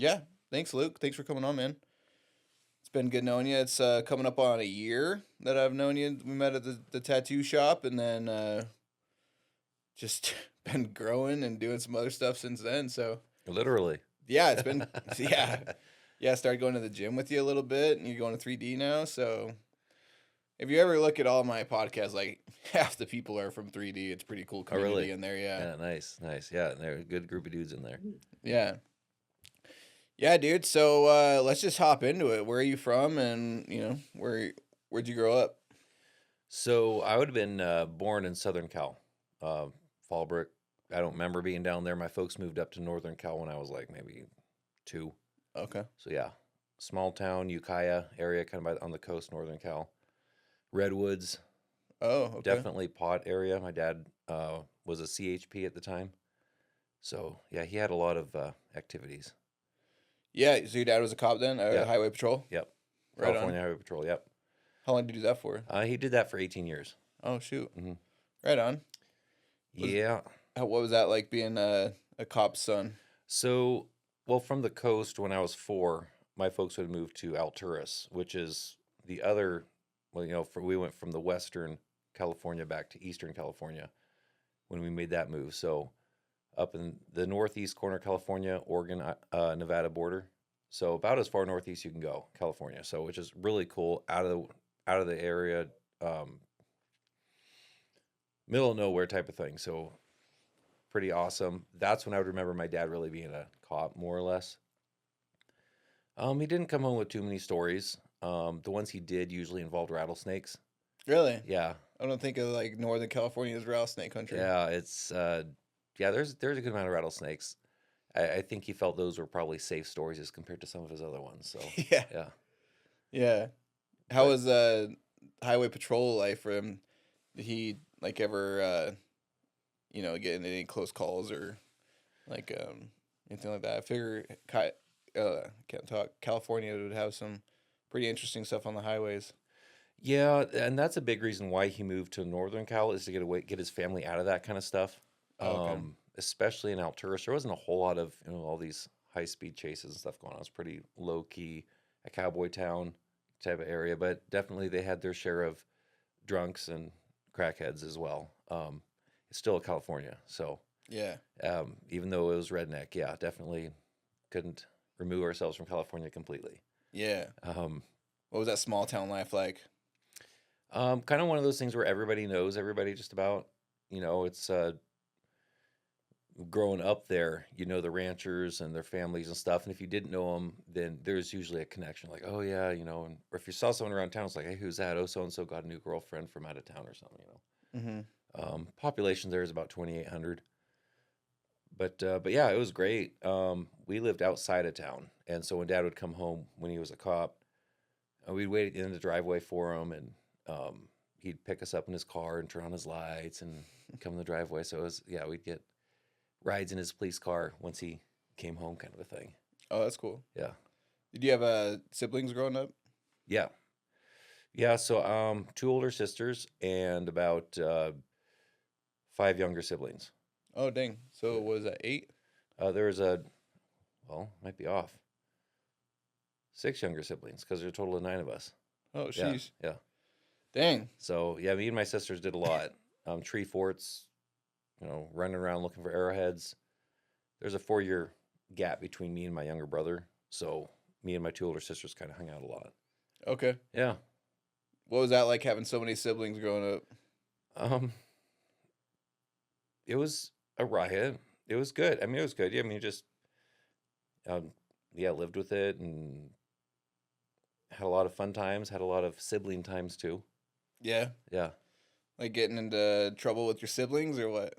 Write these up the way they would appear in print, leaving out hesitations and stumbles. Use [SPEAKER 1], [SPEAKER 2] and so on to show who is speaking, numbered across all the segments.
[SPEAKER 1] Yeah. Thanks, Luke. Thanks for coming on, man. It's been good knowing you. It's coming up on a year that I've known you. We met at the tattoo shop, and then just been growing and doing some other stuff since then. So
[SPEAKER 2] Literally.
[SPEAKER 1] yeah, it's been yeah, yeah. I started going to the gym with you a little bit, and you're going to 3D now. So if you ever look at all my podcasts, like half the people are from 3D. It's pretty cool
[SPEAKER 2] Oh, really?
[SPEAKER 1] community in there. Yeah,
[SPEAKER 2] Yeah, nice, nice. Yeah, they're a good group of dudes in there.
[SPEAKER 1] yeah, yeah, dude. So let's just hop into it. Where are you from, and where'd you grow up?
[SPEAKER 2] So I would have been born in Southern Cal, uh, Fallbrook. I don't remember being down there. My folks moved up to Northern Cal when I was like maybe 2.
[SPEAKER 1] Okay.
[SPEAKER 2] So yeah, small town, Ukiah area, kind of on the coast, Northern Cal. Redwoods,
[SPEAKER 1] Oh, okay.
[SPEAKER 2] definitely pot area. My dad was a CHP at the time. So yeah, he had a lot of activities.
[SPEAKER 1] Yeah, so your dad was a cop then,
[SPEAKER 2] Yep,
[SPEAKER 1] highway patrol.
[SPEAKER 2] yep.
[SPEAKER 1] Right on.
[SPEAKER 2] California Highway Patrol. Yep.
[SPEAKER 1] How long did you do that for?
[SPEAKER 2] He did that for 18 years.
[SPEAKER 1] Oh, shoot.
[SPEAKER 2] Hmm.
[SPEAKER 1] Right on. Was
[SPEAKER 2] Yeah.
[SPEAKER 1] what was that like being a cop's son?
[SPEAKER 2] So, well, from the coast, when I was 4, my folks would move to Alturas, which is the other. Well, we went from the Western California back to Eastern California when we made that move. So, up in the northeast corner of California, Oregon, Nevada border. So about as far northeast you can go, California. So which is really cool, out of the area, um, middle of nowhere type of thing. So pretty awesome. That's when I would remember my dad really being a cop, more or less. He didn't come home with too many stories. The ones he did usually involved rattlesnakes.
[SPEAKER 1] Really?
[SPEAKER 2] Yeah,
[SPEAKER 1] I don't think of like Northern California as rattlesnake country.
[SPEAKER 2] yeah, it's yeah. There's a good amount of rattlesnakes. I think he felt those were probably safe stories as compared to some of his other ones. So
[SPEAKER 1] Yeah.
[SPEAKER 2] yeah,
[SPEAKER 1] Yeah. How
[SPEAKER 2] but
[SPEAKER 1] was highway patrol life for him? Did he like ever get into any close calls or like anything like that? I figure can't talk. California would have some pretty interesting stuff on the highways.
[SPEAKER 2] yeah, and that's a big reason why he moved to Northern Cal is to get his family out of that kind of stuff.
[SPEAKER 1] Oh, okay.
[SPEAKER 2] Especially in Alturas, there wasn't a whole lot of all these high speed chases and stuff going on. It was pretty low key, a cowboy town type of area, but definitely they had their share of drunks and crackheads as well. It's still California, so
[SPEAKER 1] Yeah.
[SPEAKER 2] even though it was redneck, yeah, definitely couldn't remove ourselves from California completely.
[SPEAKER 1] Yeah.
[SPEAKER 2] Um,
[SPEAKER 1] What was that small town life like?
[SPEAKER 2] kind of one of those things where everybody knows everybody just about. It's growing up there, the ranchers and their families and stuff. And if you didn't know them, then there's usually a connection, like, oh yeah, and or if you saw someone around town, it's like, hey, who's that? Oh, so and so got a new girlfriend from out of town or something.
[SPEAKER 1] Mm-hmm.
[SPEAKER 2] Population there is about 2,800. But yeah, it was great. We lived outside of town, and so when Dad would come home when he was a cop, we'd wait in the driveway for him, and he'd pick us up in his car and turn on his lights and come in the driveway. So it was, yeah, we'd get rides in his police car once he came home, kind of a thing.
[SPEAKER 1] Oh, that's cool.
[SPEAKER 2] Yeah,
[SPEAKER 1] Did you have siblings growing up?
[SPEAKER 2] yeah, yeah. So 2 older sisters and about 5 younger siblings.
[SPEAKER 1] Oh, dang. So was that 8?
[SPEAKER 2] There was might be off, 6 younger siblings because there's a total of 9 of us.
[SPEAKER 1] Oh,
[SPEAKER 2] Yeah,
[SPEAKER 1] sheesh.
[SPEAKER 2] yeah.
[SPEAKER 1] Dang.
[SPEAKER 2] So yeah, me and my sisters did a lot. Tree forts, running around looking for arrowheads. There's a 4-year gap between me and my younger brother, so me and my 2 older sisters kind of hung out a lot.
[SPEAKER 1] Okay.
[SPEAKER 2] Yeah.
[SPEAKER 1] What was that like having so many siblings growing up?
[SPEAKER 2] Um, it was a riot. It was good. I mean, it was good. Yeah, I mean, just um, yeah, lived with it and had a lot of fun times. Had a lot of sibling times too.
[SPEAKER 1] Yeah.
[SPEAKER 2] Yeah.
[SPEAKER 1] Like getting into trouble with your siblings or what?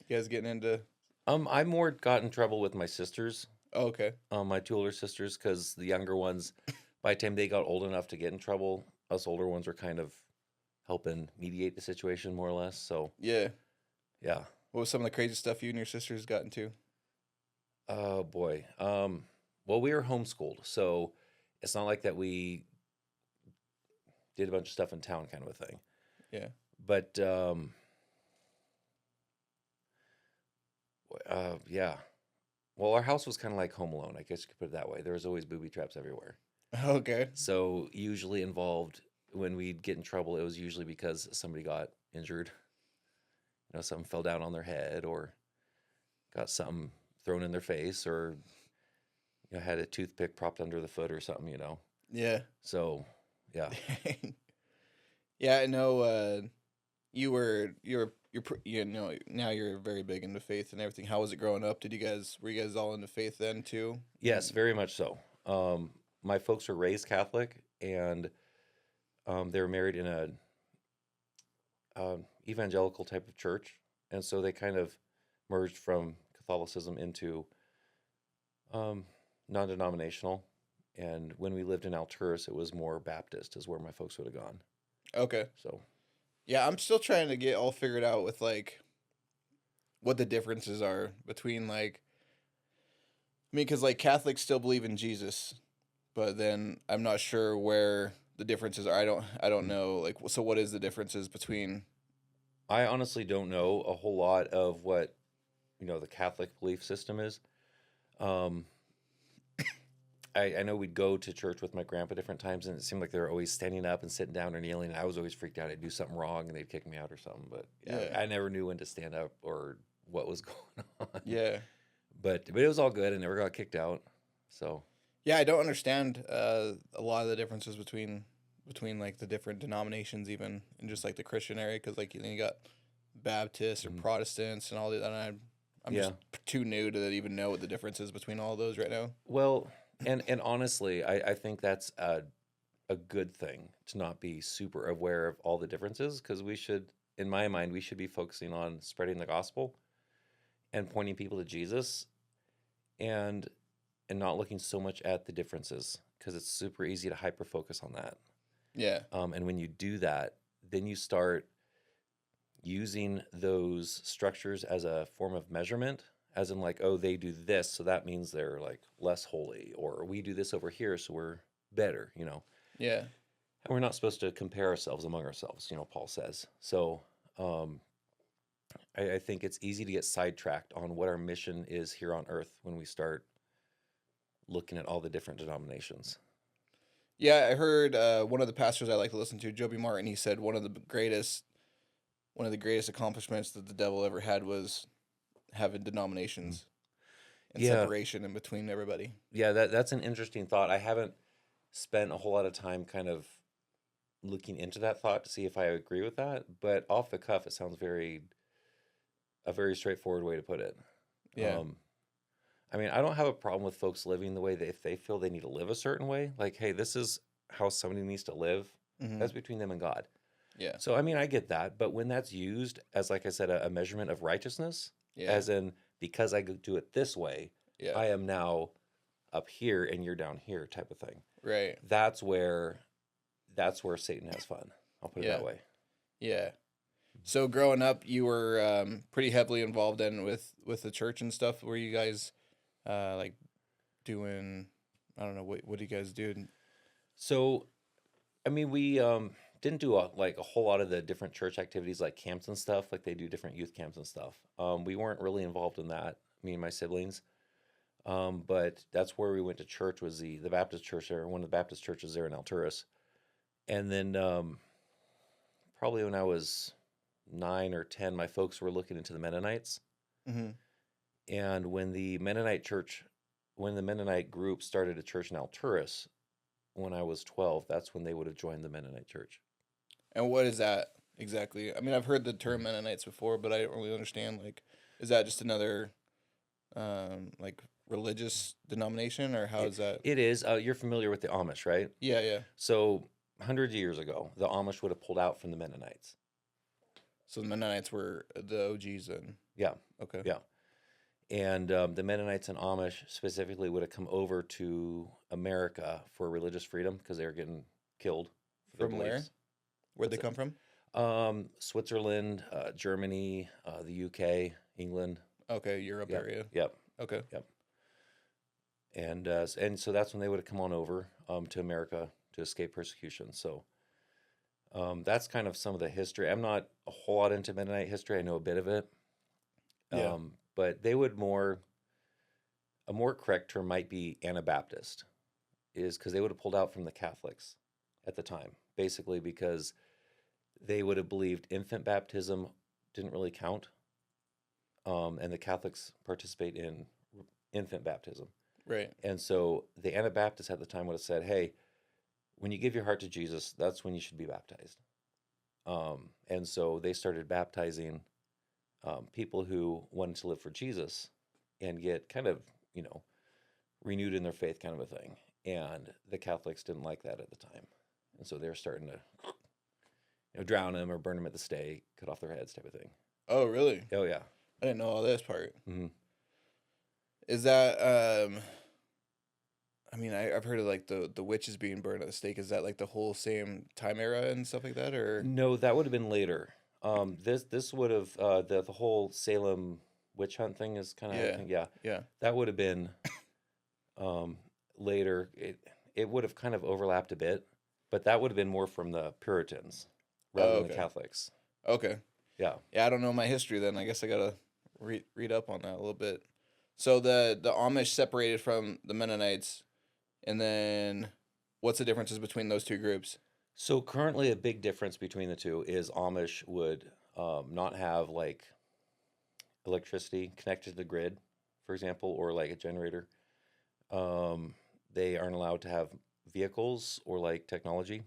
[SPEAKER 1] You guys getting into
[SPEAKER 2] I more got in trouble with my sisters,
[SPEAKER 1] Oh, okay.
[SPEAKER 2] my 2 older sisters, because the younger ones, by the time they got old enough to get in trouble, us older ones were kind of helping mediate the situation more or less. So
[SPEAKER 1] Yeah.
[SPEAKER 2] yeah.
[SPEAKER 1] What was some of the crazy stuff you and your sisters got into?
[SPEAKER 2] Oh boy. Well, we were homeschooled, so it's not like that we did a bunch of stuff in town, kind of a thing.
[SPEAKER 1] Yeah.
[SPEAKER 2] But yeah, Well, our house was kind of like Home Alone. I guess you could put it that way. There was always booby traps everywhere.
[SPEAKER 1] Okay.
[SPEAKER 2] So usually involved when we'd get in trouble, it was usually because somebody got injured. You know, something fell down on their head or got something thrown in their face or had a toothpick propped under the foot or something.
[SPEAKER 1] Yeah.
[SPEAKER 2] So yeah.
[SPEAKER 1] Yeah, I know. Now you're very big into faith and everything. How was it growing up? Were you guys all into faith then too?
[SPEAKER 2] Yes, very much so. My folks were raised Catholic, and they were married in a evangelical type of church, and so they kind of merged from Catholicism into non-denominational. And when we lived in Alturas, it was more Baptist, is where my folks would have gone.
[SPEAKER 1] Okay.
[SPEAKER 2] So
[SPEAKER 1] Yeah, I'm still trying to get all figured out with like what the differences are between like because like Catholics still believe in Jesus, but then I'm not sure where the differences are. I don't know like so what is the differences between
[SPEAKER 2] I honestly don't know a whole lot of what the Catholic belief system is. Um, I know we'd go to church with my grandpa different times, and it seemed like they were always standing up and sitting down or kneeling. And I was always freaked out. I'd do something wrong, and they'd kick me out or something. But yeah,
[SPEAKER 1] yeah.
[SPEAKER 2] I never knew when to stand up or what was going on.
[SPEAKER 1] Yeah.
[SPEAKER 2] But it was all good. I never got kicked out. So
[SPEAKER 1] Yeah, I don't understand a lot of the differences between like the different denominations even in just like the Christian area cuz like you got Baptists or
[SPEAKER 2] mhm.
[SPEAKER 1] Protestants and all that and I'm
[SPEAKER 2] Yeah.
[SPEAKER 1] just too new to even know what the difference is between all of those right now.
[SPEAKER 2] Well, and honestly, I think that's a good thing to not be super aware of all the differences because we should, in my mind, we should be focusing on spreading the gospel and pointing people to Jesus and not looking so much at the differences because it's super easy to hyper focus on that.
[SPEAKER 1] Yeah.
[SPEAKER 2] And when you do that, then you start using those structures as a form of measurement, as in like, oh, they do this, so that means they're like less holy, or we do this over here, so we're better.
[SPEAKER 1] Yeah.
[SPEAKER 2] And we're not supposed to compare ourselves among ourselves, Paul says. So um, I think it's easy to get sidetracked on what our mission is here on earth when we start looking at all the different denominations.
[SPEAKER 1] Yeah, I heard one of the pastors I like to listen to, Joby Martin, he said one of the greatest accomplishments that the devil ever had was having denominations and
[SPEAKER 2] Yeah,
[SPEAKER 1] separation in between everybody.
[SPEAKER 2] yeah, that's an interesting thought. I haven't spent a whole lot of time kind of looking into that thought to see if I agree with that, but off the cuff, it sounds a very straightforward way to put it.
[SPEAKER 1] Yeah.
[SPEAKER 2] Um, I mean, I don't have a problem with folks living the way that if they feel they need to live a certain way, like, hey, this is how somebody needs to live.
[SPEAKER 1] Hmm.
[SPEAKER 2] That's between them and God.
[SPEAKER 1] Yeah.
[SPEAKER 2] So, I mean, I get that, but when that's used as, like I said, a measurement of righteousness,
[SPEAKER 1] Yeah.
[SPEAKER 2] as in because I do it this way,
[SPEAKER 1] Yeah.
[SPEAKER 2] I am now up here and you're down here, type of thing.
[SPEAKER 1] Right.
[SPEAKER 2] That's where Satan has fun. I'll put it
[SPEAKER 1] Yeah.
[SPEAKER 2] that way.
[SPEAKER 1] Yeah. So growing up, you were pretty heavily involved in with the church and stuff. Were you guys like doing? I don't know what do you guys do?
[SPEAKER 2] So, I mean, we didn't do like a whole lot of the different church activities like camps and stuff, like they do different youth camps and stuff. We weren't really involved in that, me and my siblings. But that's where we went to church was the Baptist church there, one of the Baptist churches there in Alturas. And then probably when I was 9 or 10, my folks were looking into the Mennonites.
[SPEAKER 1] Hmm.
[SPEAKER 2] And when the Mennonite group started a church in Alturas, when I was 12, that's when they would have joined the Mennonite church.
[SPEAKER 1] And what is that exactly? I mean, I've heard the term Mennonites before, but I don't really understand. Like, is that just another like religious denomination, or how
[SPEAKER 2] It,
[SPEAKER 1] is that?
[SPEAKER 2] it is. You're familiar with the Amish, right?
[SPEAKER 1] Yeah. Yeah.
[SPEAKER 2] So hundreds of years ago, the Amish would have pulled out from the Mennonites.
[SPEAKER 1] So the Mennonites were the OGs then.
[SPEAKER 2] Yeah,
[SPEAKER 1] Okay.
[SPEAKER 2] yeah. And the Mennonites and Amish specifically would have come over to America for religious freedom because they were getting killed for their
[SPEAKER 1] From where?
[SPEAKER 2] beliefs.
[SPEAKER 1] Where'd
[SPEAKER 2] What's
[SPEAKER 1] they come from?
[SPEAKER 2] Switzerland, Germany, the UK, England.
[SPEAKER 1] Okay, Europe
[SPEAKER 2] Yep,
[SPEAKER 1] area.
[SPEAKER 2] yep,
[SPEAKER 1] Okay.
[SPEAKER 2] yep. And so that's when they would have come on over to America to escape persecution. So that's kind of some of the history. I'm not a whole lot into Mennonite history. I know a bit of it.
[SPEAKER 1] Yeah.
[SPEAKER 2] But they would more a more correct term might be Anabaptist, is because they would have pulled out from the Catholics at the time, basically because they would have believed infant baptism didn't really count, and the Catholics participate in infant baptism.
[SPEAKER 1] Right.
[SPEAKER 2] And so the Anabaptists at the time would have said, hey, when you give your heart to Jesus, that's when you should be baptized. And so they started baptizing people who wanted to live for Jesus and get kind of, renewed in their faith kind of a thing. And the Catholics didn't like that at the time. And so they're starting to, drown them or burn them at the stake, cut off their heads type of thing.
[SPEAKER 1] Oh, really?
[SPEAKER 2] Oh, yeah.
[SPEAKER 1] I didn't know all this part.
[SPEAKER 2] Mm-hmm.
[SPEAKER 1] Is that I mean, I've heard of like the witches being burned at the stake. Is that like the whole same time era and stuff like that, or
[SPEAKER 2] No, that would have been later. This would have the whole Salem witch hunt thing is kind of
[SPEAKER 1] Yeah.
[SPEAKER 2] yeah.
[SPEAKER 1] yeah?
[SPEAKER 2] That would have been later. It would have kind of overlapped a bit, but that would have been more from the Puritans rather than the
[SPEAKER 1] okay.
[SPEAKER 2] Catholics.
[SPEAKER 1] Okay.
[SPEAKER 2] Yeah.
[SPEAKER 1] Yeah, I don't know my history then. I guess I gotta read up on that a little bit. So the Amish separated from the Mennonites, and then what's the differences between those two groups?
[SPEAKER 2] So currently, a big difference between the two is Amish would not have like electricity connected to the grid, for example, or like a generator. They aren't allowed to have vehicles or like technology,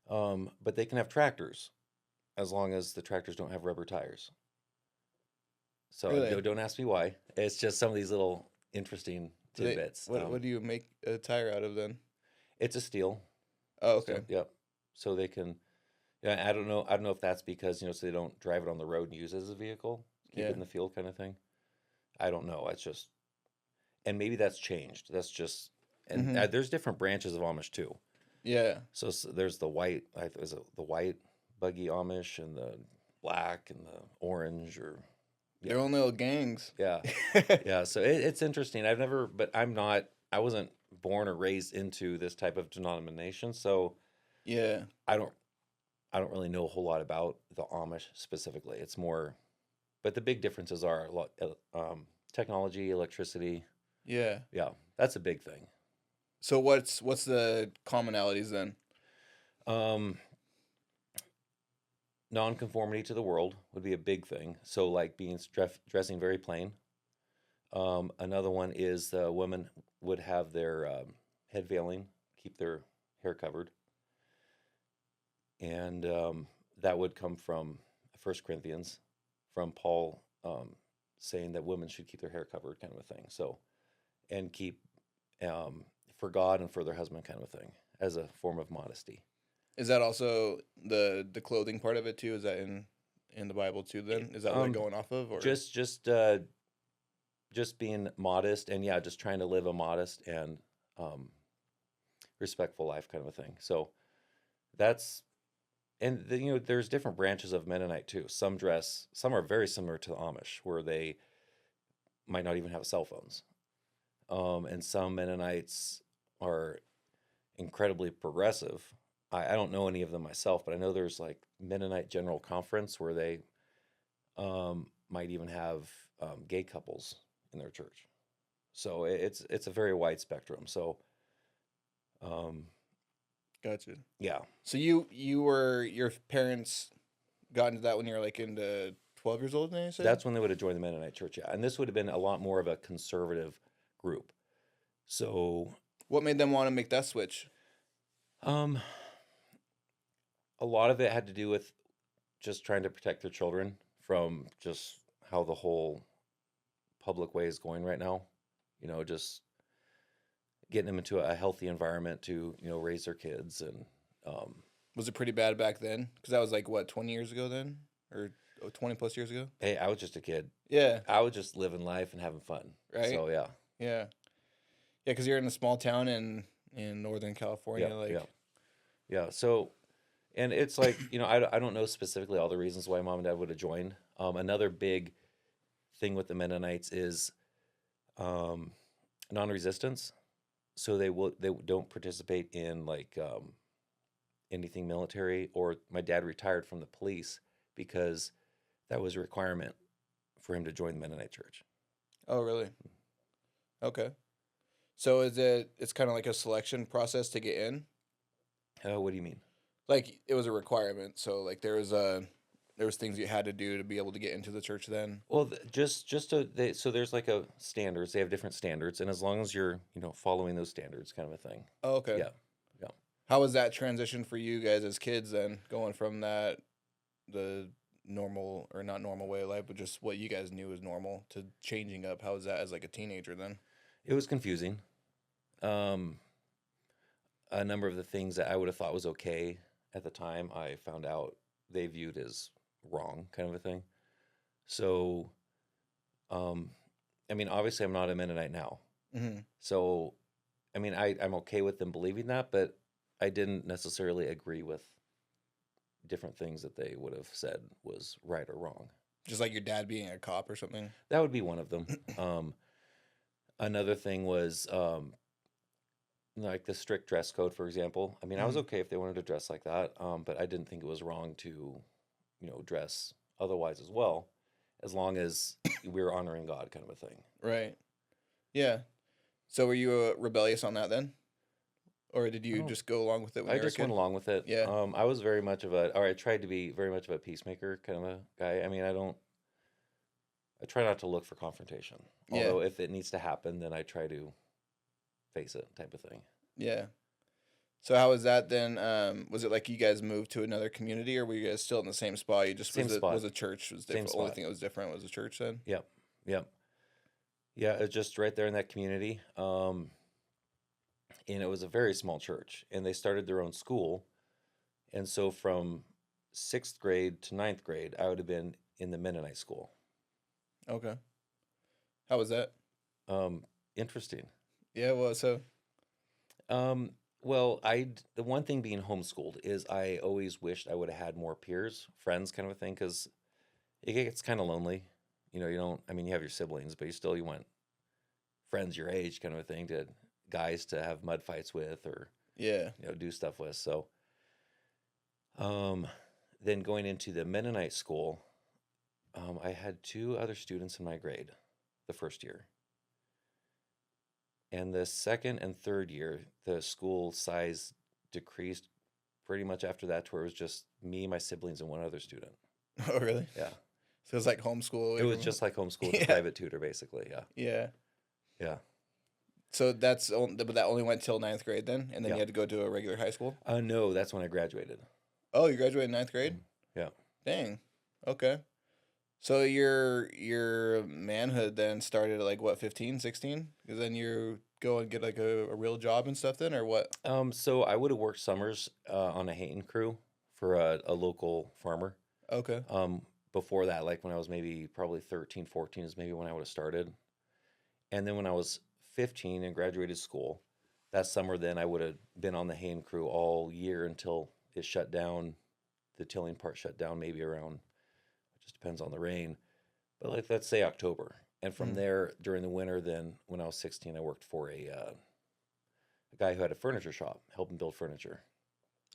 [SPEAKER 2] but they can have tractors as long as the tractors don't have rubber tires. So
[SPEAKER 1] Really?
[SPEAKER 2] don't ask me why. It's just some of these little interesting
[SPEAKER 1] Do they-
[SPEAKER 2] tidbits.
[SPEAKER 1] what do you make a tire out of then?
[SPEAKER 2] It's a steel.
[SPEAKER 1] Oh,
[SPEAKER 2] So,
[SPEAKER 1] okay.
[SPEAKER 2] yep. So they can. Yeah, I don't know. I don't know if that's because so they don't drive it on the road and use it as a vehicle, keep
[SPEAKER 1] Yeah.
[SPEAKER 2] it in the field, kind of thing. I don't know. It's just, and maybe that's changed. That's just, and
[SPEAKER 1] Mhm.
[SPEAKER 2] there's different branches of Amish too.
[SPEAKER 1] Yeah.
[SPEAKER 2] So there's the white, is it the white buggy Amish and the black and the orange or
[SPEAKER 1] Their own little gangs.
[SPEAKER 2] yeah, yeah. So it's interesting. But I wasn't born or raised into this type of denomination, so
[SPEAKER 1] Yeah.
[SPEAKER 2] I don't really know a whole lot about the Amish specifically. It's more, but the big differences are a lot, technology, electricity.
[SPEAKER 1] Yeah.
[SPEAKER 2] Yeah, that's a big thing.
[SPEAKER 1] So what's the commonalities then?
[SPEAKER 2] Um, Nonconformity to the world would be a big thing. So like being dressing very plain. Another one is women would have their head veiling, keep their hair covered, and that would come from 1 Corinthians, from Paul saying that women should keep their hair covered, kind of a thing. So, and keep for God and for their husband, kind of a thing, as a form of modesty.
[SPEAKER 1] Is that also the clothing part of it too? Is that in the Bible too? Then is that what they're going off of, or
[SPEAKER 2] Just being modest and just trying to live a modest and respectful life, kind of a thing. So that's and there's different branches of Mennonite too. Some are very similar to the Amish, where they might not even have cell phones. And some Mennonites are incredibly progressive. I don't know any of them myself, but I know there's like Mennonite General Conference where they might even have gay couples in their church. So it's a very wide spectrum. So
[SPEAKER 1] gotcha.
[SPEAKER 2] yeah.
[SPEAKER 1] So your parents got into that when you were like into 12 years old, then you said?
[SPEAKER 2] That's when they would have joined the Mennonite church, yeah. And this would have been a lot more of a conservative group. So
[SPEAKER 1] What made them want to make that switch?
[SPEAKER 2] a lot of it had to do with just trying to protect their children from just how the whole public way is going right now. Just getting them into a healthy environment to, raise their kids. And
[SPEAKER 1] Was it pretty bad back then? Because that was like what, 20 years ago then, or 20 plus years ago?
[SPEAKER 2] hey, I was just a kid.
[SPEAKER 1] Yeah.
[SPEAKER 2] I was just living life and having fun.
[SPEAKER 1] Right.
[SPEAKER 2] So yeah.
[SPEAKER 1] Yeah. Yeah, because you're in a small town in Northern California,
[SPEAKER 2] Yeah. So, and it's like, I don't know specifically all the reasons why mom and dad would have joined. Another big thing with the Mennonites is non-resistance. So they don't participate in like anything military. Or my dad retired from the police because that was a requirement for him to join the Mennonite church.
[SPEAKER 1] Oh, really? Okay. So it's kind of like a selection process to get in?
[SPEAKER 2] What do you mean?
[SPEAKER 1] Like it was a requirement. So like there was things you had to do to be able to get into the church then.
[SPEAKER 2] Well, just to so there's like a standards. They have different standards, and as long as you're following those standards, kind of a thing.
[SPEAKER 1] Oh, okay.
[SPEAKER 2] Yeah, yeah.
[SPEAKER 1] How was that transition for you guys as kids then, going from that the normal or not normal way of life, but just what you guys knew as normal to changing up? How was that as like a teenager then?
[SPEAKER 2] It was confusing. Um, a number of the things that I would have thought was okay at the time, I found out they viewed as wrong, kind of a thing. So, um, I mean, obviously, I'm not a Mennonite now.
[SPEAKER 1] Hmm.
[SPEAKER 2] So, I mean, I'm okay with them believing that, but I didn't necessarily agree with different things that they would have said was right or wrong.
[SPEAKER 1] Just like your dad being a cop or something.
[SPEAKER 2] That would be one of them. Another thing was like the strict dress code, for example. I mean, I was
[SPEAKER 1] Hmm.
[SPEAKER 2] okay if they wanted to dress like that, but I didn't think it was wrong to, dress otherwise as well, as long as we were honoring God, kind of a thing.
[SPEAKER 1] Right. Yeah. So were you rebellious on that then, or did
[SPEAKER 2] I
[SPEAKER 1] you
[SPEAKER 2] don't.
[SPEAKER 1] just go along with it when
[SPEAKER 2] I
[SPEAKER 1] you were a
[SPEAKER 2] just went
[SPEAKER 1] kid?
[SPEAKER 2] along with it.
[SPEAKER 1] Yeah.
[SPEAKER 2] I was very much of a, or I tried to be very much of a peacemaker kind of a guy. I mean, I try not to look for confrontation.
[SPEAKER 1] Yeah.
[SPEAKER 2] Although if it needs to happen, then I try to face it, type of thing.
[SPEAKER 1] Yeah. So how was that then? Was it like you guys moved to another community, or were you guys still in the same spot? You just
[SPEAKER 2] Same spot,
[SPEAKER 1] was the church was
[SPEAKER 2] same
[SPEAKER 1] different. The only
[SPEAKER 2] spot.
[SPEAKER 1] thing that was different was the church then.
[SPEAKER 2] Yep, yep, yeah. It's just right there in that community. And it was a very small church, and they started their own school. And so from sixth grade to ninth grade, I would have been in the Mennonite school.
[SPEAKER 1] Okay. How was that?
[SPEAKER 2] Um, Interesting.
[SPEAKER 1] Yeah. Well, so
[SPEAKER 2] Um, well, the one thing being homeschooled is I always wished I would have had more peers, friends, kind of a thing, because it gets kind of lonely. You don't. I mean, you have your siblings, but you want friends your age, kind of a thing, to guys to have mud fights with or
[SPEAKER 1] yeah.
[SPEAKER 2] do stuff with. So, um, then going into the Mennonite school, I had two other students in my grade the first year. And the second and third year, the school size decreased pretty much after that to where it was just me, my siblings, and one other student.
[SPEAKER 1] Oh, really?
[SPEAKER 2] Yeah.
[SPEAKER 1] So it's like homeschool
[SPEAKER 2] It
[SPEAKER 1] away
[SPEAKER 2] was
[SPEAKER 1] from.
[SPEAKER 2] just like homeschool with a
[SPEAKER 1] Yeah.
[SPEAKER 2] private tutor, basically. Yeah.
[SPEAKER 1] Yeah.
[SPEAKER 2] Yeah.
[SPEAKER 1] So but that only went till ninth grade then, and then
[SPEAKER 2] Yeah.
[SPEAKER 1] you had to go to a regular high school.
[SPEAKER 2] No, that's when I graduated.
[SPEAKER 1] Oh, you graduated in ninth grade.
[SPEAKER 2] Mhm. Yeah.
[SPEAKER 1] Dang. Okay. So your manhood then started at like what 15, 16? Because then you go and get like a real job and stuff then, or what?
[SPEAKER 2] So I would have worked summers on a haying crew for a local farmer.
[SPEAKER 1] Okay.
[SPEAKER 2] Before that, like when I was maybe probably 13, 14 is maybe when I would have started. And then when I was 15 and graduated school, that summer then I would have been on the haying crew all year until it shut down. The tilling part shut down maybe around, it just depends on the rain, but like let's say October. And from
[SPEAKER 1] Mm.
[SPEAKER 2] there during the winter, then when I was 16, I worked for a guy who had a furniture shop, helping build furniture.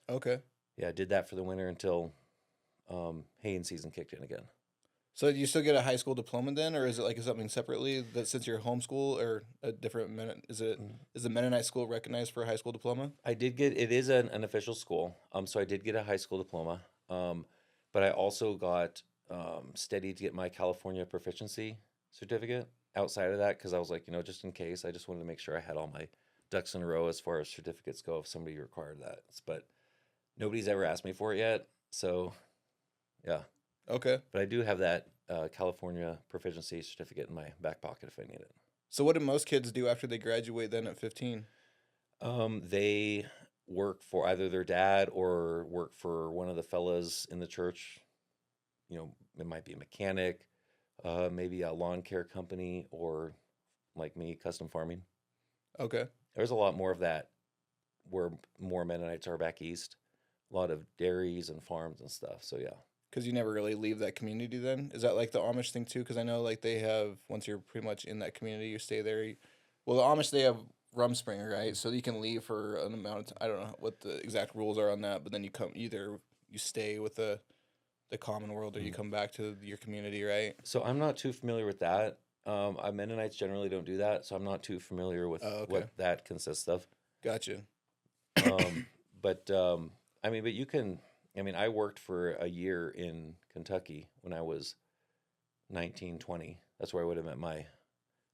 [SPEAKER 1] Okay.
[SPEAKER 2] Yeah, I did that for the winter until haying season kicked in again.
[SPEAKER 1] So do you still get a high school diploma then, or is it like something separately that since you're homeschool or a different
[SPEAKER 2] Mm.
[SPEAKER 1] is the Mennonite school recognized for a high school diploma?
[SPEAKER 2] I did get it is an official school, so I did get a high school diploma, but I also got steady to get my California proficiency certificate outside of that because I was like, just in case, I just wanted to make sure I had all my ducks in a row as far as certificates go if somebody required that. But nobody's ever asked me for it yet, so yeah.
[SPEAKER 1] Okay.
[SPEAKER 2] But I do have that California proficiency certificate in my back pocket if I need it.
[SPEAKER 1] So what do most kids do after they graduate then at 15?
[SPEAKER 2] They work for either their dad or work for one of the fellas in the church. It might be a mechanic, maybe a lawn care company, or like me, custom farming.
[SPEAKER 1] Okay.
[SPEAKER 2] There's a lot more of that where more Mennonites are back east. A lot of dairies and farms and stuff. So yeah.
[SPEAKER 1] Because you never really leave that community then? Is that like the Amish thing too? Because I know like they have, once you're pretty much in that community, you stay there. Well, the Amish, they have Rumspringa, right? So you can leave for an amount of time. I don't know what the exact rules are on that, but then you come, either you stay with the common world or you
[SPEAKER 2] Mm.
[SPEAKER 1] come back to your community, right?
[SPEAKER 2] So I'm not too familiar with that. Mennonites generally don't do that, so I'm not too familiar with
[SPEAKER 1] Oh, okay.
[SPEAKER 2] what that consists of.
[SPEAKER 1] Gotcha.
[SPEAKER 2] Um, but I mean, but you can. I mean, I worked for a year in Kentucky when I was 19, 20. That's where I would have met my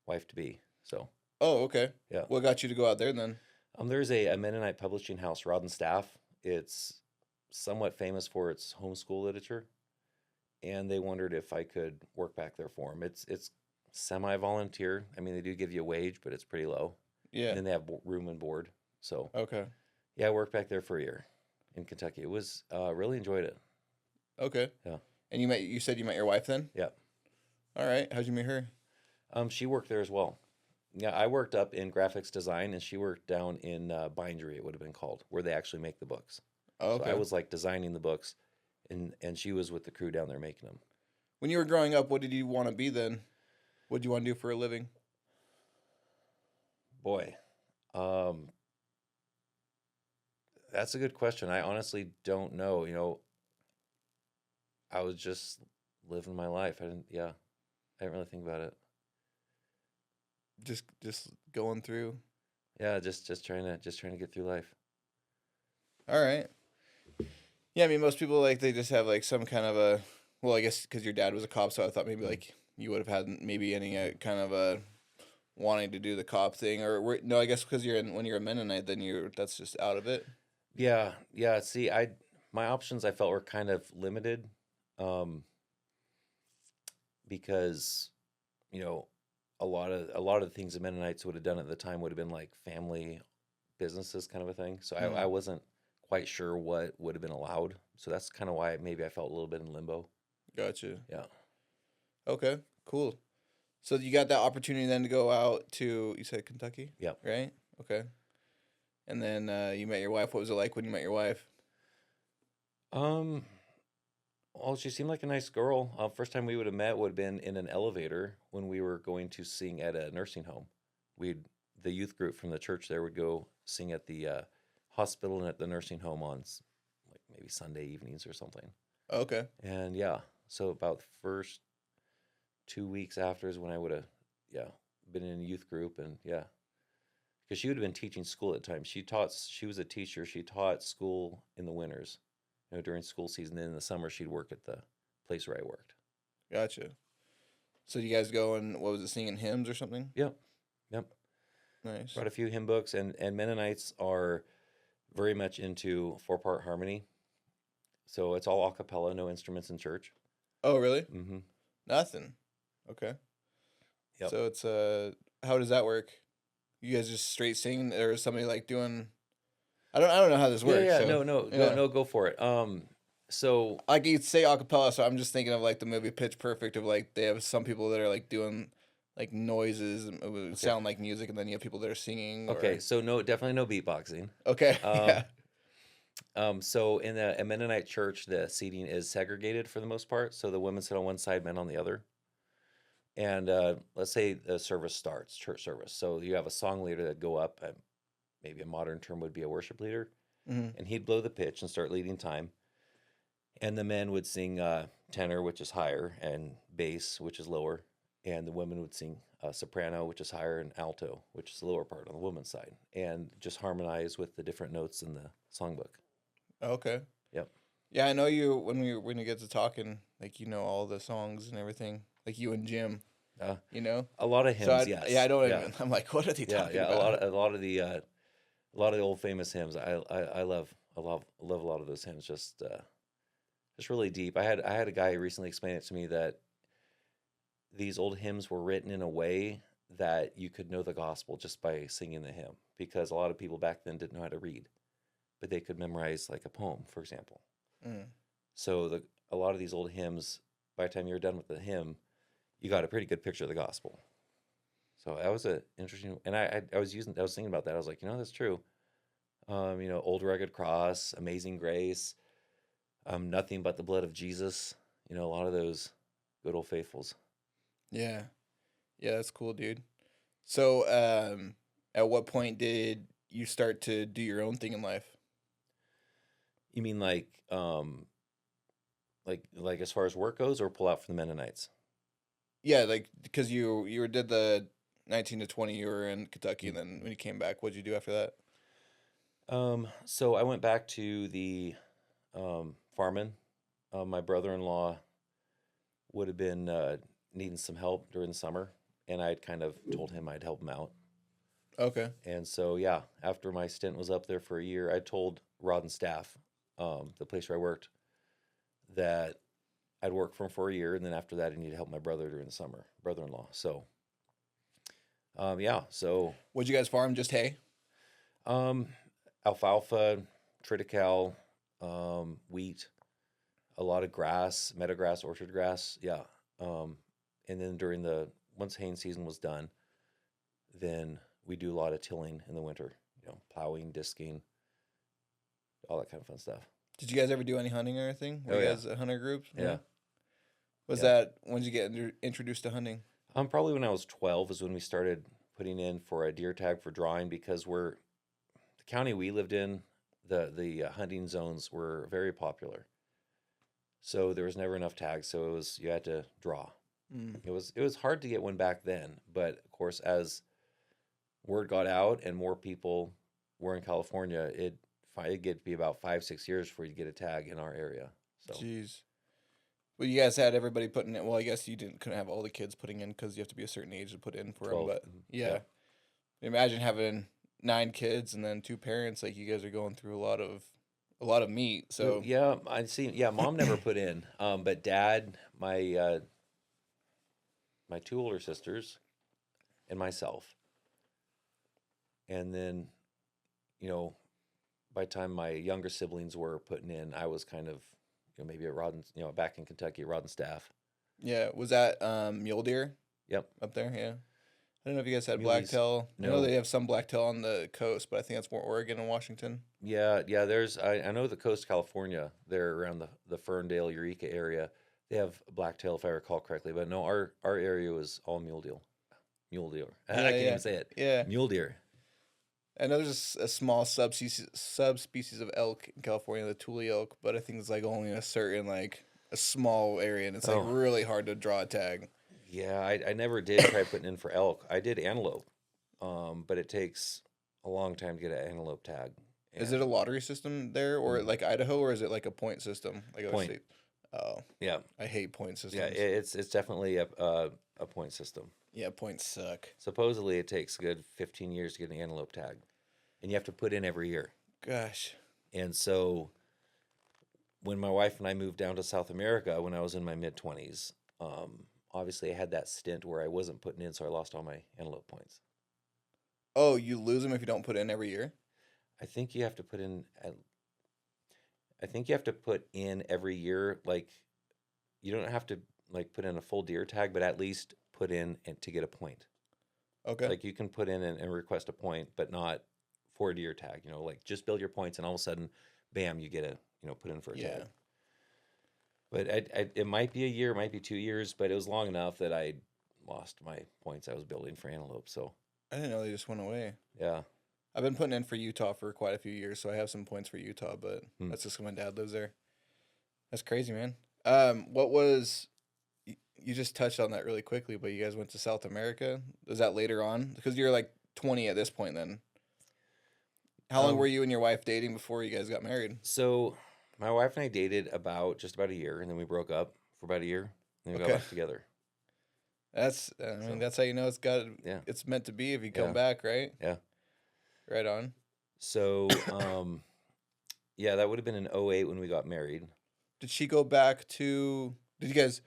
[SPEAKER 2] wife to be. So
[SPEAKER 1] Oh, okay.
[SPEAKER 2] yeah.
[SPEAKER 1] What got you to go out there then?
[SPEAKER 2] There's a Mennonite publishing house, Rod and Staff. It's somewhat famous for its homeschool literature, and they wondered if I could work back there for them. It's semi-volunteer. I mean, they do give you a wage, but it's pretty low. And
[SPEAKER 1] Yeah.
[SPEAKER 2] then they have room and board. So
[SPEAKER 1] Okay.
[SPEAKER 2] yeah, I worked back there for a year in Kentucky. It was really enjoyed it.
[SPEAKER 1] Okay.
[SPEAKER 2] Yeah,
[SPEAKER 1] And you said you met your wife then?
[SPEAKER 2] yeah.
[SPEAKER 1] All right. How'd you meet her?
[SPEAKER 2] She worked there as well. Yeah, I worked up in graphics design, and she worked down in bindery. It would have been called, where they actually make the books.
[SPEAKER 1] Oh,
[SPEAKER 2] So I
[SPEAKER 1] okay.
[SPEAKER 2] was like designing the books, and she was with the crew down there making them.
[SPEAKER 1] When you were growing up, what did you want to be then? What did you want to do for a living?
[SPEAKER 2] Boy, um, that's a good question. I honestly don't know. I was just living my life. I didn't. Yeah, I didn't really think about it.
[SPEAKER 1] Just going through.
[SPEAKER 2] Yeah, just trying to get through life.
[SPEAKER 1] All right. Yeah, I mean, most people like they just have like some kind of a. Well, I guess because your dad was a cop, so I thought maybe like you would have had maybe any kind of a wanting to do the cop thing, or no, I guess because when you're a Mennonite, then that's just out of it.
[SPEAKER 2] Yeah, yeah. See, my options I felt were kind of limited, um, because you know a lot of the things the Mennonites would have done at the time would have been like family businesses kind of a thing. So I
[SPEAKER 1] Mm,
[SPEAKER 2] wasn't quite sure what would have been allowed. So that's kind of why maybe I felt a little bit in limbo.
[SPEAKER 1] gotcha.
[SPEAKER 2] Yeah.
[SPEAKER 1] Okay, cool. So you got that opportunity then to go out to you said Kentucky,
[SPEAKER 2] Yep.
[SPEAKER 1] right? Okay, and then you met your wife. What was it like when you met your wife?
[SPEAKER 2] Um. Well, she seemed like a nice girl. First time we would have met would have been in an elevator when we were going to sing at a nursing home. We'd the youth group from the church there would go sing at the hospital and at the nursing home on like maybe Sunday evenings or something.
[SPEAKER 1] Okay,
[SPEAKER 2] And yeah, so about the first 2 weeks after is when I would have, yeah, been in a youth group. And yeah, because she would have been teaching school at times. She was a teacher. She taught school in the winters, during school season. Then in the summer, she'd work at the place where I worked.
[SPEAKER 1] gotcha. So you guys go and what was it, singing hymns or something?
[SPEAKER 2] Yep, yep.
[SPEAKER 1] Nice.
[SPEAKER 2] Brought a few hymn books, and Mennonites are very much into 4-part harmony. So it's all a cappella, no instruments in church.
[SPEAKER 1] Oh, really?
[SPEAKER 2] Mm-hmm.
[SPEAKER 1] Nothing. Okay.
[SPEAKER 2] Yep.
[SPEAKER 1] So it's how does that work? You guys just straight sing, or is somebody like doing? I don't know how this
[SPEAKER 2] Yeah,
[SPEAKER 1] works.
[SPEAKER 2] yeah.
[SPEAKER 1] So
[SPEAKER 2] No,
[SPEAKER 1] yeah,
[SPEAKER 2] no. Go for it. So
[SPEAKER 1] like you'd say acapella, so I'm just thinking of like the movie Pitch Perfect of like they have some people that are like doing like noises and it would
[SPEAKER 2] okay,
[SPEAKER 1] sound like music, and then you have people that are singing
[SPEAKER 2] okay.
[SPEAKER 1] or
[SPEAKER 2] So no, definitely no beatboxing.
[SPEAKER 1] okay,
[SPEAKER 2] Um,
[SPEAKER 1] yeah,
[SPEAKER 2] so in a Mennonite church, the seating is segregated for the most part. So the women sit on one side, men on the other. And let's say the service starts, church service. So you have a song leader that go up. Maybe a modern term would be a worship leader,
[SPEAKER 1] hmm,
[SPEAKER 2] and he'd blow the pitch and start leading time. And the men would sing tenor, which is higher, and bass, which is lower. And the women would sing soprano, which is higher, and alto, which is the lower part on the woman's side, and just harmonize with the different notes in the songbook.
[SPEAKER 1] okay,
[SPEAKER 2] Yep.
[SPEAKER 1] yeah. I know you when you get to talking, like you know all the songs and everything, like you and Jim,
[SPEAKER 2] Uh,
[SPEAKER 1] you know.
[SPEAKER 2] a lot of
[SPEAKER 1] So
[SPEAKER 2] hymns,
[SPEAKER 1] yeah, I
[SPEAKER 2] yes.
[SPEAKER 1] don't
[SPEAKER 2] Yeah.
[SPEAKER 1] even. I'm like, what are they
[SPEAKER 2] Yeah,
[SPEAKER 1] talking
[SPEAKER 2] yeah.
[SPEAKER 1] about?
[SPEAKER 2] A lot of the old famous hymns. I love a lot of those hymns. Just really deep. I had a guy recently explain it to me that these old hymns were written in a way that you could know the gospel just by singing the hymn, because a lot of people back then didn't know how to read, but they could memorize like a poem, for example.
[SPEAKER 1] Mm.
[SPEAKER 2] So a lot of these old hymns, by the time you were done with the hymn, you got a pretty good picture of the gospel. So that was a interesting, and I was thinking about that. I was like, that's true. Old rugged cross, amazing grace, nothing but the blood of Jesus. A lot of those good old faithfuls.
[SPEAKER 1] Yeah, yeah, that's cool, dude. So, at what point did you start to do your own thing in life?
[SPEAKER 2] You mean like as far as work goes, or pull out for the Mennonites?
[SPEAKER 1] Yeah, like because you did the 19 to 20, you were in Kentucky, and then when you came back, what'd you do after that?
[SPEAKER 2] So I went back to the farming. My brother-in-law would have been needing some help during the summer, and I'd kind of told him I'd help him out.
[SPEAKER 1] Okay.
[SPEAKER 2] And so, yeah, after my stint was up there for a year, I told Rod and Staff, the place where I worked, that I'd work for him for a year, and then after that, I needed to help my brother during the summer, brother-in-law. So, yeah, so
[SPEAKER 1] What'd you guys farm? Just hay?
[SPEAKER 2] um, alfalfa, triticale, wheat, a lot of grass, meadowgrass, orchard grass, yeah. Um, and then once haying season was done, then we do a lot of tilling in the winter, plowing, disking, all that kind of fun stuff.
[SPEAKER 1] Did you guys ever do any hunting or anything? Were
[SPEAKER 2] Oh
[SPEAKER 1] you
[SPEAKER 2] yeah,
[SPEAKER 1] guys a hunter group?
[SPEAKER 2] yeah,
[SPEAKER 1] Was
[SPEAKER 2] yeah.
[SPEAKER 1] that when did you get introduced to hunting?
[SPEAKER 2] Probably when I was 12 is when we started putting in for a deer tag for drawing because the county we lived in, the hunting zones were very popular. So there was never enough tags, so you had to draw.
[SPEAKER 1] Mm.
[SPEAKER 2] It was hard to get one back then, but of course as word got out and more people were in California, it'd get to be about 5-6 years before you get a tag in our area. So
[SPEAKER 1] Jeez. Well, you guys had everybody putting in. Well, I guess you couldn't have all the kids putting in because you have to be a certain age to put in for them.
[SPEAKER 2] 12.
[SPEAKER 1] But
[SPEAKER 2] Yeah.
[SPEAKER 1] yeah, imagine having 9 kids and then 2 parents. Like you guys are going through a lot of meat. So
[SPEAKER 2] Yeah, I see. Yeah, mom never put in, but dad, my 2 older sisters, and myself, and then, you know, by the time my younger siblings were putting in, I was kind of, maybe at Rod and, back in Kentucky at Rod and Staff.
[SPEAKER 1] yeah, was that mule deer
[SPEAKER 2] Yep.
[SPEAKER 1] up there? Yeah, I don't know if you guys had
[SPEAKER 2] Muleys.
[SPEAKER 1] blacktail. I know
[SPEAKER 2] No.
[SPEAKER 1] they have some blacktail on the coast, but I think that's more Oregon and Washington.
[SPEAKER 2] Yeah, yeah. I know the coast of California. They're around the Ferndale, Eureka area. They have blacktail, if I recall correctly. But no, our area was all mule deer. Mule deer. I
[SPEAKER 1] Yeah,
[SPEAKER 2] can't
[SPEAKER 1] yeah,
[SPEAKER 2] even say it.
[SPEAKER 1] yeah.
[SPEAKER 2] Mule deer.
[SPEAKER 1] I know there's a small subspecies of elk in California, the Tule elk, but I think it's like only in a certain like a small area, and it's like
[SPEAKER 2] Oh,
[SPEAKER 1] really hard to draw a tag.
[SPEAKER 2] yeah. I never did try putting in for elk. I did antelope, but it takes a long time to get an antelope tag.
[SPEAKER 1] Is it a
[SPEAKER 2] And
[SPEAKER 1] lottery system there, or
[SPEAKER 2] mm,
[SPEAKER 1] like Idaho, or is it like a point system like other
[SPEAKER 2] point.
[SPEAKER 1] states? Oh,
[SPEAKER 2] Yeah,
[SPEAKER 1] I hate point
[SPEAKER 2] yeah.
[SPEAKER 1] systems.
[SPEAKER 2] It's definitely a point system.
[SPEAKER 1] Yeah, points suck.
[SPEAKER 2] Supposedly, it takes a good 15 years to get an antelope tag, and you have to put in every year.
[SPEAKER 1] Gosh.
[SPEAKER 2] And so, when my wife and I moved down to South America when I was in my mid-20s, obviously I had that stint where I wasn't putting in, so I lost all my antelope points.
[SPEAKER 1] Oh, you lose them if you don't put in every year?
[SPEAKER 2] I think you have to put in. I think you have to put in every year. Like you don't have to like put in a full deer tag, but at least put in and to get a point.
[SPEAKER 1] Okay.
[SPEAKER 2] Like you can put in and request a point, but not for a deer tag. Like just build your points, and all of a sudden, bam, you get put in for a
[SPEAKER 1] Yeah.
[SPEAKER 2] tag. But it might be a year, it might be 2 years, but it was long enough that I lost my points I was building for antelope. So
[SPEAKER 1] I didn't know they just went away.
[SPEAKER 2] yeah.
[SPEAKER 1] I've been putting in for Utah for quite a few years, so I have some points for Utah, but
[SPEAKER 2] Hmm.
[SPEAKER 1] that's just 'cause my dad lives there. That's crazy, man. You just touched on that really quickly, but you guys went to South America. Was that later on? Because you're like 20 at this point then. How long were
[SPEAKER 2] Um,
[SPEAKER 1] you and your wife dating before you guys got married?
[SPEAKER 2] so my wife and I dated just about a year, and then we broke up for about a year, and then we got
[SPEAKER 1] Okay.
[SPEAKER 2] back together.
[SPEAKER 1] I mean,
[SPEAKER 2] So
[SPEAKER 1] that's how you know
[SPEAKER 2] yeah,
[SPEAKER 1] it's meant to be if you come
[SPEAKER 2] yeah,
[SPEAKER 1] back, right?
[SPEAKER 2] yeah.
[SPEAKER 1] Right on.
[SPEAKER 2] So yeah, that would have been in '08 when we got married.
[SPEAKER 1] Did she go back to, did you guys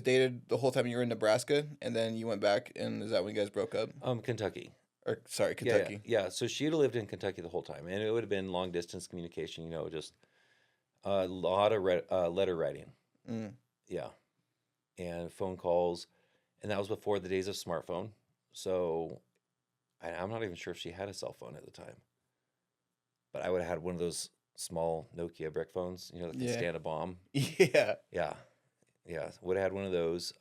[SPEAKER 1] dated the whole time you were in Nebraska and then you went back and is that when you guys broke up?
[SPEAKER 2] Kentucky.
[SPEAKER 1] Or sorry,
[SPEAKER 2] Yeah, yeah,
[SPEAKER 1] Kentucky.
[SPEAKER 2] yeah. So she'd have lived in Kentucky the whole time, and it would have been long distance communication. Just a lot of letter writing.
[SPEAKER 1] Mm.
[SPEAKER 2] Yeah, and phone calls, and that was before the days of smartphone. So I'm not even sure if she had a cell phone at the time, but I would have had one of those small Nokia brick phones, that can
[SPEAKER 1] Yeah.
[SPEAKER 2] stand a bomb.
[SPEAKER 1] Yeah.
[SPEAKER 2] Yeah, yeah, would have had one of those.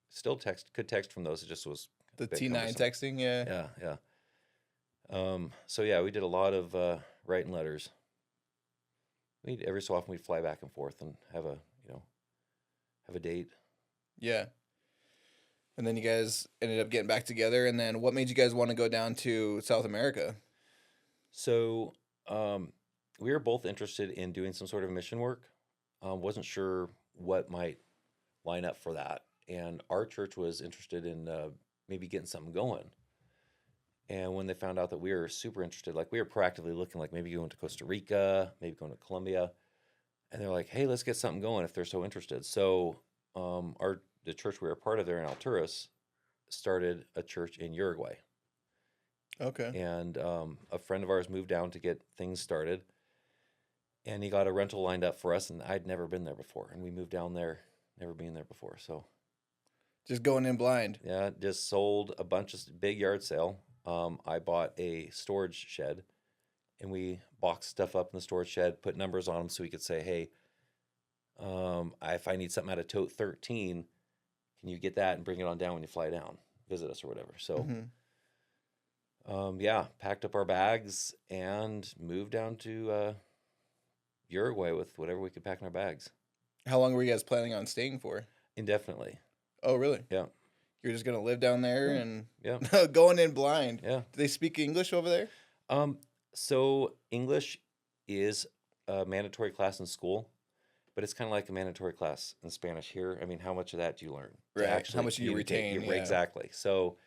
[SPEAKER 2] Still could text from those. It just was a
[SPEAKER 1] The
[SPEAKER 2] bit
[SPEAKER 1] T9
[SPEAKER 2] cumbersome.
[SPEAKER 1] texting, yeah.
[SPEAKER 2] Yeah, yeah. So yeah, we did a lot of writing letters. Every so often we'd fly back and forth and have a date.
[SPEAKER 1] Yeah. And then you guys ended up getting back together. And then what made you guys want to go down to South America?
[SPEAKER 2] So we were both interested in doing some sort of mission work. Wasn't sure what might line up for that. And our church was interested in maybe getting something going. And when they found out that we were super interested, like we were proactively looking, like maybe going to Costa Rica, maybe going to Colombia, and they're like, "Hey, let's get something going if they're so interested." So the church we were a part of there in Alturas started a church in Uruguay,
[SPEAKER 1] Okay.
[SPEAKER 2] and a friend of ours moved down to get things started, and he got a rental lined up for us, and I'd never been there before, and we moved down there, never been there before, so
[SPEAKER 1] Just going in blind.
[SPEAKER 2] yeah, just sold a bunch of big yard sale. I bought a storage shed, and we boxed stuff up in the storage shed, put numbers on them so we could say, "Hey, if I need something out of tote 13, can you get that and bring it on down when you fly down, visit us or whatever?" So, yeah, packed up our bags and moved down to Uruguay with whatever we could pack in our bags
[SPEAKER 1] How long were you guys planning on staying for?
[SPEAKER 2] indefinitely.
[SPEAKER 1] Oh, really?
[SPEAKER 2] Yeah,
[SPEAKER 1] You're just going to live down there and
[SPEAKER 2] yeah,
[SPEAKER 1] going in blind.
[SPEAKER 2] yeah.
[SPEAKER 1] Do they speak English over there?
[SPEAKER 2] So English is a mandatory class in school, but it's kind of like a mandatory class in Spanish here. I mean, how much of that do you learn to
[SPEAKER 1] Right. How
[SPEAKER 2] actually
[SPEAKER 1] much do you
[SPEAKER 2] communicate?
[SPEAKER 1] retain?
[SPEAKER 2] Yeah,
[SPEAKER 1] Yeah.
[SPEAKER 2] exactly. So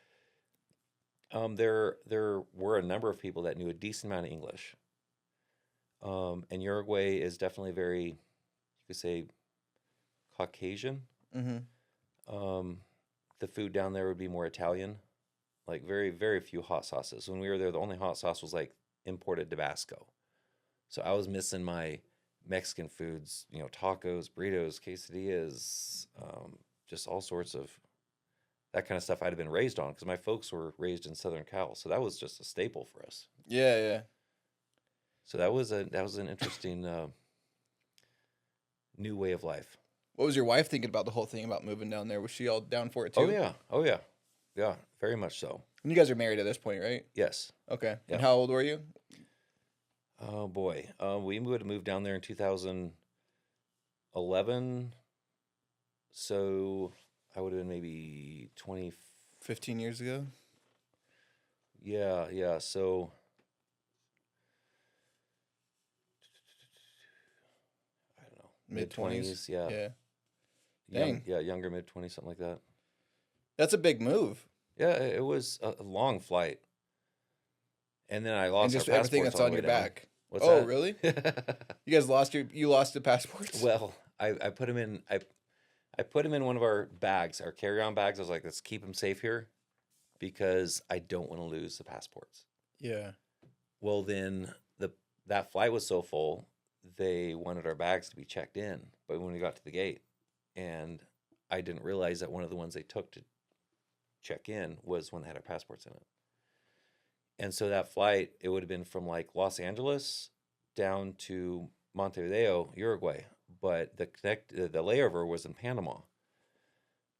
[SPEAKER 2] there were a number of people that knew a decent amount of English. And Uruguay is definitely very, you could say, Caucasian.
[SPEAKER 1] Mm-hmm.
[SPEAKER 2] The food down there would be more Italian, like very, very few hot sauces. When we were there, the only hot sauce was like imported Tabasco. So I was missing my Mexican foods, tacos, burritos, quesadillas, just all sorts of that kind of stuff I'd have been raised on because my folks were raised in Southern Cal. So that was just a staple for us.
[SPEAKER 1] Yeah, yeah.
[SPEAKER 2] So that was an interesting new way of life.
[SPEAKER 1] What was your wife thinking about the whole thing about moving down there? Was she all down for it
[SPEAKER 2] Oh
[SPEAKER 1] too?
[SPEAKER 2] yeah, yeah, very much so.
[SPEAKER 1] And you guys are married at this point, right?
[SPEAKER 2] Yes.
[SPEAKER 1] Okay.
[SPEAKER 2] Yeah.
[SPEAKER 1] And how old were you?
[SPEAKER 2] Oh boy, we would have moved down there in 2011, so I would have been maybe 20.
[SPEAKER 1] 15 years ago?
[SPEAKER 2] Yeah. So I don't know,
[SPEAKER 1] Mid-20s?
[SPEAKER 2] Yeah,
[SPEAKER 1] Yeah.
[SPEAKER 2] Young,
[SPEAKER 1] Dang.
[SPEAKER 2] younger mid-20s, something like that.
[SPEAKER 1] That's a big move.
[SPEAKER 2] Yeah, it was a long flight, and then I
[SPEAKER 1] And
[SPEAKER 2] lost
[SPEAKER 1] just
[SPEAKER 2] our
[SPEAKER 1] everything
[SPEAKER 2] passports
[SPEAKER 1] that's
[SPEAKER 2] on
[SPEAKER 1] on
[SPEAKER 2] the
[SPEAKER 1] your
[SPEAKER 2] way down.
[SPEAKER 1] back.
[SPEAKER 2] What's
[SPEAKER 1] Oh,
[SPEAKER 2] that?
[SPEAKER 1] really? You guys lost the passports?
[SPEAKER 2] Well, I put them in. I put them in one of our bags, our carry-on bags. I was like, let's keep them safe here because I don't want to lose the passports.
[SPEAKER 1] Yeah.
[SPEAKER 2] Well, then that flight was so full, they wanted our bags to be checked in. But when we got to the gate, and I didn't realize that one of the ones they took to check in was one that had our passports in it. And so that flight, it would have been from like Los Angeles down to Montevideo, Uruguay, but the layover was in Panama.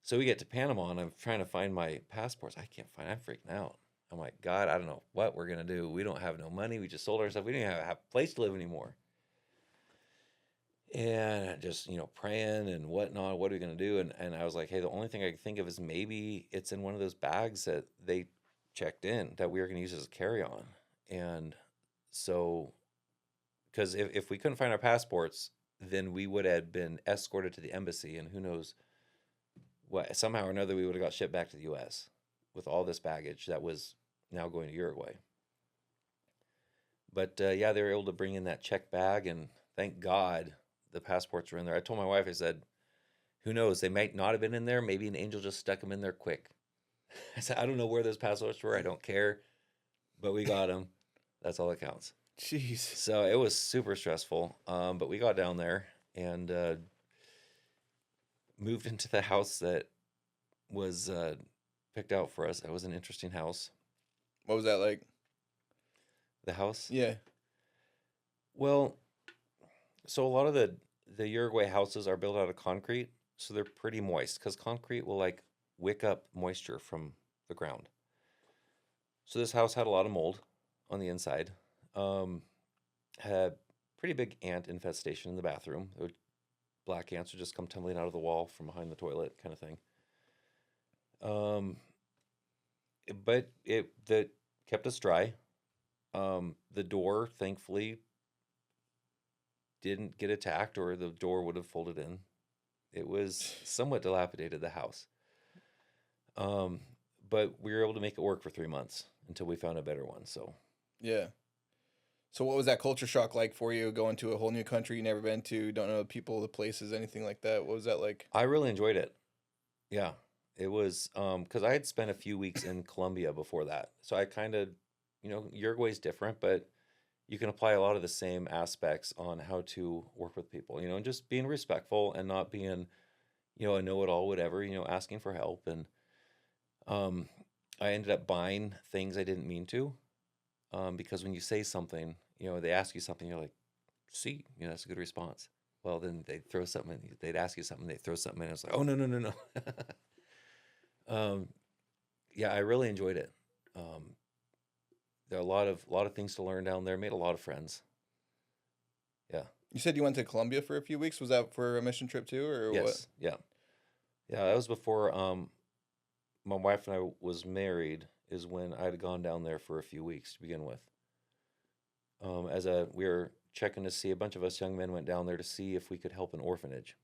[SPEAKER 2] So we get to Panama, and I'm trying to find my passports. I can't find. I'm freaking out. I'm like, God, I don't know what we're gonna do. We don't have no money. We just sold our stuff. We don't even have a place to live anymore. And just praying and whatnot. What are we gonna do? And I was like, hey, the only thing I can think of is maybe it's in one of those bags that they checked in that we were gonna use as a carry-on. And so, because if we couldn't find our passports, then we would have been escorted to the embassy, and who knows what, somehow or another we would have got shipped back to the U.S. with all this baggage that was now going to Uruguay. But yeah, they were able to bring in that check bag, and thank God the passports were in there. I told my wife, I said, who knows, they might not have been in there. Maybe an angel just stuck them in there quick. I said, I don't know where those passports were. I don't care, but we got them. That's all that counts.
[SPEAKER 1] Jeez.
[SPEAKER 2] So it was super stressful, but we got down there and moved into the house that was picked out for us. It was an interesting house.
[SPEAKER 1] What was that like?
[SPEAKER 2] The house?
[SPEAKER 1] Yeah.
[SPEAKER 2] Well, so a lot of the Uruguay houses are built out of concrete, so they're pretty moist because concrete will like wick up moisture from the ground. So this house had a lot of mold on the inside. Had pretty big ant infestation in the bathroom. Black ants would just come tumbling out of the wall from behind the toilet, kind of thing. Um, but it that kept us dry. The door, thankfully, didn't get attacked, or the door would have folded in. It was somewhat dilapidated, the house. Um, but we were able to make it work for 3 months until we found a better one. So
[SPEAKER 1] Yeah. So what was that culture shock like for you going to a whole new country you never been to, don't know the people, the places, anything like that? What was that like?
[SPEAKER 2] I really enjoyed it. Yeah, it was because I had spent a few weeks in Colombia before that, so I kind of, Uruguay's different, but you can apply a lot of the same aspects on how to work with people, and just being respectful and not being, a know-it-all, whatever, asking for help. And um, I ended up buying things I didn't mean to, because when you say something, they ask you something, you're like, see, that's a good response. Well, then they'd throw something in, they'd ask you something, they'd throw something in, and it's like, oh, no, no, no, no. um, yeah, I really enjoyed it. Um, there are a lot of things to learn down there. Made a lot of friends. Yeah.
[SPEAKER 1] You said you went to Colombia for a few weeks. Was that for a mission trip too, or what?
[SPEAKER 2] Yes. Yeah. Yeah. That was before my wife and I was married. Is when I had gone down there for a few weeks to begin with. We were checking to see, a bunch of us young men went down there to see if we could help an orphanage.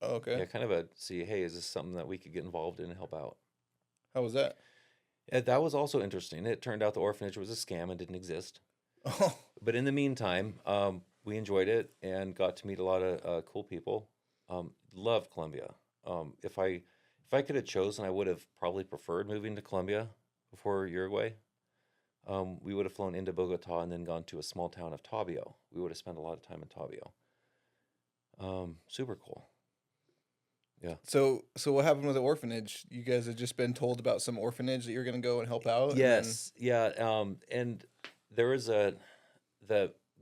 [SPEAKER 1] Oh, okay.
[SPEAKER 2] Yeah, see, hey, is this something that we could get involved in and help out?
[SPEAKER 1] How was that?
[SPEAKER 2] Yeah, that was also interesting. It turned out the orphanage was a scam and didn't exist.
[SPEAKER 1] Oh,
[SPEAKER 2] But in the meantime, we enjoyed it and got to meet a lot of cool people. Loved Colombia. If I could have chosen, I would have probably preferred moving to Colombia before Uruguay. We would have flown into Bogota and then gone to a small town of Tabio. We would have spent a lot of time in Tabio. Super cool. Yeah.
[SPEAKER 1] so what happened with the orphanage? You guys had just been told about some orphanage that you were gonna go and help out, and then
[SPEAKER 2] Yes. Yeah. And there was the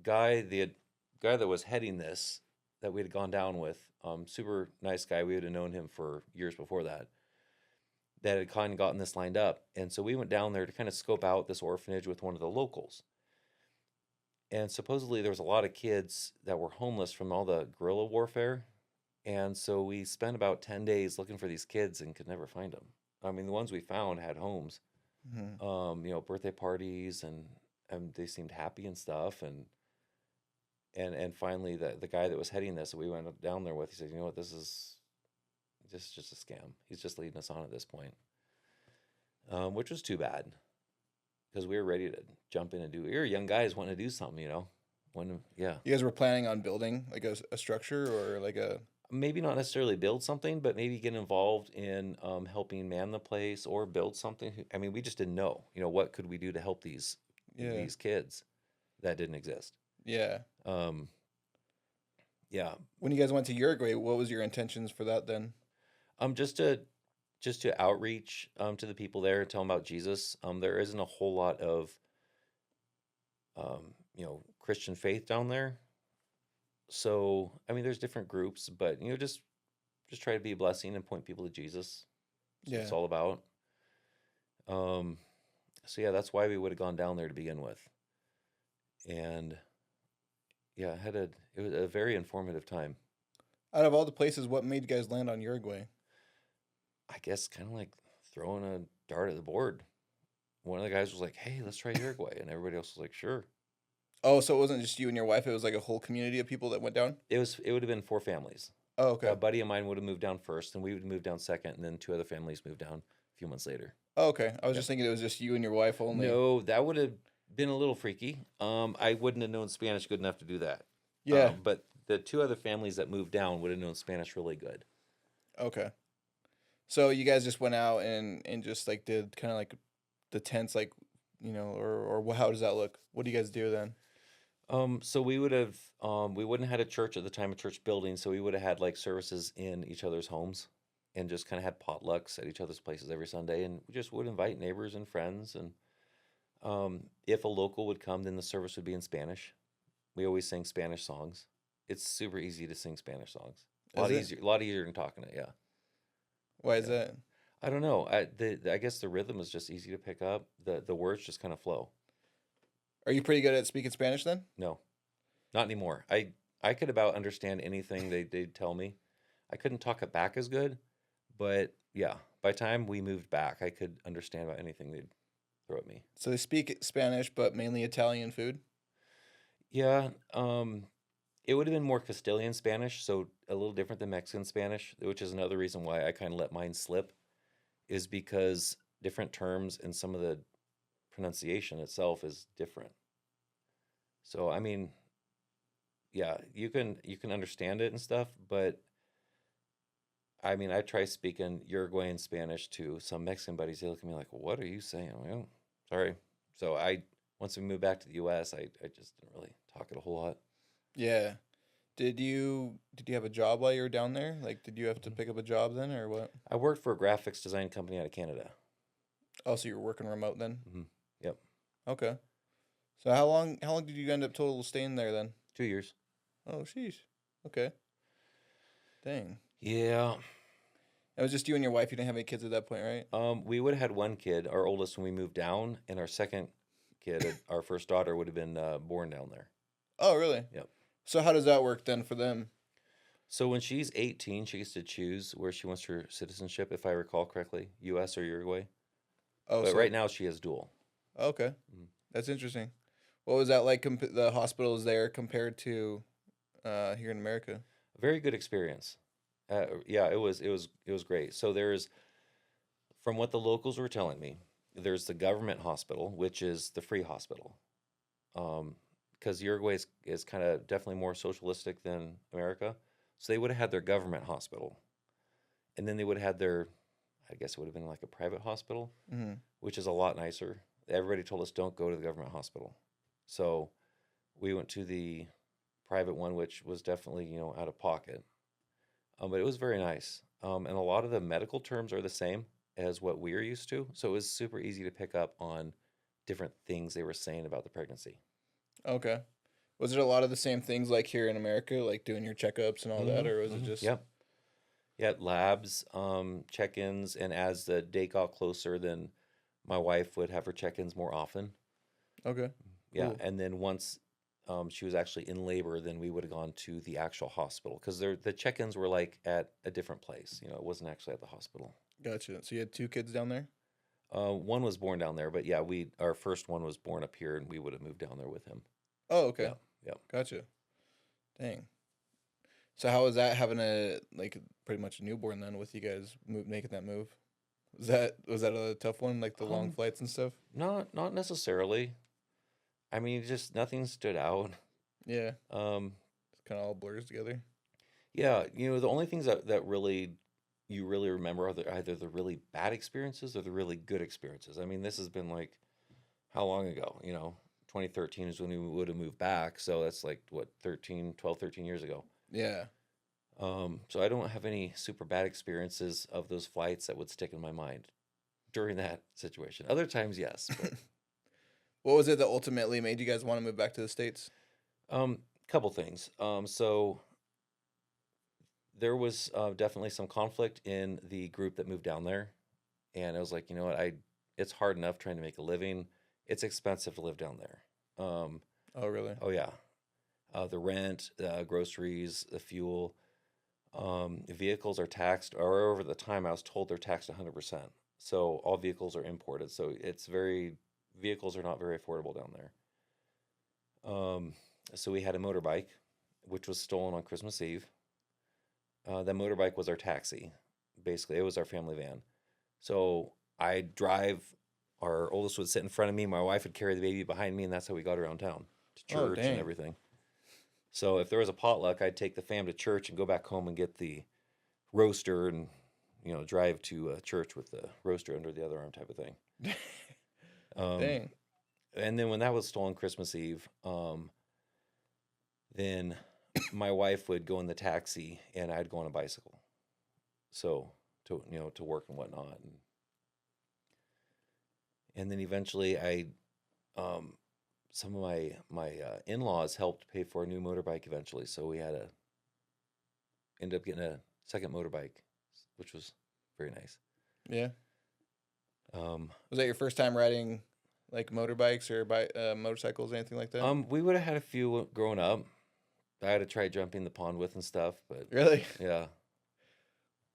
[SPEAKER 2] guy that was heading this that we had gone down with. Super nice guy. We would have known him for years before that. That had kind of gotten this lined up, and so we went down there to kind of scope out this orphanage with one of the locals. And supposedly there was a lot of kids that were homeless from all the guerrilla warfare. And so we spent about 10 days looking for these kids and could never find them. I mean, the ones we found had homes,
[SPEAKER 1] Mhm.
[SPEAKER 2] birthday parties, and they seemed happy and stuff. And finally, the guy that was heading this, that we went down there with, he said, you know what, this is just a scam. He's just leading us on at this point, which was too bad because we were ready to jump in and do. We were young guys wanting to do something. Yeah.
[SPEAKER 1] You guys were planning on building like a structure or like a
[SPEAKER 2] Maybe not necessarily build something, but maybe get involved in helping man the place or build something. I mean, we just didn't know. What could we do to help these
[SPEAKER 1] yeah,
[SPEAKER 2] these kids that didn't exist?
[SPEAKER 1] yeah.
[SPEAKER 2] Um, yeah,
[SPEAKER 1] When you guys went to Uruguay, what was your intentions for that then?
[SPEAKER 2] just to outreach to the people there and tell them about Jesus. There isn't a whole lot of Christian faith down there, so I mean, there's different groups, but just try to be a blessing and point people to Jesus. That's what
[SPEAKER 1] Yeah.
[SPEAKER 2] it's all about. Um, so yeah, that's why we would have gone down there to begin with. And yeah, it was a very informative time.
[SPEAKER 1] Out of all the places, what made you guys land on Uruguay?
[SPEAKER 2] I guess kind of like throwing a dart at the board. One of the guys was like, "Hey, let's try Uruguay," and everybody else was like, "Sure."
[SPEAKER 1] Oh, so it wasn't just you and your wife, it was like a whole community of people that went down?
[SPEAKER 2] It would have been 4 families.
[SPEAKER 1] Oh,
[SPEAKER 2] A
[SPEAKER 1] okay.
[SPEAKER 2] buddy of mine would have moved down first, and we would move down second, and then two other families moved down a few months later.
[SPEAKER 1] Oh, okay. I was
[SPEAKER 2] Yeah.
[SPEAKER 1] just thinking it was just you and your wife only.
[SPEAKER 2] No, that would have been a little freaky. I wouldn't have known Spanish good enough to do that.
[SPEAKER 1] Yeah.
[SPEAKER 2] But the two other families that moved down would have known Spanish really good.
[SPEAKER 1] Okay. So you guys just went out and just like did kind of like the tents, like, or how does that look? What do you guys do then?
[SPEAKER 2] So we wouldn't have had a church at the time, a church building, so we would have had like services in each other's homes and just kind of had potlucks at each other's places every Sunday, and we just would invite neighbors and friends. And if a local would come, then the service would be in Spanish. We always sing Spanish songs. It's super easy to sing Spanish songs.
[SPEAKER 1] Is it?
[SPEAKER 2] A lot easier than talking it. Yeah,
[SPEAKER 1] Why is
[SPEAKER 2] yeah.
[SPEAKER 1] that?
[SPEAKER 2] I don't know. I guess the rhythm is just easy to pick up. The words just kind of flow.
[SPEAKER 1] Are you pretty good at speaking Spanish then?
[SPEAKER 2] No, not anymore. I could about understand anything they'd tell me. I couldn't talk it back as good, but yeah, by the time we moved back, I could understand about anything they'd throw at me.
[SPEAKER 1] So they speak Spanish, but mainly Italian food.
[SPEAKER 2] Yeah, it would have been more Castilian Spanish, so a little different than Mexican Spanish, which is another reason why I kind of let mine slip, is because different terms and some of the pronunciation itself is different. So I mean, yeah, you can understand it and stuff, but I mean, I try speaking Uruguayan Spanish to some Mexican buddies. They look at me like, "What are you saying?" I'm like, "Oh, sorry." So once we moved back to the U.S., I just didn't really talk it a whole lot.
[SPEAKER 1] Yeah. Did you have a job while you were down there? Like, did you have to pick up a job then, or what?
[SPEAKER 2] I worked for a graphics design company out of Canada.
[SPEAKER 1] Oh, so you were working remote then?
[SPEAKER 2] Hmm. Yep,
[SPEAKER 1] Okay. So how long did you end up total staying there then?
[SPEAKER 2] 2 years.
[SPEAKER 1] Oh, sheesh. Okay. Dang.
[SPEAKER 2] Yeah.
[SPEAKER 1] It was just you and your wife. You didn't have any kids at that point, right?
[SPEAKER 2] We would have had one kid, our oldest, when we moved down, and our second kid, our first daughter, would have been born down there.
[SPEAKER 1] Oh, really?
[SPEAKER 2] Yep.
[SPEAKER 1] So how does that work then for them?
[SPEAKER 2] So when she's 18, she gets to choose where she wants her citizenship, if I recall correctly, U.S. or Uruguay.
[SPEAKER 1] Oh,
[SPEAKER 2] But
[SPEAKER 1] so
[SPEAKER 2] right now she has dual.
[SPEAKER 1] okay.
[SPEAKER 2] Mhm.
[SPEAKER 1] That's interesting. What was that like? The hospitals there compared to here in America?
[SPEAKER 2] A very good experience. Yeah, it was great. So there's, from what the locals were telling me, there's the government hospital, which is the free hospital. Because Uruguay is kind of definitely more socialistic than America. So they would have had their government hospital. And then they would have had their, I guess it would have been like a private hospital,
[SPEAKER 1] Mm-hmm.
[SPEAKER 2] which is a lot nicer. Everybody told us don't go to the government hospital. So we went to the private one, which was definitely, out of pocket. But it was very nice. And a lot of the medical terms are the same as what we're used to. So it was super easy to pick up on different things they were saying about the pregnancy.
[SPEAKER 1] Okay. Was it a lot of the same things like here in America, like doing your checkups and all that, or was it just?
[SPEAKER 2] Yep. Yeah, labs, check-ins, and as the date got closer, then my wife would have her check-ins more often.
[SPEAKER 1] Okay.
[SPEAKER 2] Yeah,
[SPEAKER 1] Cool.
[SPEAKER 2] and then once she was actually in labor, then we would have gone to the actual hospital because the check-ins were like at a different place. It wasn't actually at the hospital.
[SPEAKER 1] Gotcha. So you had two kids down there?
[SPEAKER 2] One was born down there, but yeah, our first one was born up here, and we would have moved down there with him.
[SPEAKER 1] Oh, okay.
[SPEAKER 2] Yeah, yeah.
[SPEAKER 1] Gotcha. Dang. So how was that having a like pretty much a newborn then with you guys making that move? Was that a tough one, like the long
[SPEAKER 2] Um,
[SPEAKER 1] flights and stuff?
[SPEAKER 2] not necessarily. I mean, just nothing stood out.
[SPEAKER 1] Yeah,
[SPEAKER 2] Um,
[SPEAKER 1] it kind of all blurs together.
[SPEAKER 2] yeah, the only things that really you really remember are either the really bad experiences or the really good experiences. I mean, this has been like how long ago? 2013 is when we would have moved back, so that's like what 13 years ago.
[SPEAKER 1] Yeah.
[SPEAKER 2] So I don't have any super bad experiences of those flights that would stick in my mind during that situation. Other times, yes, but
[SPEAKER 1] What was it that ultimately made you guys want to move back to the States?
[SPEAKER 2] couple things. So there was definitely some conflict in the group that moved down there, and I was like, you know what, it's hard enough trying to make a living. It's expensive to live down there.
[SPEAKER 1] Oh, really?
[SPEAKER 2] Oh yeah, the rent, groceries, the fuel. Vehicles are taxed, or over the time I was told they're taxed 100%. So all vehicles are imported. So vehicles are not very affordable down there. So we had a motorbike, which was stolen on Christmas Eve. That motorbike was our taxi. Basically, it was our family van. So I'd drive, our oldest would sit in front of me, my wife would carry the baby behind me, and that's how we got around town to
[SPEAKER 1] Oh,
[SPEAKER 2] church and
[SPEAKER 1] dang.
[SPEAKER 2] everything. So if there was a potluck, I'd take the fam to church and go back home and get the roaster and, drive to church with the roaster under the other arm type of thing. Um,
[SPEAKER 1] Dang.
[SPEAKER 2] and then when that was stolen Christmas Eve, then my wife would go in the taxi and I'd go on a bicycle. So to work and whatnot. And then eventually some of my in-laws helped pay for a new motorbike eventually. So we ended up getting a second motorbike, which was very nice.
[SPEAKER 1] Yeah.
[SPEAKER 2] Um,
[SPEAKER 1] Was that your first time riding like motorbikes or motorcycles, anything like that?
[SPEAKER 2] we would have had a few growing up. I had to try jumping the pond with and stuff, but
[SPEAKER 1] Really?
[SPEAKER 2] yeah,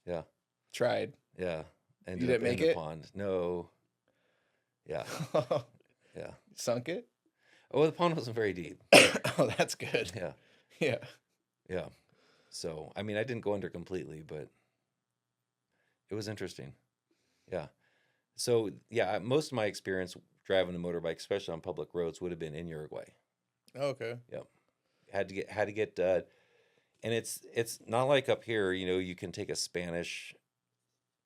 [SPEAKER 2] yeah,
[SPEAKER 1] Tried.
[SPEAKER 2] yeah.
[SPEAKER 1] You
[SPEAKER 2] Ended up
[SPEAKER 1] didn't
[SPEAKER 2] in
[SPEAKER 1] make
[SPEAKER 2] the
[SPEAKER 1] it?
[SPEAKER 2] pond. No. Yeah. Yeah.
[SPEAKER 1] Sunk it?
[SPEAKER 2] Oh, the pond wasn't very deep.
[SPEAKER 1] Oh, that's good.
[SPEAKER 2] Yeah.
[SPEAKER 1] Yeah.
[SPEAKER 2] Yeah. So, I mean, I didn't go under completely, but it was interesting. Yeah. So, yeah, most of my experience driving a motorbike, especially on public roads, would have been in Uruguay.
[SPEAKER 1] Okay.
[SPEAKER 2] Yep. Had to get and it's not like up here, you can take a Spanish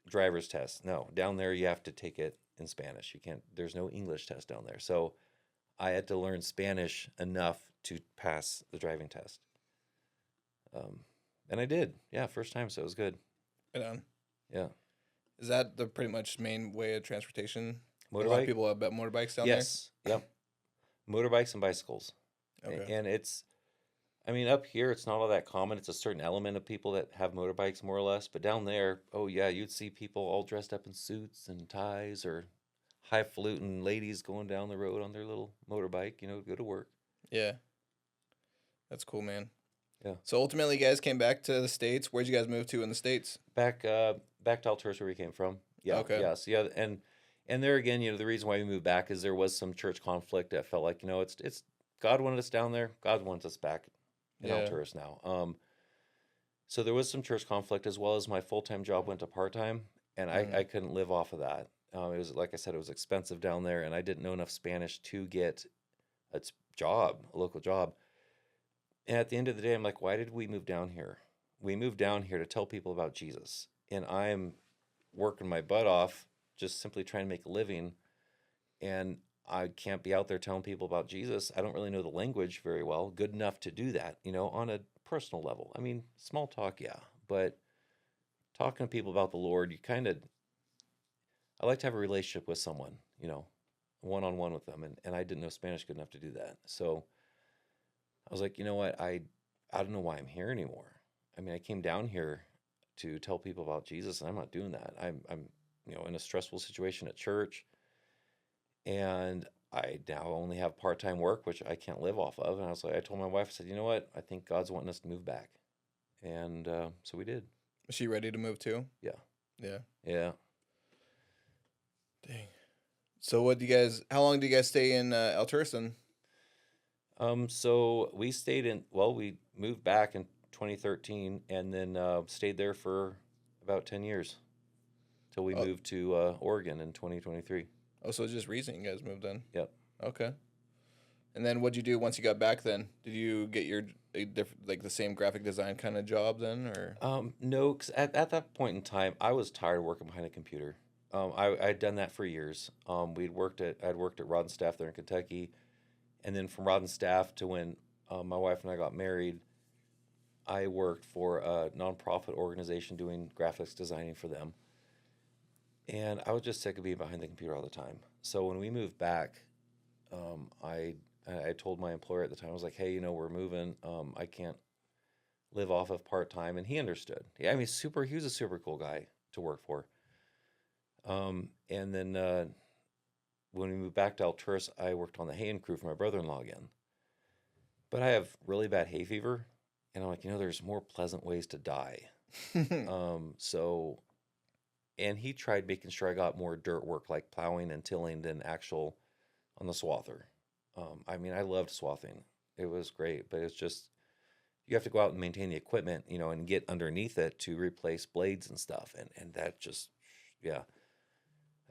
[SPEAKER 2] driver's test. No, down there you have to take it in Spanish. You can't there's no English test down there. So, I had to learn Spanish enough to pass the driving test. Um, and I did. Yeah, first time, so it was good.
[SPEAKER 1] Right on.
[SPEAKER 2] Yeah.
[SPEAKER 1] Is that the pretty much main way of transportation? A lot of
[SPEAKER 2] Motorbike?
[SPEAKER 1] people have motorbikes down there.
[SPEAKER 2] Yes. Yep. Motorbikes and bicycles.
[SPEAKER 1] Okay.
[SPEAKER 2] And I mean, up here, it's not all that common. It's a certain element of people that have motorbikes, more or less. But down there, oh, yeah, you'd see people all dressed up in suits and ties or highfalutin ladies going down the road on their little motorbike, to go to work.
[SPEAKER 1] Yeah. That's cool, man.
[SPEAKER 2] Yeah.
[SPEAKER 1] So ultimately, you guys came back to the States. Where'd you guys move to in the States?
[SPEAKER 2] Back to Alturas, where we came from. Yeah.
[SPEAKER 1] Okay.
[SPEAKER 2] Yeah. So, yeah. And there again, the reason why we moved back is there was some church conflict that felt like, it's God wanted us down there. God wants us back in
[SPEAKER 1] Yeah.
[SPEAKER 2] Alturas now. So there was some church conflict as well as my full-time job went to part-time, and I couldn't live off of that. It was, like I said, it was expensive down there, and I didn't know enough Spanish to get a local job. And at the end of the day, I'm like, why did we move down here? We moved down here to tell people about Jesus, and I'm working my butt off just simply trying to make a living, and I can't be out there telling people about Jesus. I don't really know the language very well, good enough to do that, on a personal level. I mean, small talk, yeah, but talking to people about the Lord, I like to have a relationship with someone, one-on-one with them, and I didn't know Spanish good enough to do that. So I was like, you know what, I don't know why I'm here anymore. I mean, I came down here to tell people about Jesus, and I'm not doing that. I'm in a stressful situation at church, and I now only have part-time work, which I can't live off of. And I told my wife, I said, you know what, I think God's wanting us to move back, and so we did.
[SPEAKER 1] Was she ready to move too?
[SPEAKER 2] Yeah,
[SPEAKER 1] Yeah.
[SPEAKER 2] yeah.
[SPEAKER 1] Dang. So how long do you guys stay in Alturas then?
[SPEAKER 2] So we moved back in 2013, and then stayed there for about 10 years till we
[SPEAKER 1] Oh,
[SPEAKER 2] moved to Oregon in 2023.
[SPEAKER 1] oh, so it's just recent you guys moved in.
[SPEAKER 2] Yep.
[SPEAKER 1] Okay. And then what'd you do once you got back then? Did you get like the same graphic design kind of job then, or?
[SPEAKER 2] No, 'cause at that point in time, I was tired of working behind a computer. I'd done that for years. I'd worked at Rod and Staff there in Kentucky, and then from Rod and Staff to when my wife and I got married, I worked for a nonprofit organization doing graphics designing for them. And I was just sick of being behind the computer all the time. So when we moved back, I told my employer at the time, I was like, hey, we're moving. I can't live off of part-time. And he understood. Yeah, I mean, he was a super cool guy to work for. And then when we moved back to Alturas, I worked on the haying crew for my brother-in-law again. But I have really bad hay fever. And I'm like, there's more pleasant ways to die. So, and he tried making sure I got more dirt work like plowing and tilling than actual on the swather. I mean, I loved swathing. It was great, but it's just, you have to go out and maintain the equipment, and get underneath it to replace blades and stuff. And that just, yeah,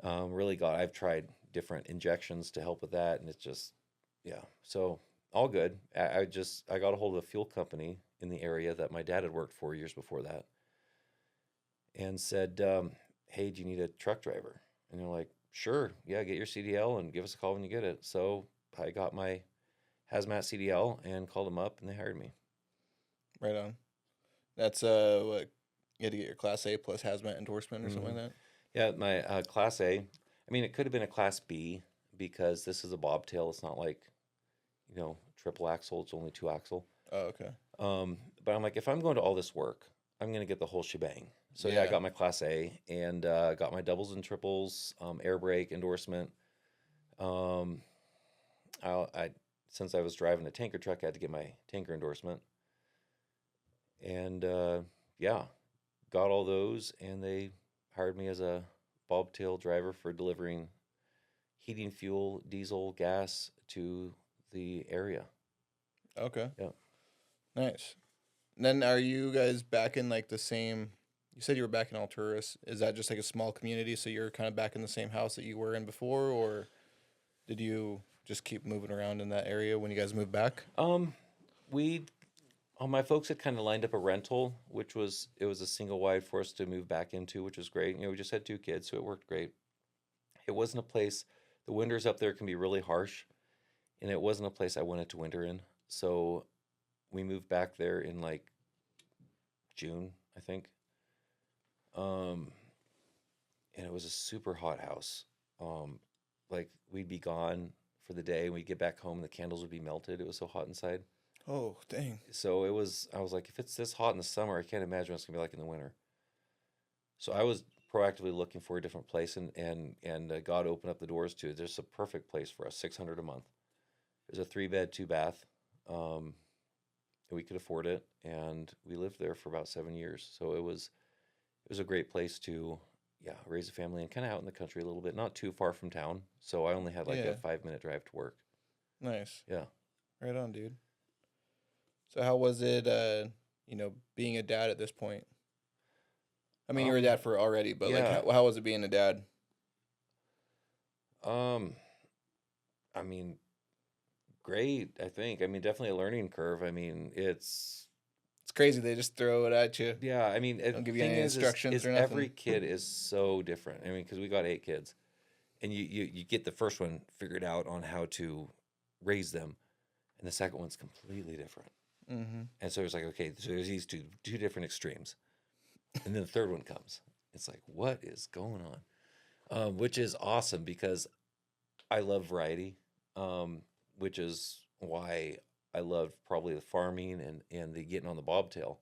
[SPEAKER 2] I've tried different injections to help with that. And it's just, yeah. So all good. I got a hold of a fuel company in the area that my dad had worked for years before that, and said, hey, do you need a truck driver? And they're like, sure, yeah, get your CDL and give us a call when you get it. So I got my hazmat CDL and called them up, and they hired me.
[SPEAKER 1] Right on. That's what you had to get your Class A plus hazmat endorsement or something like that.
[SPEAKER 2] Yeah, my Class A. I mean, it could have been a Class B because this is a bobtail. It's not like, triple axle. It's only 2-axle.
[SPEAKER 1] Oh, okay.
[SPEAKER 2] But I'm like, if I'm going to all this work, I'm going to get the whole shebang. So yeah, I got my Class A and got my doubles and triples, air brake endorsement. Since I was driving a tanker truck, I had to get my tanker endorsement. And yeah, got all those, and they hired me as a bobtail driver for delivering heating fuel, diesel, gas to the area.
[SPEAKER 1] Okay.
[SPEAKER 2] Yeah.
[SPEAKER 1] Nice. And then are you guys back in like the same? You said you were back in Alturas. Is that just like a small community? So you're kind of back in the same house that you were in before, or did you just keep moving around in that area when you guys moved back?
[SPEAKER 2] We, my folks had kind of lined up a rental, which was it was a single wide for us to move back into, which was great. We just had 2 kids, so it worked great. It wasn't a place. The winters up there can be really harsh, and it wasn't a place I wanted to winter in. So we moved back there in like June, I think. Um, and it was a super hot house. Like we'd be gone for the day, and we'd get back home, and the candles would be melted. It was so hot inside.
[SPEAKER 1] Oh, dang.
[SPEAKER 2] So it was. I was like, if it's this hot in the summer, I can't imagine what it's gonna be like in the winter. So I was proactively looking for a different place, and God opened up the doors to it. There's a perfect place for us, 600 a month. There's a 3-bed, 2-bath. We could afford it, and we lived there for about 7 years. So it was a great place to, yeah, raise a family and kind of out in the country a little bit, not too far from town. So I only had like
[SPEAKER 1] Yeah.
[SPEAKER 2] a 5-minute drive to work.
[SPEAKER 1] Nice.
[SPEAKER 2] Yeah.
[SPEAKER 1] Right on, dude. So how was it, being a dad at this point? I mean, you were a dad for already, but like,
[SPEAKER 2] Yeah.
[SPEAKER 1] how was it being a dad?
[SPEAKER 2] Um, I mean, great, I think. I mean, definitely a learning curve. I mean,
[SPEAKER 1] It's crazy. They just throw it at you.
[SPEAKER 2] yeah, I mean,
[SPEAKER 1] Don't
[SPEAKER 2] the
[SPEAKER 1] give you
[SPEAKER 2] thing
[SPEAKER 1] any
[SPEAKER 2] is,
[SPEAKER 1] instructions or
[SPEAKER 2] every
[SPEAKER 1] nothing.
[SPEAKER 2] kid is so different. I mean, because we got 8 kids, and you get the first one figured out on how to raise them, and the second one's completely different.
[SPEAKER 1] Mm-hmm.
[SPEAKER 2] And so it's like, okay, so there's these two different extremes, and then the third one comes. It's like, what is going on? Which is awesome because I love variety, which is why I love probably the farming and the getting on the bobtail,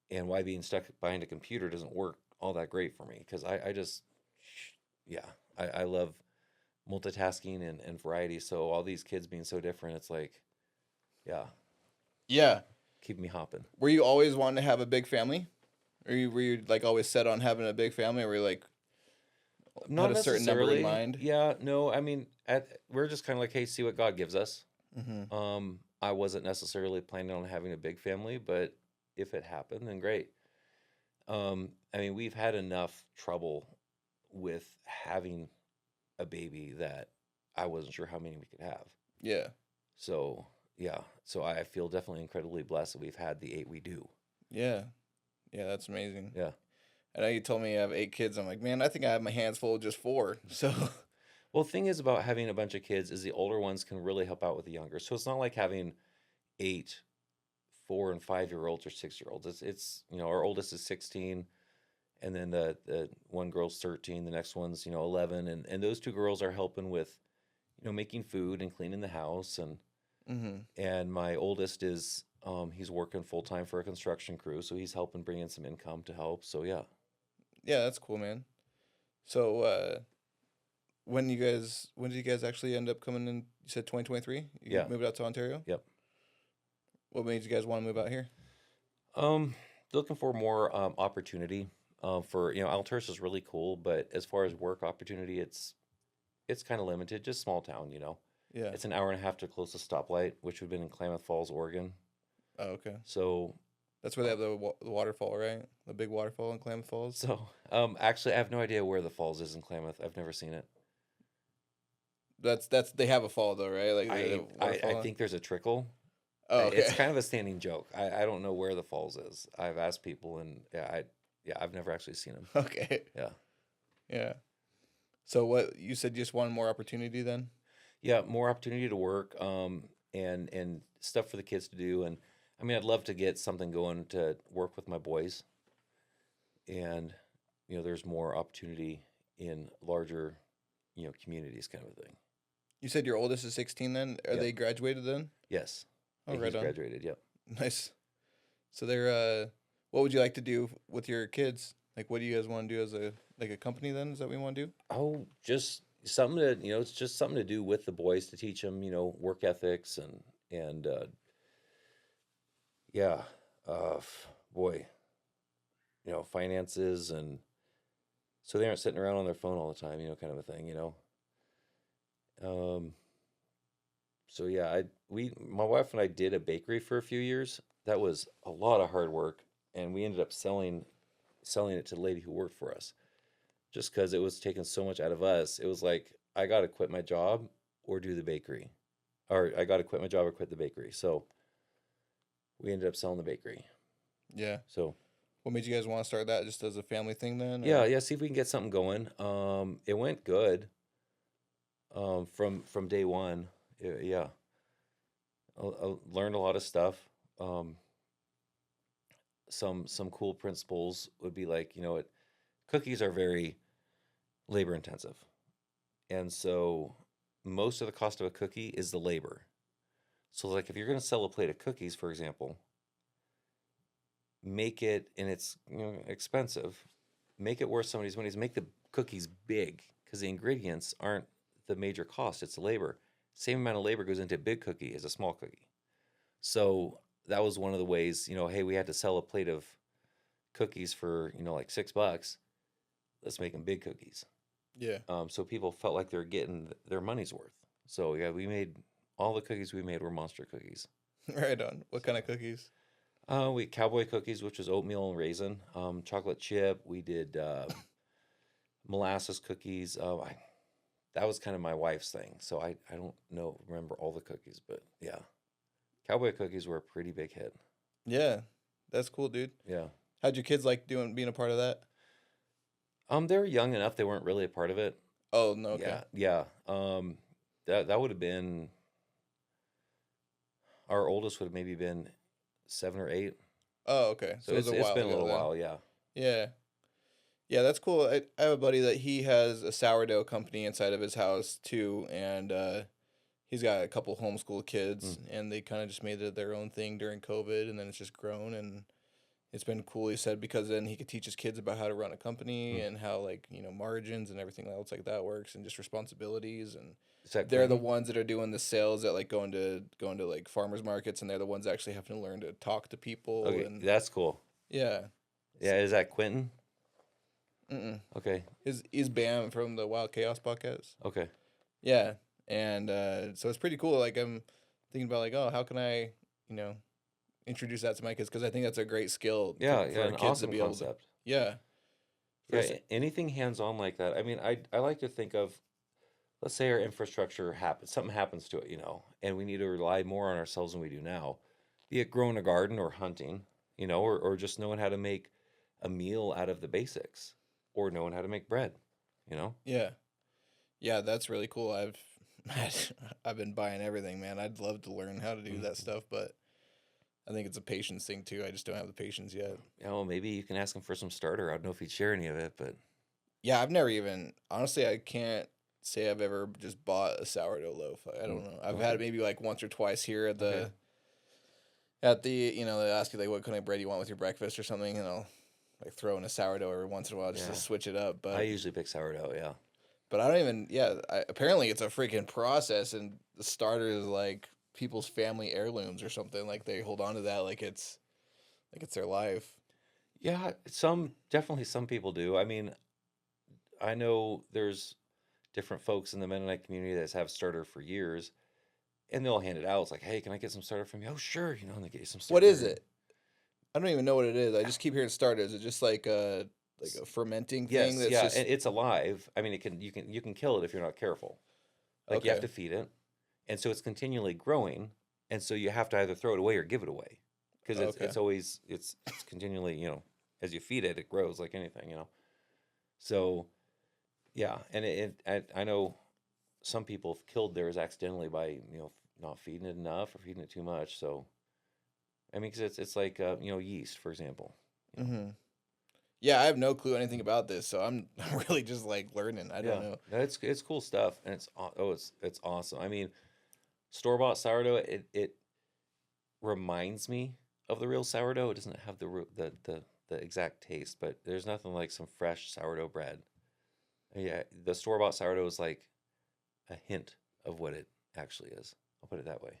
[SPEAKER 2] and why being stuck behind a computer doesn't work all that great for me because I just, yeah, I love multitasking and variety. So all these kids being so different, it's like, yeah,
[SPEAKER 1] Yeah.
[SPEAKER 2] keep me hopping.
[SPEAKER 1] Were you always wanting to have a big family? Or were you like always set on having a big family, or were you like had
[SPEAKER 2] Not
[SPEAKER 1] a certain number in
[SPEAKER 2] necessarily.
[SPEAKER 1] mind?
[SPEAKER 2] Yeah, no. I mean, we're just kind of like, hey, see what God gives us.
[SPEAKER 1] Mm-hmm.
[SPEAKER 2] I wasn't necessarily planning on having a big family, but if it happened, then great. I mean, we've had enough trouble with having a baby that I wasn't sure how many we could have.
[SPEAKER 1] Yeah.
[SPEAKER 2] So yeah, so I feel definitely incredibly blessed that we've had the 8 we do.
[SPEAKER 1] Yeah. Yeah, that's amazing.
[SPEAKER 2] Yeah.
[SPEAKER 1] I know you told me you have 8 kids. I'm like, man, I think I have my hands full with just 4. So,
[SPEAKER 2] Well, the thing is about having a bunch of kids is the older ones can really help out with the younger. So it's not like having 8 4 and 5-year-olds or 6-year-olds. It's our oldest is 16, and then the one girl's 13. The next one's 11, and those 2 girls are helping with making food and cleaning the house,
[SPEAKER 1] mm-hmm.
[SPEAKER 2] and my oldest is he's working full time for a construction crew, so he's helping bring in some income to help. So yeah.
[SPEAKER 1] Yeah, that's cool, man. So, when did you guys actually end up coming in? You said 2023. You
[SPEAKER 2] Yeah.
[SPEAKER 1] moved out to Ontario.
[SPEAKER 2] Yep.
[SPEAKER 1] What made you guys want to move out here?
[SPEAKER 2] Um, Looking for more opportunity. For Alturas is really cool, but as far as work opportunity, it's kind of limited. Just small town.
[SPEAKER 1] Yeah.
[SPEAKER 2] It's an hour and a half to closest stoplight, which would have been in Klamath Falls, Oregon.
[SPEAKER 1] Oh, okay.
[SPEAKER 2] So,
[SPEAKER 1] That's where they have the waterfall, right? The big waterfall in Klamath Falls.
[SPEAKER 2] actually, I have no idea where the falls is in Klamath. I've never seen it.
[SPEAKER 1] That's they have a fall though, right? Like the
[SPEAKER 2] I
[SPEAKER 1] waterfall.
[SPEAKER 2] think there's a trickle.
[SPEAKER 1] Oh, okay.
[SPEAKER 2] It's kind of a standing joke. I don't know where the falls is. I've asked people, and I've never actually seen them.
[SPEAKER 1] Okay.
[SPEAKER 2] Yeah.
[SPEAKER 1] Yeah. So what you said? You just wanted more opportunity then?
[SPEAKER 2] Yeah, more opportunity to work, and stuff for the kids to do, and I mean, I'd love to get something going to work with my boys, and there's more opportunity in larger, communities, kind of a thing.
[SPEAKER 1] You said your oldest is 16 then? Are
[SPEAKER 2] Yep.
[SPEAKER 1] they graduated then?
[SPEAKER 2] Yes.
[SPEAKER 1] Oh,
[SPEAKER 2] Yeah,
[SPEAKER 1] right
[SPEAKER 2] he's
[SPEAKER 1] on.
[SPEAKER 2] graduated. Yep.
[SPEAKER 1] Nice. So what would you like to do with your kids? Like, what do you guys want to do as a company then? Is that what you want to do?
[SPEAKER 2] Oh, just something to it's just something to do with the boys to teach them work ethics and yeah, boy, finances and so they aren't sitting around on their phone all the time, kind of a thing, Um, so yeah, my wife and I did a bakery for a few years. That was a lot of hard work, and we ended up selling it to the lady who worked for us, just because it was taking so much out of us. It was like I got to quit my job or do the bakery, or I got to quit my job or quit the bakery. So we ended up selling the bakery.
[SPEAKER 1] Yeah.
[SPEAKER 2] So
[SPEAKER 1] What made you guys want to start that? Just as a family thing then,
[SPEAKER 2] yeah,
[SPEAKER 1] or?
[SPEAKER 2] yeah. See if we can get something going. It went good. From day one. Yeah, I learned a lot of stuff. Um, some cool principles would be like, cookies are very labor intensive, and so most of the cost of a cookie is the labor. So like if you're going to sell a plate of cookies, for example, make it, and it's expensive, make it worth somebody's money. Is make the cookies big, because the ingredients aren't the major cost, it's the labor. Same amount of labor goes into a big cookie as a small cookie. So that was one of the ways, hey, we had to sell a plate of cookies for like $6. Let's make them big cookies.
[SPEAKER 1] Yeah.
[SPEAKER 2] So people felt like they're getting their money's worth. So yeah, we made all the cookies we made were monster cookies.
[SPEAKER 1] Right on. What kind of cookies?
[SPEAKER 2] We cowboy cookies, which was oatmeal and raisin. Chocolate chip. We did molasses cookies. That was kind of my wife's thing. So I don't remember all the cookies, but yeah, cowboy cookies were a pretty big hit.
[SPEAKER 1] Yeah, that's cool, dude.
[SPEAKER 2] Yeah.
[SPEAKER 1] How'd your kids like being a part of that?
[SPEAKER 2] They were young enough; they weren't really a part of it.
[SPEAKER 1] Oh no, okay.
[SPEAKER 2] Yeah, yeah. That would have been our oldest would have maybe been 7 or 8.
[SPEAKER 1] Oh, okay.
[SPEAKER 2] So
[SPEAKER 1] So it was
[SPEAKER 2] it's
[SPEAKER 1] a
[SPEAKER 2] it's
[SPEAKER 1] while
[SPEAKER 2] been a
[SPEAKER 1] ago
[SPEAKER 2] little
[SPEAKER 1] then.
[SPEAKER 2] while. Yeah.
[SPEAKER 1] Yeah. Yeah, that's cool. I have a buddy that he has a sourdough company inside of his house too, and he's got a couple homeschool kids,
[SPEAKER 2] Mm.
[SPEAKER 1] and they kind of just made it their own thing during COVID, and then it's just grown, and it's been cool. He said because then he could teach his kids about how to run a company
[SPEAKER 2] Mm.
[SPEAKER 1] and how like margins and everything else like that works, and just responsibilities, and
[SPEAKER 2] Is that
[SPEAKER 1] they're the
[SPEAKER 2] Quentin?
[SPEAKER 1] ones that are doing the sales at like going to like farmers markets, and they're the ones actually having to learn to talk to people,
[SPEAKER 2] Okay,
[SPEAKER 1] and
[SPEAKER 2] that's cool.
[SPEAKER 1] yeah.
[SPEAKER 2] Yeah, is that Quentin?
[SPEAKER 1] Mm-mm.
[SPEAKER 2] Okay,
[SPEAKER 1] He's Bam from the Wild Chaos podcast.
[SPEAKER 2] okay.
[SPEAKER 1] Yeah, and so it's pretty cool. Like I'm thinking about like, oh, how can I, you know, introduce that to my kids because I think that's a great skill
[SPEAKER 2] Yeah,
[SPEAKER 1] for
[SPEAKER 2] yeah,
[SPEAKER 1] our
[SPEAKER 2] an
[SPEAKER 1] kids to
[SPEAKER 2] awesome
[SPEAKER 1] be able to.
[SPEAKER 2] concept.
[SPEAKER 1] Yeah, for
[SPEAKER 2] Yeah,
[SPEAKER 1] us.
[SPEAKER 2] anything hands-on like that. I mean, I like to think of, let's say our infrastructure happens, something happens to it, and we need to rely more on ourselves than we do now, be it growing a garden or hunting, or just knowing how to make a meal out of the basics, or knowing how to make bread, you know?
[SPEAKER 1] Yeah, yeah, that's really cool. I've been buying everything, man. I'd love to learn how to do that
[SPEAKER 2] Mhm.
[SPEAKER 1] stuff, but I think it's a patience thing too. I just don't have the patience yet.
[SPEAKER 2] Yeah, well, maybe you can ask him for some starter. I don't know if he'd share any of it, but
[SPEAKER 1] Yeah, I've never even honestly. I can't say I've ever just bought a sourdough loaf. I don't know. I've had
[SPEAKER 2] okay,
[SPEAKER 1] it maybe like once or twice here at
[SPEAKER 2] okay.
[SPEAKER 1] the they ask you like what kind of bread you want with your breakfast or something, and I'll like throw in a sourdough every once in a while just to
[SPEAKER 2] Yeah,
[SPEAKER 1] switch it up.
[SPEAKER 2] I
[SPEAKER 1] But
[SPEAKER 2] usually pick sourdough, yeah.
[SPEAKER 1] I don't even apparently it's a freaking process, and the starter is like people's family heirlooms or something. Like they hold on to that like it's their life.
[SPEAKER 2] Yeah, definitely some people do. I mean, I know there's different folks in the Mennonite community that have starter for years, and they'll hand it out. It's like, hey, can I get some starter from you? Oh, sure. And they get you some
[SPEAKER 1] What
[SPEAKER 2] starter.
[SPEAKER 1] is it? I don't even know what it is. I just keep hearing starter. Is it just like a fermenting thing
[SPEAKER 2] Yes,
[SPEAKER 1] that's
[SPEAKER 2] yeah,
[SPEAKER 1] just
[SPEAKER 2] and it's alive. I mean, you can kill it if you're not careful. Like you have
[SPEAKER 1] okay?
[SPEAKER 2] to feed it, and so it's continually growing, and so you have to either throw it away or give it away, because it's
[SPEAKER 1] Okay.
[SPEAKER 2] it's always it's continually as you feed it, it grows like anything. So yeah, and I know some people have killed theirs accidentally by not feeding it enough or feeding it too much. So I mean, because it's like yeast, for example. You know.
[SPEAKER 1] Mm-hmm. Yeah, I have no clue anything about this, so I'm really just like learning. I don't
[SPEAKER 2] Yeah,
[SPEAKER 1] know.
[SPEAKER 2] no, it's cool stuff, and it's awesome. I mean, store bought sourdough, it reminds me of the real sourdough. It doesn't have the exact taste, but there's nothing like some fresh sourdough bread. Yeah, the store bought sourdough is like a hint of what it actually is. I'll put it that way.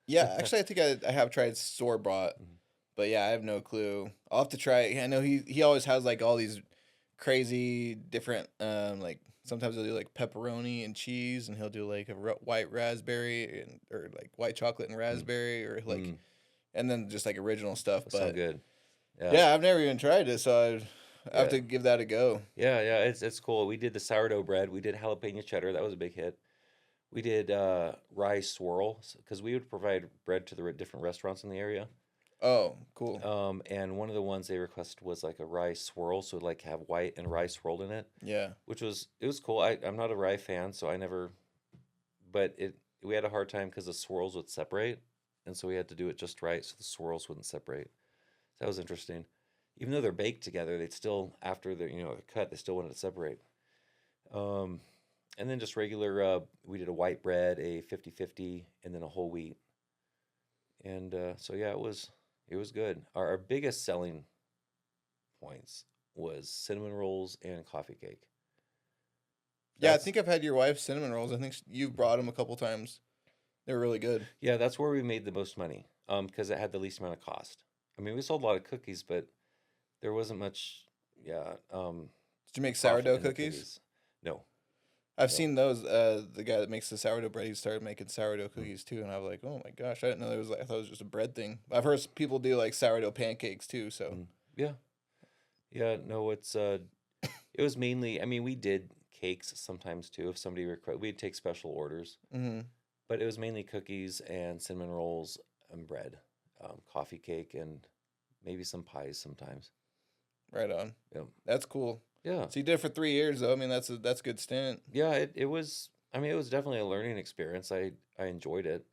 [SPEAKER 1] Yeah, actually, I think I have tried store bought,
[SPEAKER 2] Mhm.
[SPEAKER 1] but yeah, I have no clue. I'll have to try it. I know he always has like all these crazy different like sometimes he'll do like pepperoni and cheese, and he'll do like a white raspberry and or like white chocolate and
[SPEAKER 2] Mm.
[SPEAKER 1] raspberry or like
[SPEAKER 2] Mm.
[SPEAKER 1] and then just like original stuff.
[SPEAKER 2] That sound
[SPEAKER 1] But
[SPEAKER 2] good. Yeah.
[SPEAKER 1] yeah, I've never even tried it, so I have
[SPEAKER 2] Yeah.
[SPEAKER 1] to give that a go.
[SPEAKER 2] Yeah. Yeah. It's cool. We did the sourdough bread. We did jalapeno cheddar. That was a big hit. We did rye swirl because we would provide bread to the different restaurants in the area.
[SPEAKER 1] Oh, cool.
[SPEAKER 2] And one of the ones they requested was like a rye swirl, so like have white and rye swirled in it,
[SPEAKER 1] Yeah.
[SPEAKER 2] which was it was cool. I'm not a rye fan, so I never, but it we had a hard time because the swirls would separate, and so we had to do it just right so the swirls wouldn't separate. So that was interesting. Even though they're baked together, they'd still after they're cut, they still wanted to separate. Um, and then just regular, we did a white bread, a 50-50, and then a whole wheat. And so yeah, it was good. Our biggest selling points was cinnamon rolls and coffee cake.
[SPEAKER 1] Yeah, I
[SPEAKER 2] That's
[SPEAKER 1] think I've had your wife's cinnamon rolls. I think you've brought them a couple times. They're really good.
[SPEAKER 2] yeah, that's where we made the most money. Because it had the least amount of cost. I mean, we sold a lot of cookies, but there wasn't much, yeah,
[SPEAKER 1] Did you make
[SPEAKER 2] profit
[SPEAKER 1] sourdough
[SPEAKER 2] in the
[SPEAKER 1] cookies?
[SPEAKER 2] No,
[SPEAKER 1] I've
[SPEAKER 2] no.
[SPEAKER 1] seen those. The guy that makes the sourdough bread, he started making sourdough
[SPEAKER 2] Mm,
[SPEAKER 1] cookies too, and I was like, oh my gosh, I didn't know there was. Like, I thought it was just a bread thing. I've heard people do like sourdough pancakes too. So
[SPEAKER 2] mm. Yeah, yeah. No, it was mainly. I mean, we did cakes sometimes too. If somebody requested, we'd take special orders,
[SPEAKER 1] hmm
[SPEAKER 2] but it was mainly cookies and cinnamon rolls and bread, coffee cake, and maybe some pies sometimes.
[SPEAKER 1] right on.
[SPEAKER 2] Yep.
[SPEAKER 1] That's cool.
[SPEAKER 2] Yeah.
[SPEAKER 1] So you did it for 3 years though. I mean, that's a good stint.
[SPEAKER 2] Yeah, it was. I mean, it was definitely a learning experience. I enjoyed it.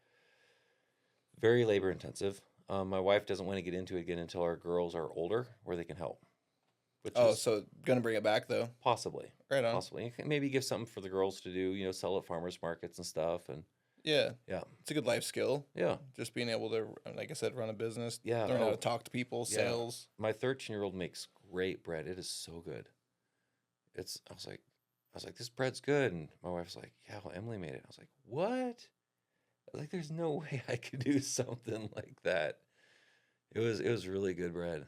[SPEAKER 2] Very labor intensive. My wife doesn't want to get into it again until our girls are older, where they can help, which
[SPEAKER 1] Oh,
[SPEAKER 2] is
[SPEAKER 1] so gonna bring it back though.
[SPEAKER 2] possibly,
[SPEAKER 1] Right on.
[SPEAKER 2] possibly. You can maybe give something for the girls to do. Sell at farmers markets and stuff. And
[SPEAKER 1] Yeah,
[SPEAKER 2] yeah,
[SPEAKER 1] it's a good life skill.
[SPEAKER 2] yeah,
[SPEAKER 1] Just being able to, like I said, run a business,
[SPEAKER 2] yeah.
[SPEAKER 1] learn how to
[SPEAKER 2] Oh,
[SPEAKER 1] talk to people,
[SPEAKER 2] yeah.
[SPEAKER 1] sales.
[SPEAKER 2] My 13-year-old makes great bread. It is so good. It's. I was like, this bread's good, and my wife's like, yeah, well, Emily made it. I was like, what? I was like, there's no way I could do something like that. It was really good bread.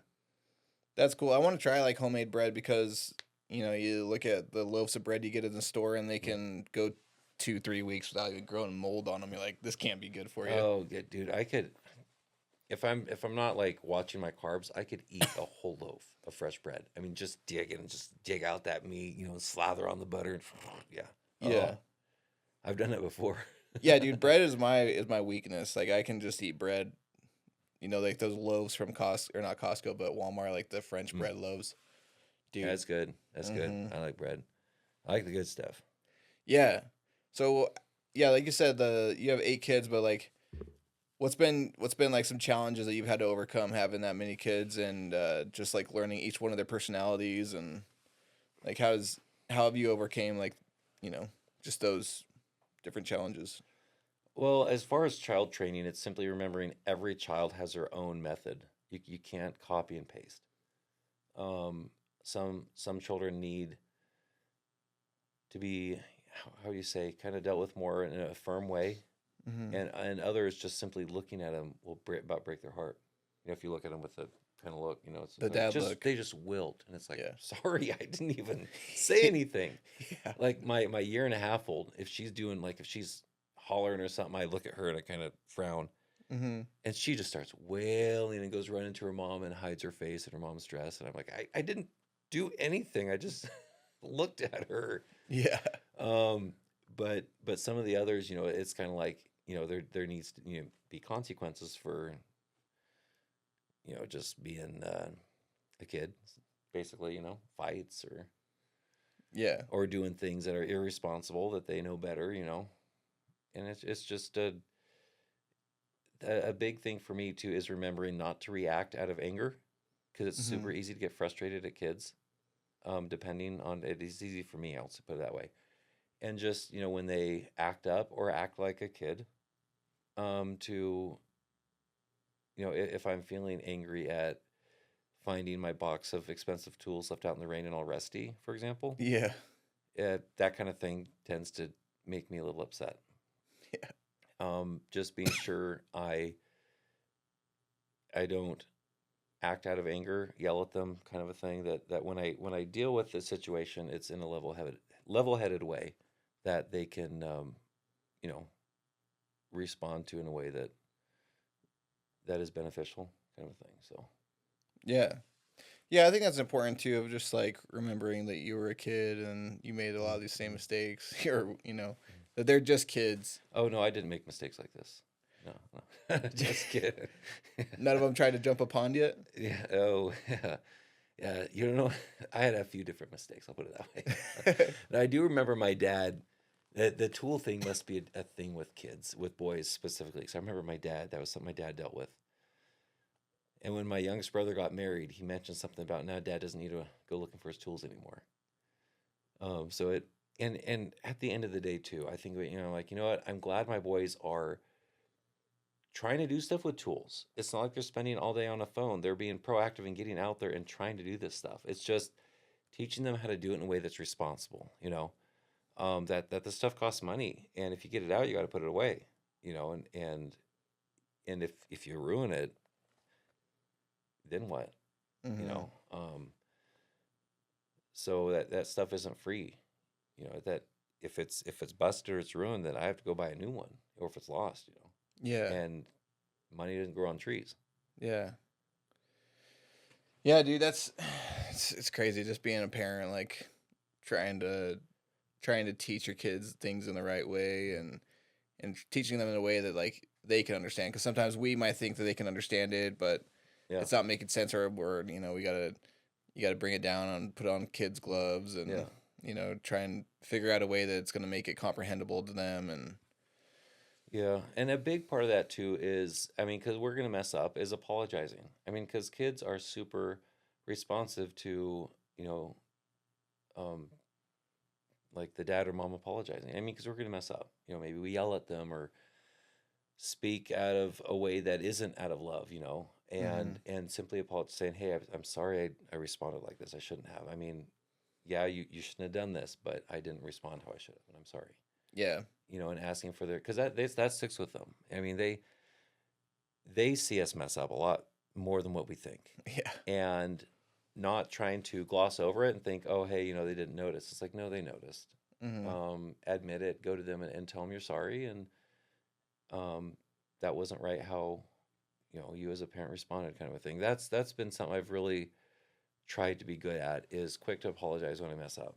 [SPEAKER 1] That's cool. I want to try like homemade bread because you look at the loaves of bread you get in the store and they
[SPEAKER 2] Mm.
[SPEAKER 1] can go 2-3 weeks without even growing mold on them. You're like, this can't be good for you.
[SPEAKER 2] Oh, good dude. I could if I'm not like watching my carbs, I could eat a whole loaf of fresh bread. I mean, just dig it and just dig out that meat, slather on the butter. And yeah.
[SPEAKER 1] Yeah,
[SPEAKER 2] Oh, I've done it before.
[SPEAKER 1] yeah, dude. Bread is my weakness. Like I can just eat bread. Like those loaves from Costco or not Costco, but Walmart, like the French
[SPEAKER 2] Mm.
[SPEAKER 1] bread loaves,
[SPEAKER 2] Yeah,
[SPEAKER 1] dude.
[SPEAKER 2] that's good. That's good.
[SPEAKER 1] hmm
[SPEAKER 2] I like bread. I like the good stuff.
[SPEAKER 1] Yeah. So yeah, like you said, you have 8 kids, but like, what's been like some challenges that you've had to overcome having that many kids and just like learning each one of their personalities and like how have you overcame like just those different challenges?
[SPEAKER 2] Well, as far as child training, it's simply remembering every child has their own method. You can't copy and paste. Some children need to be how do you say kind of dealt with more in a firm way,
[SPEAKER 1] hmm
[SPEAKER 2] and others just simply looking at them will about break their heart. If you look at them with the kind of look, it's
[SPEAKER 1] The
[SPEAKER 2] like
[SPEAKER 1] dad
[SPEAKER 2] just
[SPEAKER 1] look.
[SPEAKER 2] they just wilt, and it's like
[SPEAKER 1] Yeah.
[SPEAKER 2] sorry, I didn't even say anything.
[SPEAKER 1] Yeah.
[SPEAKER 2] Like my year and a half old, if she's hollering or something, I look at her and I kind of frown.
[SPEAKER 1] hmm
[SPEAKER 2] And she just starts wailing and goes running to her mom and hides her face in her mom's dress. And I'm like, I didn't do anything. I just looked at her.
[SPEAKER 1] Yeah.
[SPEAKER 2] Um, but some of the others, it's kind of like, there needs to be consequences for, just being a kid, basically, fights
[SPEAKER 1] Yeah.
[SPEAKER 2] or doing things that are irresponsible that they know better. And it's just a big thing for me too is remembering not to react out of anger because it's
[SPEAKER 1] hmm
[SPEAKER 2] super easy to get frustrated at kids. Depending on it is easy for me, I'll put it that way. And just when they act up or act like a kid, to if I'm feeling angry at finding my box of expensive tools left out in the rain and all rusty, for example,
[SPEAKER 1] Yeah.
[SPEAKER 2] that kind of thing tends to make me a little upset.
[SPEAKER 1] Yeah.
[SPEAKER 2] Just being sure I don't act out of anger, yell at them, kind of a thing. That when I deal with the situation, it's in a level-headed way that they can you know respond to in a way that is beneficial, kind of a thing. So
[SPEAKER 1] Yeah. Yeah, I think that's important too, of just like remembering that you were a kid and you made a lot of these same mistakes, or that they're just kids.
[SPEAKER 2] oh no, I didn't make mistakes like this. No, no. Just kidding.
[SPEAKER 1] None of them tried to jump a pond yet.
[SPEAKER 2] Yeah. Oh, yeah. Yeah. You don't know. I had a few different mistakes. I'll put it that way. But I do remember my dad. The tool thing must be a thing with kids, with boys specifically. Because I remember my dad. That was something my dad dealt with. And when my youngest brother got married, he mentioned something about now dad doesn't need to go looking for his tools anymore. So it and at the end of the day too, I think like what, I'm glad my boys are trying to do stuff with tools. It's not like they're spending all day on a phone. They're being proactive and getting out there and trying to do this stuff. It's just teaching them how to do it in a way that's responsible. That the stuff costs money, and if you get it out, you got to put it away. And if you ruin it, then what? You
[SPEAKER 1] Hmm.
[SPEAKER 2] know. So that stuff isn't free. That if it's busted or it's ruined, then I have to go buy a new one, or if it's lost.
[SPEAKER 1] Yeah.
[SPEAKER 2] And money doesn't grow on trees.
[SPEAKER 1] Yeah. Yeah, dude, that's it's crazy just being a parent, like trying to trying to teach your kids things in the right way, and teaching them in a way that like they can understand. Because sometimes we might think that they can understand it, but
[SPEAKER 2] Yeah,
[SPEAKER 1] it's not making sense, or we gotta you gotta bring it down and put on kids gloves, and
[SPEAKER 2] yeah,
[SPEAKER 1] try and figure out a way that it's gonna make it comprehensible to them. And
[SPEAKER 2] yeah. And a big part of that too is, I mean, because we're gonna mess up, is apologizing. I mean, because kids are super responsive to you know, um, like the dad or mom apologizing. I mean, because we're gonna mess up. Maybe we yell at them or speak out of a way that isn't out of love.
[SPEAKER 1] hmm.
[SPEAKER 2] And simply apologize, saying, "Hey, I'm sorry, I responded like this. I shouldn't have. I mean, yeah, you shouldn't have done this, but I didn't respond how I should have, and I'm sorry."
[SPEAKER 1] Yeah.
[SPEAKER 2] And asking for their, because that sticks with them. I mean, they see us mess up a lot more than what we think,
[SPEAKER 1] Yeah.
[SPEAKER 2] and not trying to gloss over it and think, oh, hey, they didn't notice. It's like, no, they noticed.
[SPEAKER 1] Hmm.
[SPEAKER 2] Admit it, go to them and tell them you're sorry, and um, that wasn't right how you as a parent responded, kind of a thing. That's been something I've really tried to be good at, is quick to apologize when I mess up.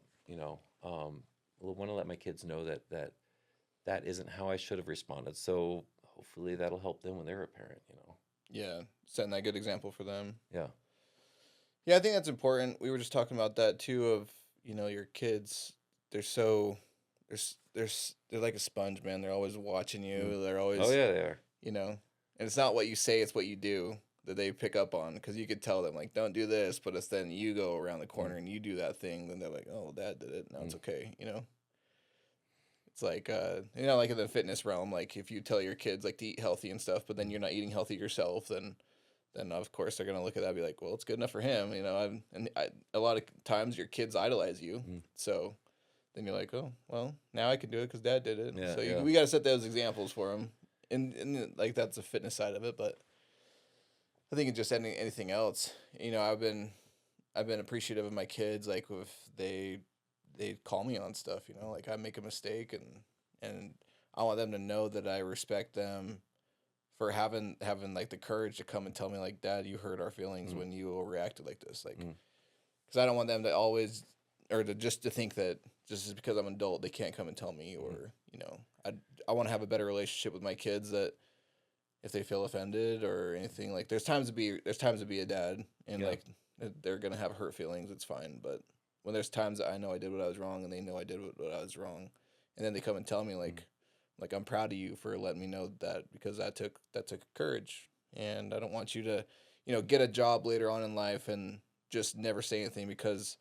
[SPEAKER 2] Want to let my kids know that isn't how I should have responded. So hopefully that'll help them when they're a parent.
[SPEAKER 1] Yeah. Setting that good example for them.
[SPEAKER 2] Yeah.
[SPEAKER 1] Yeah, I think that's important. We were just talking about that too. Of your kids, they're so they're like a sponge, man. They're always watching
[SPEAKER 2] Mm.
[SPEAKER 1] you. They're
[SPEAKER 2] Oh
[SPEAKER 1] always
[SPEAKER 2] yeah, they are.
[SPEAKER 1] and it's not what you say, it's what you do that they pick up on, because you could tell them like, don't do this, but it's then you go around the
[SPEAKER 2] Mm.
[SPEAKER 1] corner and you do that thing, then they're like, oh, dad did it, now it's
[SPEAKER 2] Mm.
[SPEAKER 1] okay. It's like like in the fitness realm, like if you tell your kids like to eat healthy and stuff, but then
[SPEAKER 2] Mm.
[SPEAKER 1] you're not eating healthy yourself, then of course they're gonna look at that and be like, well, it's good enough for him. A lot of times your kids idolize you,
[SPEAKER 2] Mm.
[SPEAKER 1] so then you're like, oh, well, now I can do it because dad did it.
[SPEAKER 2] Yeah,
[SPEAKER 1] So
[SPEAKER 2] yeah.
[SPEAKER 1] we got to set those examples for them, and like that's the fitness side of it. But I think it's just anything else. I've been appreciative of my kids, like if they call me on stuff. Like I make a mistake, and I want them to know that I respect them for having like the courage to come and tell me like, Dad, you hurt our feelings
[SPEAKER 2] Mm.
[SPEAKER 1] when you reacted like this, like,
[SPEAKER 2] Mm.
[SPEAKER 1] because I don't want them to always, or to think that just because I'm an adult they can't come and tell me,
[SPEAKER 2] Mm.
[SPEAKER 1] or I want to have a better relationship with my kids, that if they feel offended or anything, like there's times to be a dad, and
[SPEAKER 2] Yeah.
[SPEAKER 1] like they're gonna have hurt feelings, it's fine. But when there's times that I know I did what I was wrong and they know I did what I was wrong, and then they come and tell me
[SPEAKER 2] Mm.
[SPEAKER 1] like I'm proud of you for letting me know that, because that took courage. And I don't want you to get a job later on in life and just never say anything, because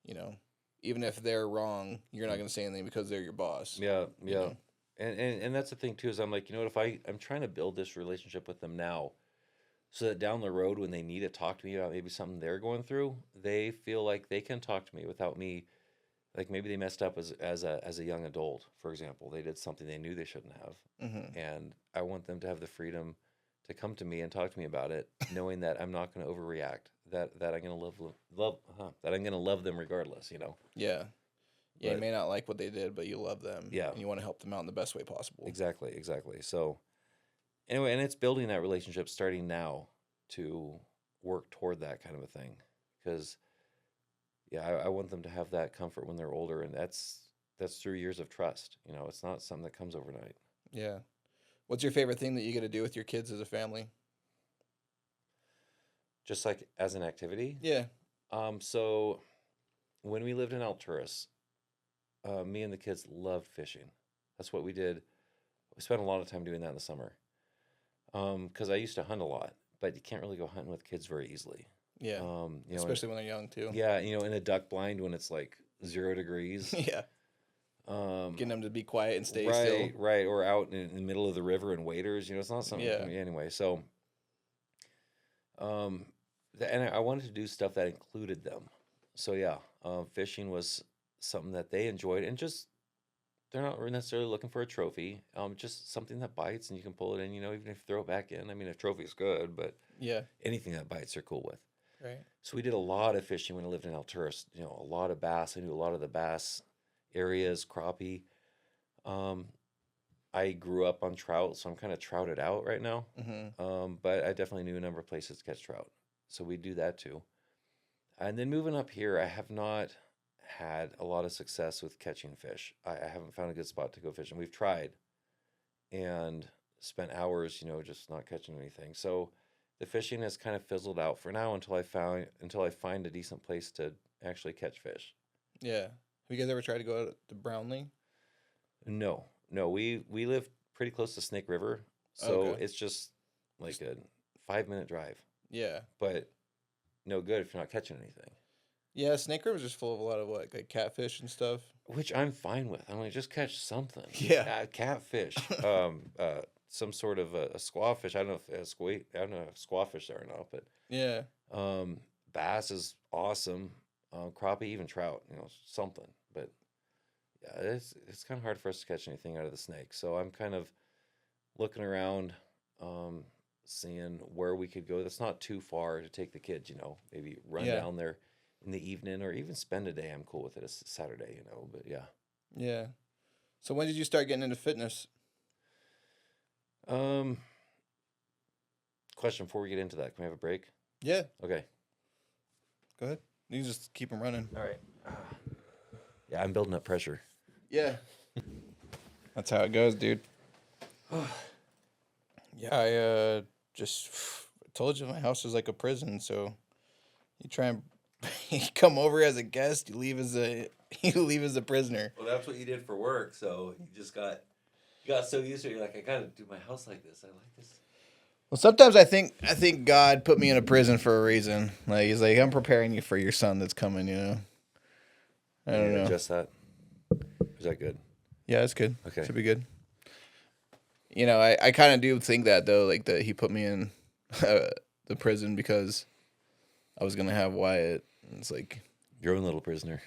[SPEAKER 1] you know even if they're wrong, you're not
[SPEAKER 2] Mm.
[SPEAKER 1] going to say anything because they're your boss.
[SPEAKER 2] Yeah,
[SPEAKER 1] you
[SPEAKER 2] yeah.
[SPEAKER 1] know
[SPEAKER 2] And that's the thing too, is I'm like, if I'm trying to build this relationship with them now, so that down the road when they need to talk to me about maybe something they're going through, they feel like they can talk to me without me. Like maybe they messed up as a young adult, for example. They did something they knew they shouldn't have.
[SPEAKER 1] hmm.
[SPEAKER 2] And I want them to have the freedom to come to me and talk to me about it, knowing that I'm not going to overreact, that I'm going to that I'm going to love them regardless, you know.
[SPEAKER 1] Yeah. Yeah, you
[SPEAKER 2] But
[SPEAKER 1] may not like what they did, but you love them.
[SPEAKER 2] yeah,
[SPEAKER 1] And you want to help them out in the best way possible.
[SPEAKER 2] exactly. So anyway, and it's building that relationship starting now to work toward that kind of a thing, because yeah, I want them to have that comfort when they're older, and that's through years of trust. You know, it's not something that comes overnight.
[SPEAKER 1] Yeah. What's your favorite thing that you get to do with your kids as a family?
[SPEAKER 2] Just like as an activity.
[SPEAKER 1] Yeah.
[SPEAKER 2] So when we lived in Alturas, me and the kids loved fishing. That's what we did. We spent a lot of time doing that in the summer. Because I used to hunt a lot, but you can't really go hunting with kids very easily.
[SPEAKER 1] Yeah.
[SPEAKER 2] You know,
[SPEAKER 1] Especially when they're young, too.
[SPEAKER 2] yeah, you know, in a duck blind when it's like 0 degrees.
[SPEAKER 1] Yeah. Getting them to be quiet and stay
[SPEAKER 2] right,
[SPEAKER 1] still.
[SPEAKER 2] right, or out in the middle of the river and waders. You know, it's not something.
[SPEAKER 1] Yeah.
[SPEAKER 2] Anyway, so, and I wanted to do stuff that included them. So yeah, fishing was something that they enjoyed, and just they're not necessarily looking for a trophy. Just something that bites and you can pull it in. You know, even if you throw it back in. I mean, a trophy's good, but
[SPEAKER 1] Yeah.
[SPEAKER 2] anything that bites, they're cool with.
[SPEAKER 1] Right.
[SPEAKER 2] So we did a lot of fishing when I lived in Alturas. You know, a lot of bass. I knew a lot of the bass areas, crappie. I grew up on trout, so I'm kind of trouted out right now.
[SPEAKER 1] Mm-hmm.
[SPEAKER 2] But I definitely knew a number of places to catch trout, so we do that too. And then moving up here, I have not had a lot of success with catching fish. I haven't found a good spot to go fishing. We've tried and spent hours, you know, just not catching anything. So the fishing has kind of fizzled out for now until I find a decent place to actually catch fish.
[SPEAKER 1] Yeah. Have you guys ever tried to go to Brownlee?
[SPEAKER 2] No, we live pretty close to Snake River, so
[SPEAKER 1] Okay.
[SPEAKER 2] it's just like a 5-minute drive,
[SPEAKER 1] Yeah.
[SPEAKER 2] but no good if you're not catching anything.
[SPEAKER 1] Yeah, Snake River's just full of a lot of like catfish and stuff.
[SPEAKER 2] Which I'm fine with. I'm like, just catch something.
[SPEAKER 1] Yeah.
[SPEAKER 2] Catfish, some sort of a squawfish. I don't know if I don't know if squawfish are or not, but
[SPEAKER 1] Yeah.
[SPEAKER 2] bass is awesome. Crappie, even trout, you know, something. But yeah, it's kind of hard for us to catch anything out of the snake. So I'm kind of looking around, seeing where we could go. That's not too far to take the kids. You know, maybe run
[SPEAKER 1] Yeah.
[SPEAKER 2] down there in the evening or even spend a day. I'm cool with it. It's Saturday, you know. But yeah.
[SPEAKER 1] Yeah. So when did you start getting into fitness?
[SPEAKER 2] Question before we get into that, can we have a break?
[SPEAKER 1] Yeah.
[SPEAKER 2] Okay.
[SPEAKER 1] Go ahead. You can just keep them running.
[SPEAKER 2] All right. Yeah, I'm building up pressure.
[SPEAKER 1] Yeah. That's how it goes, dude. Yeah, I just told you my house is like a prison, so you try and you come over as a guest, you leave as a prisoner.
[SPEAKER 2] Well, that's what you did for work, so you got so used to it. You're like, I gotta do my house like this. I like this.
[SPEAKER 1] Well, sometimes I think God put me in a prison for a reason. Like he's like, I'm preparing you for your son that's coming, you know. I don't know.
[SPEAKER 2] Adjust that. Is that good?
[SPEAKER 1] Yeah, it's good.
[SPEAKER 2] Okay.
[SPEAKER 1] Should be good. You know, I kind of do think that though, like that he put me in the prison because I was gonna have Wyatt. And it's like
[SPEAKER 2] Your own little prisoner.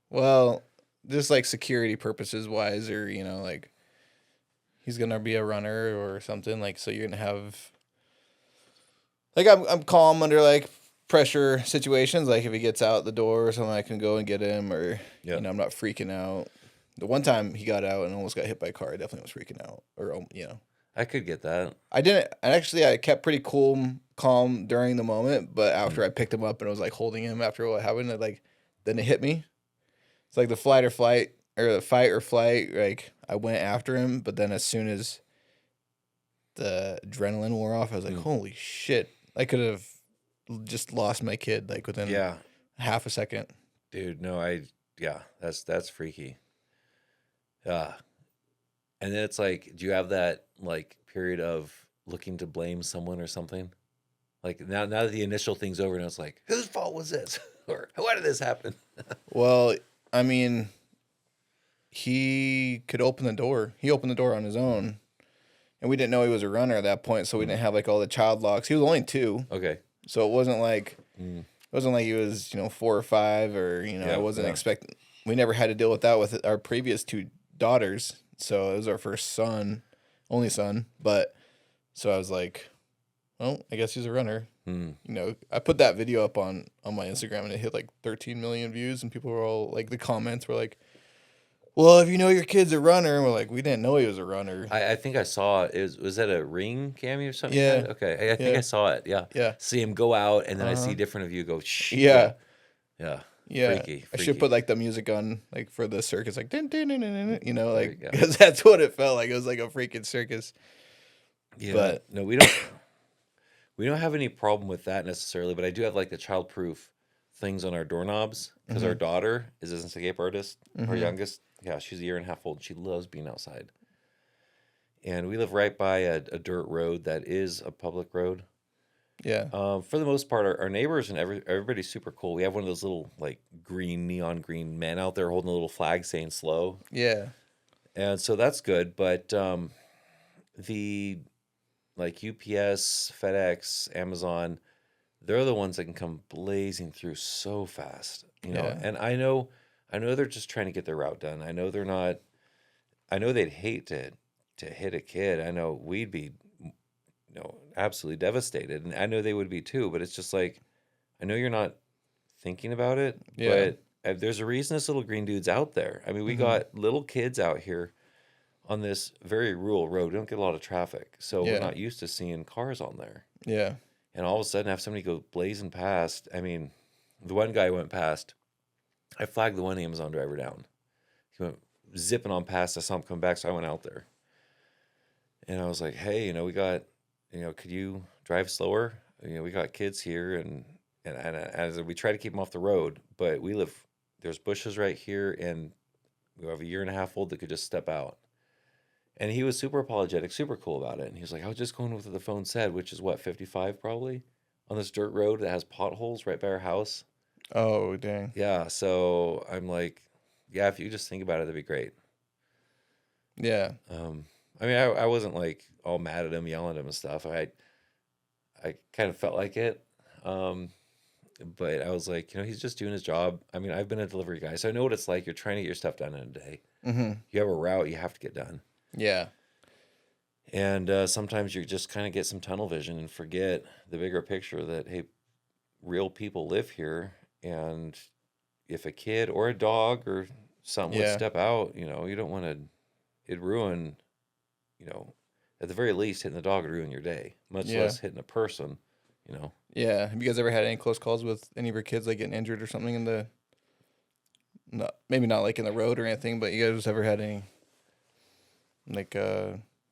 [SPEAKER 1] well, just like security purposes wise, or you know, like he's gonna be a runner or something. Like so, you're gonna have like I'm calm under like pressure situations. Like if he gets out the door or something, I can go and get him, or
[SPEAKER 2] Yeah.
[SPEAKER 1] you know, I'm not freaking out. The one time he got out and almost got hit by a car, I definitely was freaking out, or you know.
[SPEAKER 2] I could get that.
[SPEAKER 1] I didn't. And actually, I kept pretty calm during the moment. But after I picked him up and I was like holding him after what happened, then it hit me. It's like the fight or flight. Like I went after him, but then as soon as the adrenaline wore off, I was like, "Holy shit!" I could have just lost my kid like within half a second.
[SPEAKER 2] Dude. No, that's freaky. And then it's like, do you have that like period of looking to blame someone or something? Like now that the initial thing's over, and it's like, whose fault was this, or why did this happen?
[SPEAKER 1] Well, I mean, he could open the door. He opened the door on his own, and we didn't know he was a runner at that point, so we didn't have like all the child locks. He was only 2,
[SPEAKER 2] Okay.
[SPEAKER 1] so it wasn't like he was 4 or 5, or I wasn't expecting. We never had to deal with that with our previous 2 daughters, so it was our first son, only son. But so I was like, well, I guess he's a runner.
[SPEAKER 2] Hmm.
[SPEAKER 1] You know, I put that video up on my Instagram and it hit like 13 million views, and people were all like, the comments were like, "Well, if you know your kid's a runner," and we're like, "We didn't know he was a runner."
[SPEAKER 2] I think I saw it. Was that a ring cameo or something? You
[SPEAKER 1] Yeah,
[SPEAKER 2] had? Okay, I think I
[SPEAKER 1] yeah,
[SPEAKER 2] saw it. Yeah,
[SPEAKER 1] yeah,
[SPEAKER 2] see him go out, and then I see
[SPEAKER 1] uh-huh,
[SPEAKER 2] different of you go. Shh. Yeah,
[SPEAKER 1] yeah,
[SPEAKER 2] yeah.
[SPEAKER 1] yeah.
[SPEAKER 2] Freaky,
[SPEAKER 1] I should
[SPEAKER 2] freaky.
[SPEAKER 1] put like the music on like for the circus, like din, din, din, din, din, you know,
[SPEAKER 2] There you
[SPEAKER 1] like
[SPEAKER 2] go.
[SPEAKER 1] because that's what it felt like. It was like a freaking circus.
[SPEAKER 2] Yeah.
[SPEAKER 1] But
[SPEAKER 2] No, we don't. We don't have any problem with that necessarily, but I do have like the childproof things on our doorknobs because our
[SPEAKER 1] mm-hmm,
[SPEAKER 2] daughter is an escape artist. Our
[SPEAKER 1] mm-hmm,
[SPEAKER 2] youngest, yeah, she's a year and a half old. She loves being outside. And we live right by a dirt road that is a public road.
[SPEAKER 1] yeah,
[SPEAKER 2] For the most part, our neighbors and everybody's super cool. We have one of those little like green, neon green men out there holding a little flag saying slow.
[SPEAKER 1] yeah,
[SPEAKER 2] And so that's good. But the like UPS, FedEx, Amazon, they're the ones that can come blazing through so fast, you know.
[SPEAKER 1] yeah,
[SPEAKER 2] And I know they're just trying to get their route done. I know they're not. I know they'd hate to hit a kid. I know we'd be, absolutely devastated, and I know they would be too. But it's just like, I know you're not thinking about it,
[SPEAKER 1] yeah,
[SPEAKER 2] but there's a reason this little green dude's out there. I mean, we
[SPEAKER 1] mm-hmm,
[SPEAKER 2] got little kids out here on this very rural road. We don't get a lot of traffic, so we're
[SPEAKER 1] yeah,
[SPEAKER 2] not used to seeing cars on there.
[SPEAKER 1] yeah,
[SPEAKER 2] And all of a sudden, have somebody go blazing past. I mean, the one guy went past. I flagged the one Amazon driver down. He went zipping on past. I saw him come back, so I went out there. And I was like, hey, could you drive slower? We got kids here, and as we try to keep them off the road, but there's bushes right here, and we have a year and a half old that could just step out. And he was super apologetic, super cool about it. And he was like, I was just going with what the phone said, which is what, 55 probably? On this dirt road that has potholes right by our house.
[SPEAKER 1] oh dang,
[SPEAKER 2] Yeah. So I'm like, yeah, if you just think about it, that'd be great.
[SPEAKER 1] yeah,
[SPEAKER 2] I mean, I wasn't like all mad at him, yelling at him and stuff. I kind of felt like it. Um, but I was like, he's just doing his job. I mean, I've been a delivery guy, so I know what it's like. You're trying to get your stuff done in a day.
[SPEAKER 1] mm-hmm,
[SPEAKER 2] You have a route you have to get done.
[SPEAKER 1] yeah,
[SPEAKER 2] And sometimes you just kind of get some tunnel vision and forget the bigger picture that, hey, real people live here. And if a kid or a dog or something would
[SPEAKER 1] yeah,
[SPEAKER 2] step out, you don't want to, it ruin, at the very least, hitting the dog would ruin your day, much
[SPEAKER 1] yeah,
[SPEAKER 2] less hitting a person, you know.
[SPEAKER 1] yeah. Have you guys ever had any close calls with any of your kids like getting injured or something in the not maybe not like in the road or anything, but you guys ever had any like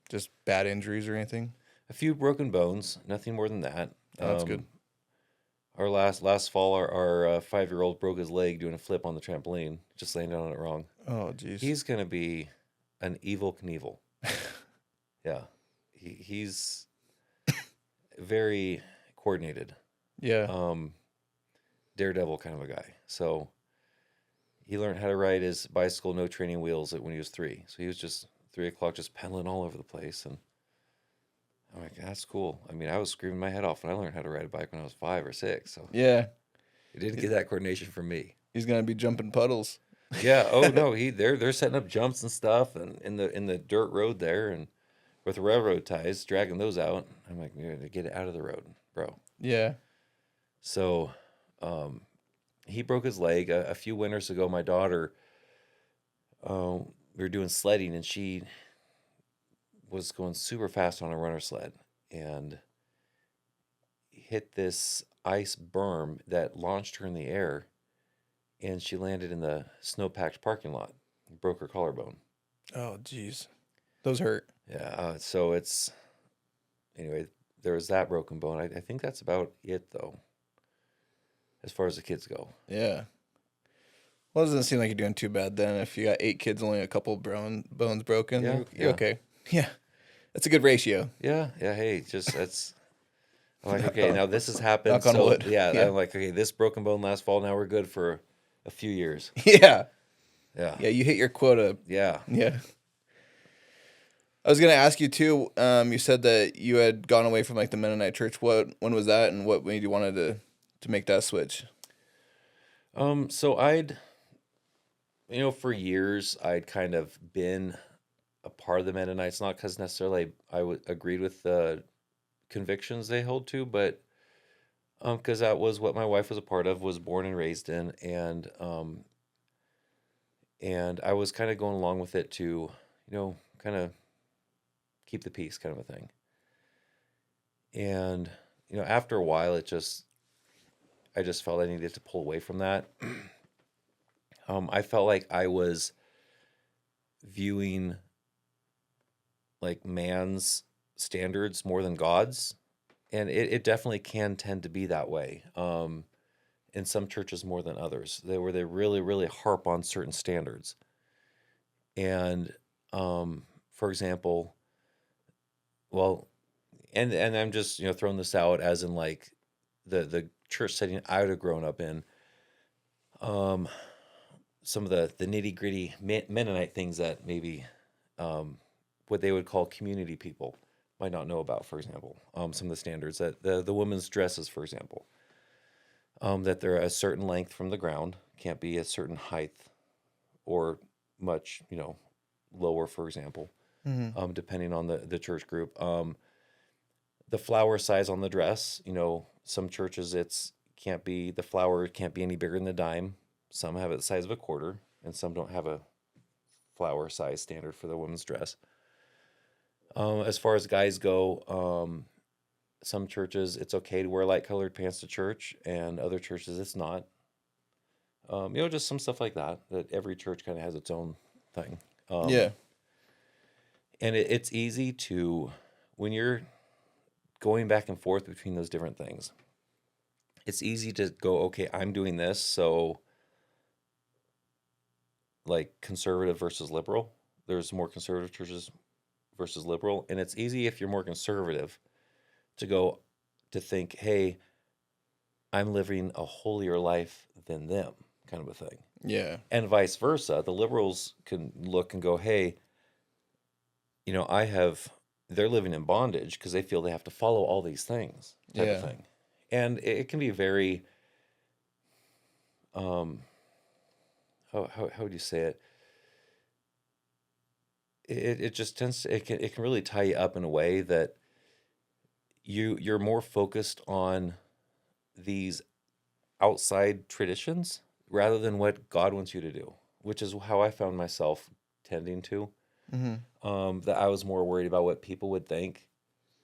[SPEAKER 1] just bad injuries or anything?
[SPEAKER 2] A few broken bones, nothing more than that.
[SPEAKER 1] Oh, that's good.
[SPEAKER 2] Our last fall, our 5-year-old broke his leg doing a flip on the trampoline, just landed on it wrong.
[SPEAKER 1] Oh, jeez.
[SPEAKER 2] He's gonna be an evil Knievel. Yeah, he's very coordinated,
[SPEAKER 1] Yeah.
[SPEAKER 2] daredevil kind of a guy. So he learned how to ride his bicycle, no training wheels, when he was 3. So he was just 3 o'clock, just pedaling all over the place, and I'm like, that's cool. I mean, I was screaming my head off when I learned how to ride a bike when I was 5 or 6. So
[SPEAKER 1] Yeah.
[SPEAKER 2] he didn't get that coordination from me.
[SPEAKER 1] He's gonna be jumping puddles.
[SPEAKER 2] Yeah. Oh no. They're setting up jumps and stuff, and in the dirt road there, and with the railroad ties, dragging those out. I'm like, we gotta get it out of the road, bro.
[SPEAKER 1] Yeah.
[SPEAKER 2] So, he broke his leg a few winters ago. My daughter, we were doing sledding, and she was going super fast on a runner sled, and hit this ice berm that launched her in the air, and she landed in the snow-packed parking lot, broke her collarbone.
[SPEAKER 1] Oh, jeez. Those hurt.
[SPEAKER 2] Yeah, so anyway, there was that broken bone. I think that's about it, though, as far as the kids go.
[SPEAKER 1] Yeah. Well, it doesn't seem like you're doing too bad then. If you got 8 kids, only a couple bones broken,
[SPEAKER 2] Yeah,
[SPEAKER 1] you're
[SPEAKER 2] yeah.
[SPEAKER 1] okay. Yeah. That's a good ratio.
[SPEAKER 2] Yeah, hey, I'm like, okay, now this has happened.
[SPEAKER 1] Knock on
[SPEAKER 2] So,
[SPEAKER 1] wood.
[SPEAKER 2] yeah,
[SPEAKER 1] Yeah.
[SPEAKER 2] I'm like, okay, this broken bone last fall, now we're good for a few years.
[SPEAKER 1] Yeah.
[SPEAKER 2] Yeah.
[SPEAKER 1] Yeah, you hit your quota.
[SPEAKER 2] Yeah.
[SPEAKER 1] Yeah. I was gonna ask you too. You said that you had gone away from like the Mennonite church. When was that, and what made you wanted to make that switch?
[SPEAKER 2] So for years, I'd kind of been a part of the Mennonites, not because necessarily I agreed with the convictions they hold to, but because that was what my wife was a part of, was born and raised in, and I was kind of going along with it to, kind of keep the peace, kind of a thing. And after a while, I just felt I needed to pull away from that. I felt like I was viewing like man's standards more than God's, and it definitely can tend to be that way. In some churches more than others, they really really harp on certain standards. And for example, well, and I'm just throwing this out as in like the church setting I would have grown up in. Some of the nitty gritty Mennonite things that maybe what they would call community people might not know about. For example, some of the standards that the women's dresses, for example, that they're a certain length from the ground, can't be a certain height or much lower, for example, depending on the church group. The flower size on the dress, some churches the flower can't be any bigger than a dime. Some have it the size of a quarter, and some don't have a flower size standard for the women's dress. As far as guys go, some churches it's okay to wear light colored pants to church, and other churches it's not. Just some stuff like that every church kind of has its own thing.
[SPEAKER 1] Yeah.
[SPEAKER 2] And it's easy to, when you're going back and forth between those different things, it's easy to go, okay, I'm doing this, so like conservative versus liberal. There's more conservative churches versus liberal, and it's easy if you're more conservative to think, hey, I'm living a holier life than them, kind of a thing.
[SPEAKER 1] Yeah.
[SPEAKER 2] And vice versa. The liberals can look and go, hey, they're living in bondage because they feel they have to follow all these things, type of thing. And it can be very, how would you say it? It just tends to, it can really tie you up in a way that you're more focused on these outside traditions rather than what God wants you to do, which is how I found myself tending to. That I was more worried about what people would think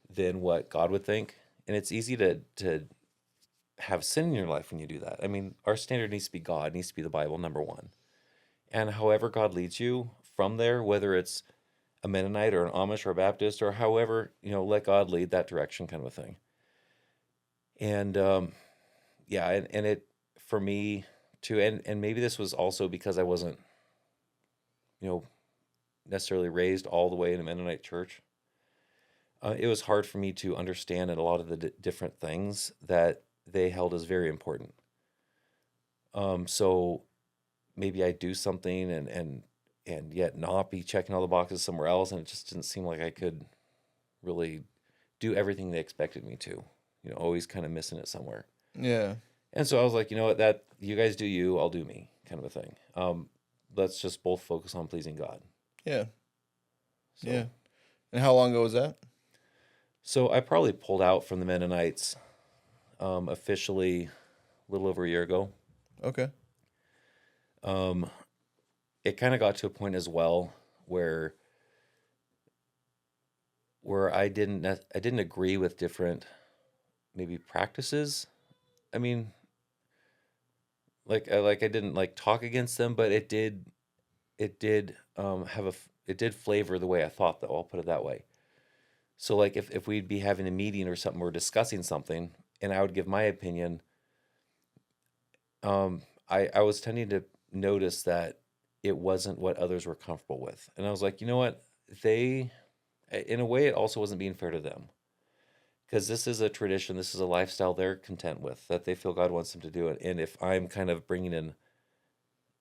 [SPEAKER 2] than what God would think. And it's easy to have sin in your life when you do that. I mean, our standard needs to be God, needs to be the Bible, number one. And however God leads you from there, whether it's a Mennonite or an Amish or a Baptist or however, let God lead that direction, kind of a thing. And and it, for me too, and maybe this was also because I wasn't, necessarily raised all the way in a Mennonite church. It was hard for me to understand a lot of the different things that they held as very important. So maybe I do something and yet not be checking all the boxes somewhere else, and it just didn't seem like I could really do everything they expected me to. Always kind of missing it somewhere.
[SPEAKER 1] Yeah.
[SPEAKER 2] And so I was like, you know what, that you guys do you, I'll do me, kind of a thing. Let's just both focus on pleasing God.
[SPEAKER 1] Yeah.
[SPEAKER 2] So,
[SPEAKER 1] Yeah. And how long ago was that?
[SPEAKER 2] So I probably pulled out from the Mennonites officially a little over a year ago.
[SPEAKER 1] Okay.
[SPEAKER 2] It kind of got to a point as well where I didn't agree with different maybe practices. I mean, like I didn't like talk against them, but it did it did flavor the way I thought, though. I'll put it that way. So like if we'd be having a meeting or something, we're discussing something, and I would give my opinion, I was tending to notice that it wasn't what others were comfortable with. And I was like, you know what? In a way, it also wasn't being fair to them. Because this is a tradition, this is a lifestyle they're content with, that they feel God wants them to do it. And if I'm kind of bringing in,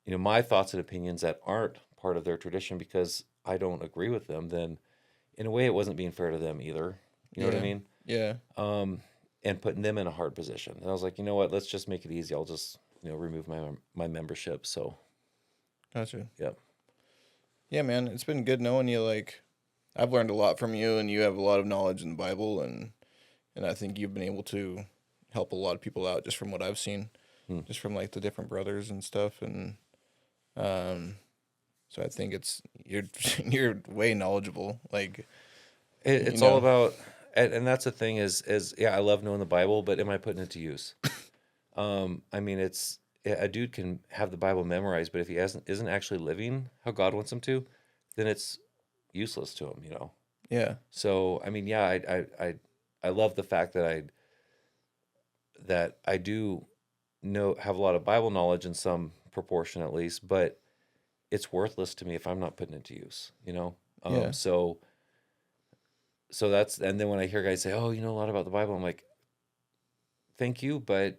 [SPEAKER 2] my thoughts and opinions that aren't part of their tradition because I don't agree with them, then in a way, it wasn't being fair to them either. You know what I mean?
[SPEAKER 1] Yeah.
[SPEAKER 2] And putting them in a hard position. And I was like, you know what? Let's just make it easy. I'll just, remove my membership. So,
[SPEAKER 1] Gotcha.
[SPEAKER 2] yep.
[SPEAKER 1] Yeah, man. It's been good knowing you. Like, I've learned a lot from you, and you have a lot of knowledge in the Bible, and and I think you've been able to help a lot of people out just from what I've seen,
[SPEAKER 2] Hmm.
[SPEAKER 1] just from like the different brothers and stuff, and so I think you're you're way knowledgeable. Like
[SPEAKER 2] It's all about, and that's the thing is yeah, I love knowing the Bible, but am I putting it to use? I mean, it's a dude can have the Bible memorized, but if he isn't actually living how God wants him to, then it's useless to him, you know.
[SPEAKER 1] yeah,
[SPEAKER 2] So I mean, yeah, I love the fact that I do have a lot of Bible knowledge in some proportion at least, but it's worthless to me if I'm not putting it to use, you know.
[SPEAKER 1] yeah,
[SPEAKER 2] So that's, and then when I hear guys say, "Oh, you know a lot about the Bible," I'm like, "Thank you," but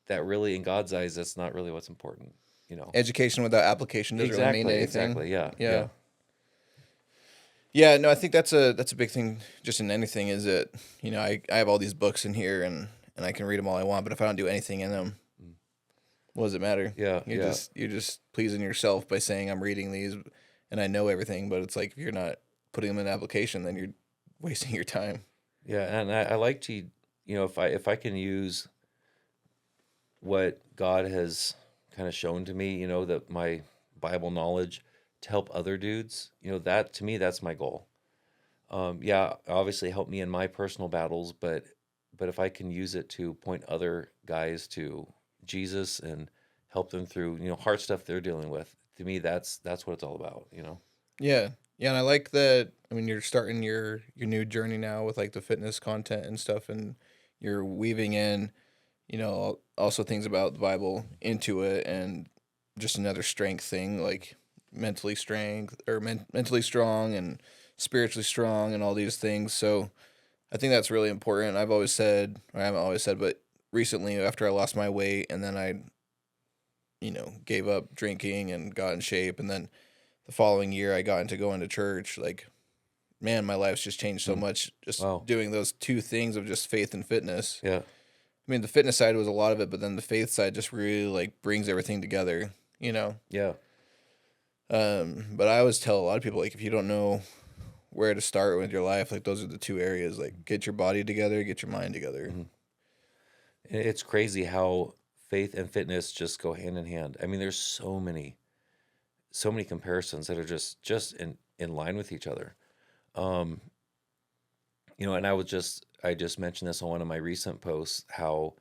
[SPEAKER 2] that really, in God's eyes, that's not really what's important, you know.
[SPEAKER 1] education without application doesn't really mean anything.
[SPEAKER 2] Exactly, yeah,
[SPEAKER 1] Yeah. Yeah, no, I think that's a big thing just in anything is that, I have all these books in here and I can read them all I want, but if I don't do anything in them,
[SPEAKER 2] Mm.
[SPEAKER 1] what does it matter?
[SPEAKER 2] Yeah,
[SPEAKER 1] You're just pleasing yourself by saying I'm reading these and I know everything, but it's like if you're not putting them in application, then you're wasting your time.
[SPEAKER 2] yeah, and I like to, you know, if I can use what God has kind of shown to me, you know, that my Bible knowledge to help other dudes, you know, that to me, that's my goal. Yeah, obviously help me in my personal battles, but if I can use it to point other guys to Jesus and help them through, you know, hard stuff they're dealing with, to me, that's what it's all about, you know.
[SPEAKER 1] Yeah. Yeah, and I like that. I mean, you're starting your new journey now with like the fitness content and stuff, and you're weaving in, also things about the Bible into it, and just another strength thing, like mentally strength or mentally strong and spiritually strong, and all these things. So I think that's really important. I've always said, or I haven't always said, but recently after I lost my weight, and then I, gave up drinking and got in shape, and then the following year I got into going to church, like, man, my life's just changed so
[SPEAKER 2] Mm.
[SPEAKER 1] much just
[SPEAKER 2] Wow.
[SPEAKER 1] doing those two things of just faith and fitness.
[SPEAKER 2] Yeah.
[SPEAKER 1] I mean, the fitness side was a lot of it, but then the faith side just really like brings everything together,
[SPEAKER 2] Yeah.
[SPEAKER 1] But I always tell a lot of people, like, if you don't know where to start with your life, like, those are the two areas. Like, get your body together, get your mind together.
[SPEAKER 2] Mhm. It's crazy how faith and fitness just go hand in hand. I mean, there's so many comparisons that are just in line with each other. Um, you know, and I just mentioned this on one of my recent posts how,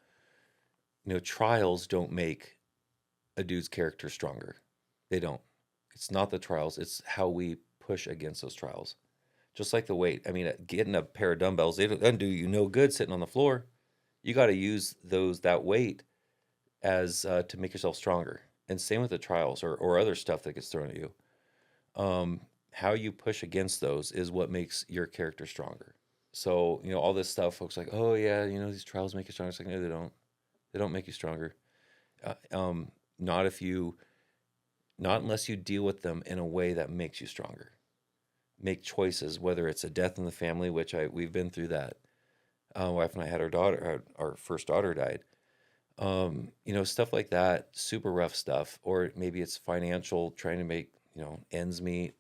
[SPEAKER 2] you know, trials don't make a dude's character stronger. They don't. It's not the trials, it's how we push against those trials. Just like the weight. I mean, getting a pair of dumbbells, they don't do you no good sitting on the floor. You got to use that weight as to make yourself stronger. And same with the trials or other stuff that gets thrown at you. How you push against those is what makes your character stronger. So, you know, all this stuff, folks like, oh yeah, you know, these trials make you stronger. It's like, no, they don't. They don't make you stronger. Uh, um, not if you, not unless you deal with them in a way that makes you stronger. Make choices, whether it's a death in the family, which we've been through that. Wife and I had our daughter, our first daughter died. You know, stuff like that, super rough stuff, or maybe it's financial, trying to make, you know, ends meet,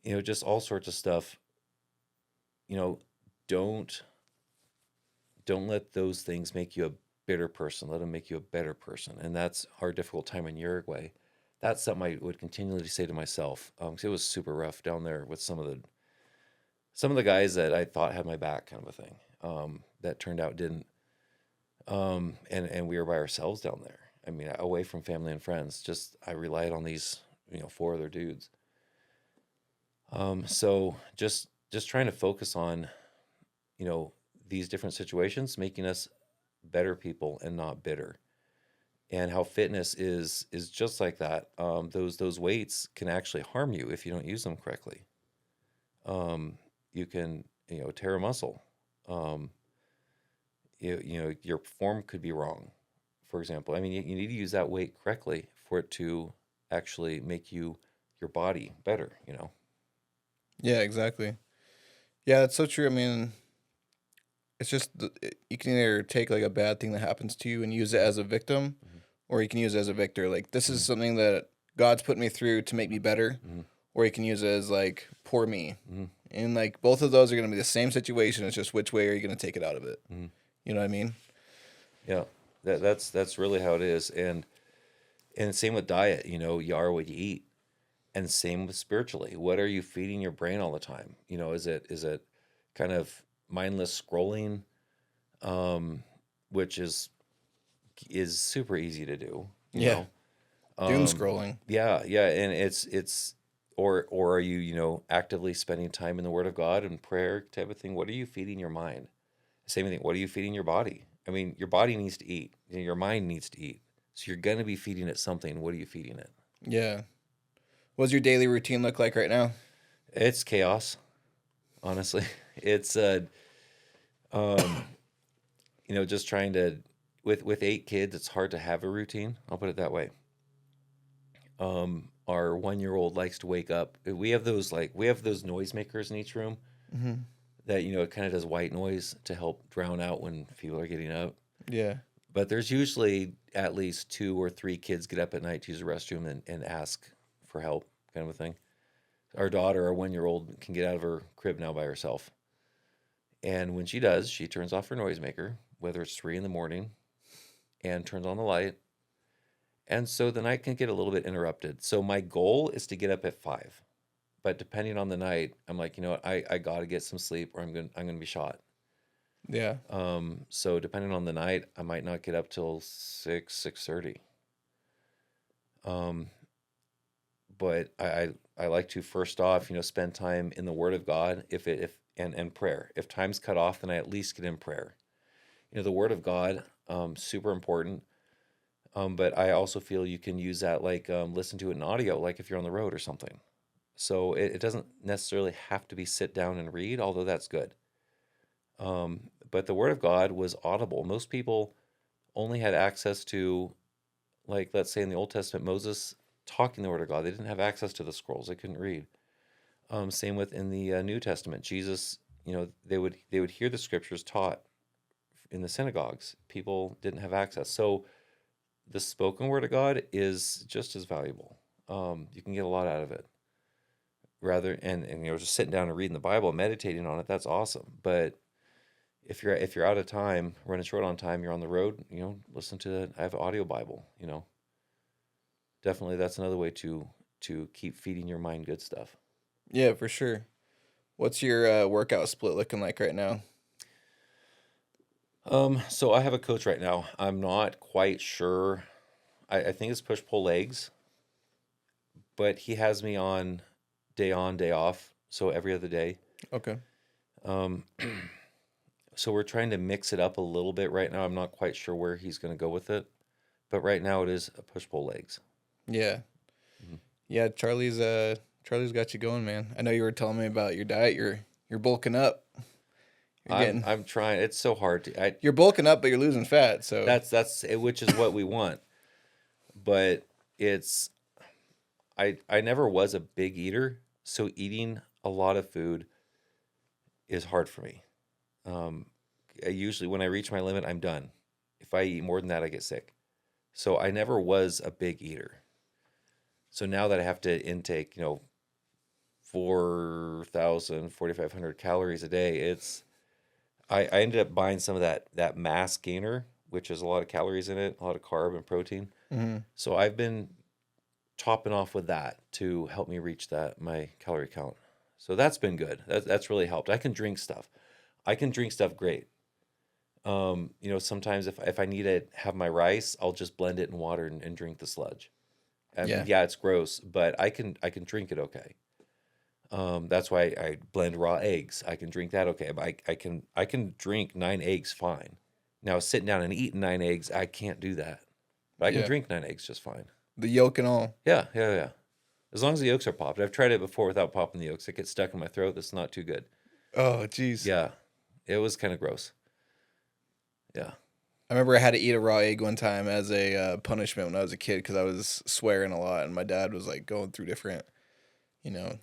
[SPEAKER 2] you know, just all sorts of stuff. You know, don't don't let those things make you a bitter person. Let them make you a better person. And that's our difficult time in Uruguay. That's something I would continually say to myself. 'Cause it was super rough down there with some of the guys that I thought had my back, kind of a thing. That turned out didn't. And we were by ourselves down there. I mean, away from family and friends. Just I relied on these, you know, four other dudes. So just trying to focus on, you know, these different situations, making us better people and not bitter. And how fitness is just like that. Those weights can actually harm you if you don't use them correctly. You can, you know, tear a muscle. Um, you know, your form could be wrong, for example. I mean, you need to use that weight correctly for it to actually make your body better, you know.
[SPEAKER 1] Yeah, exactly. Yeah, that's so true. I mean, it's just you can either take like a bad thing that happens to you and use it as a victim,
[SPEAKER 2] Mhm.
[SPEAKER 1] or you can use it as a victor. Like, this is
[SPEAKER 2] Mhm.
[SPEAKER 1] something that God's put me through to make me better,
[SPEAKER 2] Mhm.
[SPEAKER 1] or you can use it as like poor me,
[SPEAKER 2] Mhm.
[SPEAKER 1] And like both of those are going to be the same situation. It's just which way are you going to take it out of it?
[SPEAKER 2] Mhm.
[SPEAKER 1] You know what I mean?
[SPEAKER 2] Yeah, that's really how it is, and same with diet. You are what you eat, and same with spiritually. What are you feeding your brain all the time? Is it kind of mindless scrolling, um, which is super easy to do. You
[SPEAKER 1] Yeah.
[SPEAKER 2] know,
[SPEAKER 1] Doom
[SPEAKER 2] um,
[SPEAKER 1] scrolling.
[SPEAKER 2] yeah, and it's or are you actively spending time in the Word of God and prayer type of thing? What are you feeding your mind? Same thing. What are you feeding your body? I mean, your body needs to eat. Your mind needs to eat. So you're gonna be feeding it something. What are you feeding it?
[SPEAKER 1] Yeah. What does your daily routine look like right now?
[SPEAKER 2] It's chaos, honestly. It's um, just trying to with 8 kids, it's hard to have a routine. I'll put it that way. Our 1-year-old likes to wake up. We have those noisemakers in each room
[SPEAKER 1] Hmm.
[SPEAKER 2] that it kind of does white noise to help drown out when people are getting up.
[SPEAKER 1] Yeah.
[SPEAKER 2] But there's usually at least 2 or 3 kids get up at night to use the restroom and ask for help, kind of a thing. Our daughter, our 1-year-old, can get out of her crib now by herself. And when she does, she turns off her noisemaker, whether it's 3 in the morning, and turns on the light. And so the night can get a little bit interrupted. So my goal is to get up at 5. But depending on the night, I'm like, you know what, I gotta get some sleep or I'm gonna be shot.
[SPEAKER 1] Yeah.
[SPEAKER 2] So depending on the night, I might not get up till 6:30. Um, but I like to first off, spend time in the Word of God and prayer. If time's cut off, then I at least get in prayer. The Word of God, super important. But I also feel you can use that like listen to it in audio, like if you're on the road or something. So it doesn't necessarily have to be sit down and read, although that's good. But the Word of God was audible. Most people only had access to, like, let's say in the Old Testament, Moses talking the Word of God. They didn't have access to the scrolls. They couldn't read. Same with in the New Testament, Jesus. They would hear the scriptures taught in the synagogues. People didn't have access. So the spoken Word of God is just as valuable. You can get a lot out of it. Rather and just sitting down and reading the Bible and meditating on it, that's awesome. But if you're out of time, running short on time, you're on the road, listen to I have an audio Bible. Definitely that's another way to keep feeding your mind good stuff.
[SPEAKER 1] Yeah, for sure. What's your workout split looking like right now?
[SPEAKER 2] So I have a coach right now. I'm not quite sure. I think it's push pull legs, but he has me on, day off, so every other day.
[SPEAKER 1] Okay.
[SPEAKER 2] Um, so we're trying to mix it up a little bit right now. I'm not quite sure where he's going to go with it, but right now it is a push pull legs.
[SPEAKER 1] Yeah.
[SPEAKER 2] Mhm.
[SPEAKER 1] Yeah, Charlie's got you going, man. I know you were telling me about your diet. You're bulking up. You're
[SPEAKER 2] I'm
[SPEAKER 1] getting
[SPEAKER 2] I'm trying. It's so hard to.
[SPEAKER 1] you're bulking up, but you're losing fat. So
[SPEAKER 2] That's which is what we want, but it's I never was a big eater, so eating a lot of food is hard for me. Um, I usually when I reach my limit, I'm done. If I eat more than that, I get sick. So I never was a big eater. So now that I have to intake, 4,000, 4,500 calories a day, I ended up buying some of that mass gainer, which has a lot of calories in it, a lot of carb and protein.
[SPEAKER 1] mhm.
[SPEAKER 2] So I've been topping off with that to help me reach my calorie count. So that's been good. That's really helped. I can drink stuff. I can drink stuff great. Sometimes if I need to have my rice, I'll just blend it in water and drink the sludge. I mean,
[SPEAKER 1] Yeah.
[SPEAKER 2] yeah, it's gross, but I can drink it okay. That's why I blend raw eggs. I can drink that okay, but I can drink 9 eggs fine. Now sitting down and eating 9 eggs, I can't do that. But I can
[SPEAKER 1] Yeah.
[SPEAKER 2] drink 9 eggs just fine.
[SPEAKER 1] The yolk and all.
[SPEAKER 2] Yeah, yeah, yeah. As long as the yolks are popped. I've tried it before without popping the yolks. It gets stuck in my throat. That's not too good.
[SPEAKER 1] Oh, jeez.
[SPEAKER 2] Yeah, it was kind of gross. Yeah.
[SPEAKER 1] I remember I had to eat a raw egg one time as a punishment when I was a kid because I was swearing a lot, and my dad was like going through different,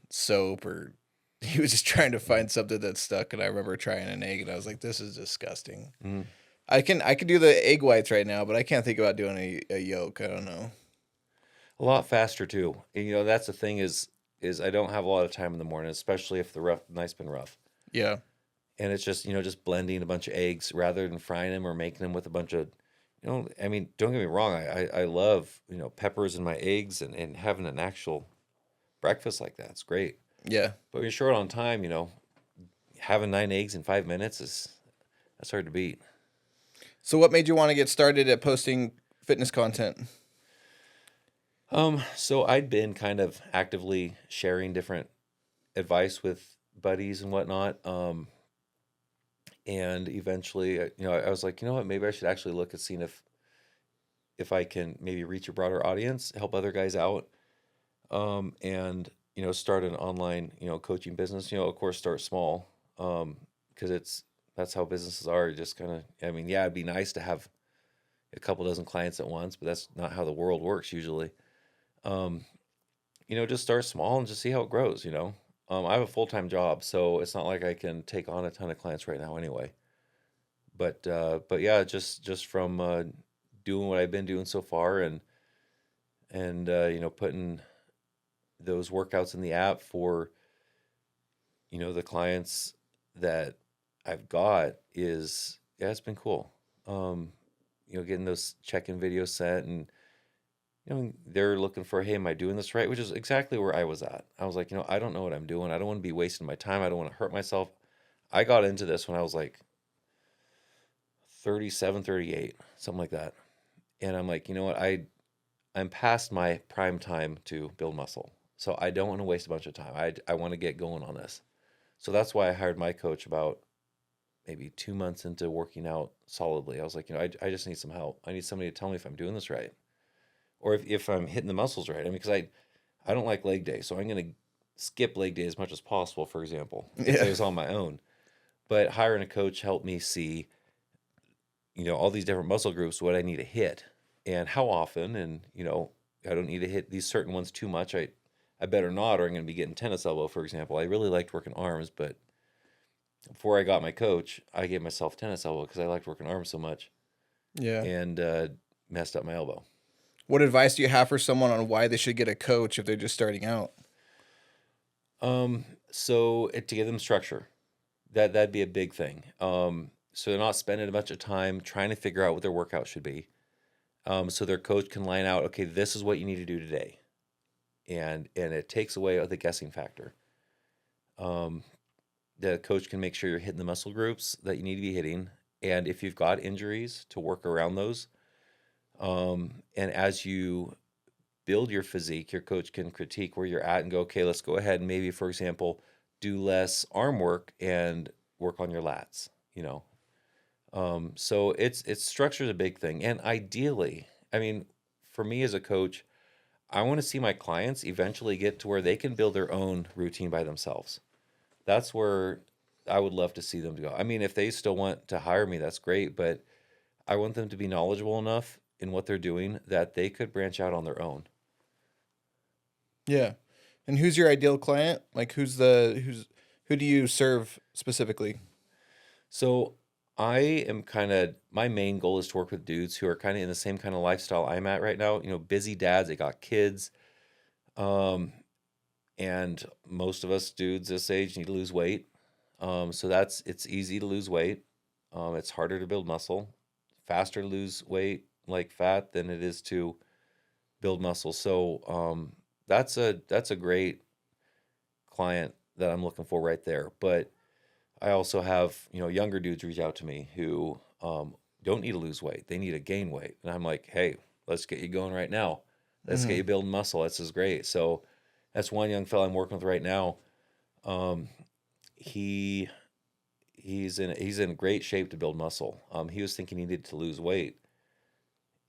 [SPEAKER 1] soap or he was just trying to find something that stuck. And I remember trying an egg, and I was like, "This is disgusting."
[SPEAKER 2] Hmm.
[SPEAKER 1] I can do the egg whites right now, but I can't think about doing a yolk. I don't know.
[SPEAKER 2] A lot faster too. And, that's the thing is is I don't have a lot of time in the morning, especially if the night's been rough.
[SPEAKER 1] Yeah.
[SPEAKER 2] And it's just, just blending a bunch of eggs rather than frying them or making them with a bunch of, I mean, don't get me wrong. I love, peppers in my eggs and having an actual breakfast like that. It's great.
[SPEAKER 1] Yeah.
[SPEAKER 2] But when you're short on time, having 9 eggs in 5 minutes that's hard to beat.
[SPEAKER 1] So what made you want to get started at posting fitness content?
[SPEAKER 2] So I'd been kind of actively sharing different advice with buddies and whatnot. And eventually, I was like, you know what, maybe I should actually look at seeing if I can maybe reach a broader audience, help other guys out, and start an online coaching business. Of course, start small, because that's how businesses are. Just kind of, I mean, yeah, it'd be nice to have a couple dozen clients at once, but that's not how the world works usually. Um, just start small and just see how it grows. I have a full-time job, so it's not like I can take on a ton of clients right now anyway. But yeah, just from doing what I've been doing so far, and putting those workouts in the app for the clients that I've got is, yeah, it's been cool. Getting those check-in videos sent, and they're looking for, hey, am I doing this right? Which is exactly where I was at. I was like, I don't know what I'm doing. I don't want to be wasting my time. I don't want to hurt myself. I got into this when I was like 37, 38, something like that. And I'm like, you know what? I'm past my prime time to build muscle. So I don't want to waste a bunch of time. I want to get going on this. So that's why I hired my coach about maybe 2 months into working out solidly. I was like, I just need some help. I need somebody to tell me if I'm doing this right, or if I'm hitting the muscles right. I mean, because I don't like leg day, so I'm going to skip leg day as much as possible, for example, if
[SPEAKER 1] Yeah.
[SPEAKER 2] it was on my own. But hiring a coach helped me see, all these different muscle groups, what I need to hit and how often. And, I don't need to hit these certain ones too much. I better not, or I'm going to be getting tennis elbow, for example. I really liked working arms, but before I got my coach, I gave myself tennis elbow because I liked working arms so much,
[SPEAKER 1] Yeah.
[SPEAKER 2] and messed up my elbow.
[SPEAKER 1] What advice do you have for someone on why they should get a coach if they're just starting out?
[SPEAKER 2] So to give them structure, that'd be a big thing. So they're not spending a bunch of time trying to figure out what their workout should be. So their coach can line out, okay, this is what you need to do today, and it takes away the guessing factor. The coach can make sure you're hitting the muscle groups that you need to be hitting, and if you've got injuries, to work around those. And as you build your physique, your coach can critique where you're at and go, okay, let's go ahead and maybe, for example, do less arm work and work on your lats. So it's structure is a big thing, and ideally, I mean, for me as a coach, I want to see my clients eventually get to where they can build their own routine by themselves. That's where I would love to see them go. I mean, if they still want to hire me, that's great, but I want them to be knowledgeable enough in what they're doing that they could branch out on their own.
[SPEAKER 1] Yeah. And who's your ideal client? Like who do you serve specifically?
[SPEAKER 2] So I am my main goal is to work with dudes who are kind of in the same kind of lifestyle I'm at right now. Busy dads, they got kids. Um, and most of us dudes this age need to lose weight. So it's easy to lose weight. It's harder to build muscle, faster to lose weight like fat than it is to build muscle. So that's a great client that I'm looking for right there. But I also have younger dudes reach out to me who don't need to lose weight; they need to gain weight, and I'm like, hey, let's get you going right now. Let's get
[SPEAKER 1] Mm-hmm.
[SPEAKER 2] you building muscle. This is great. So that's one young fella I'm working with right now. Um, he he's in great shape to build muscle. He was thinking he needed to lose weight,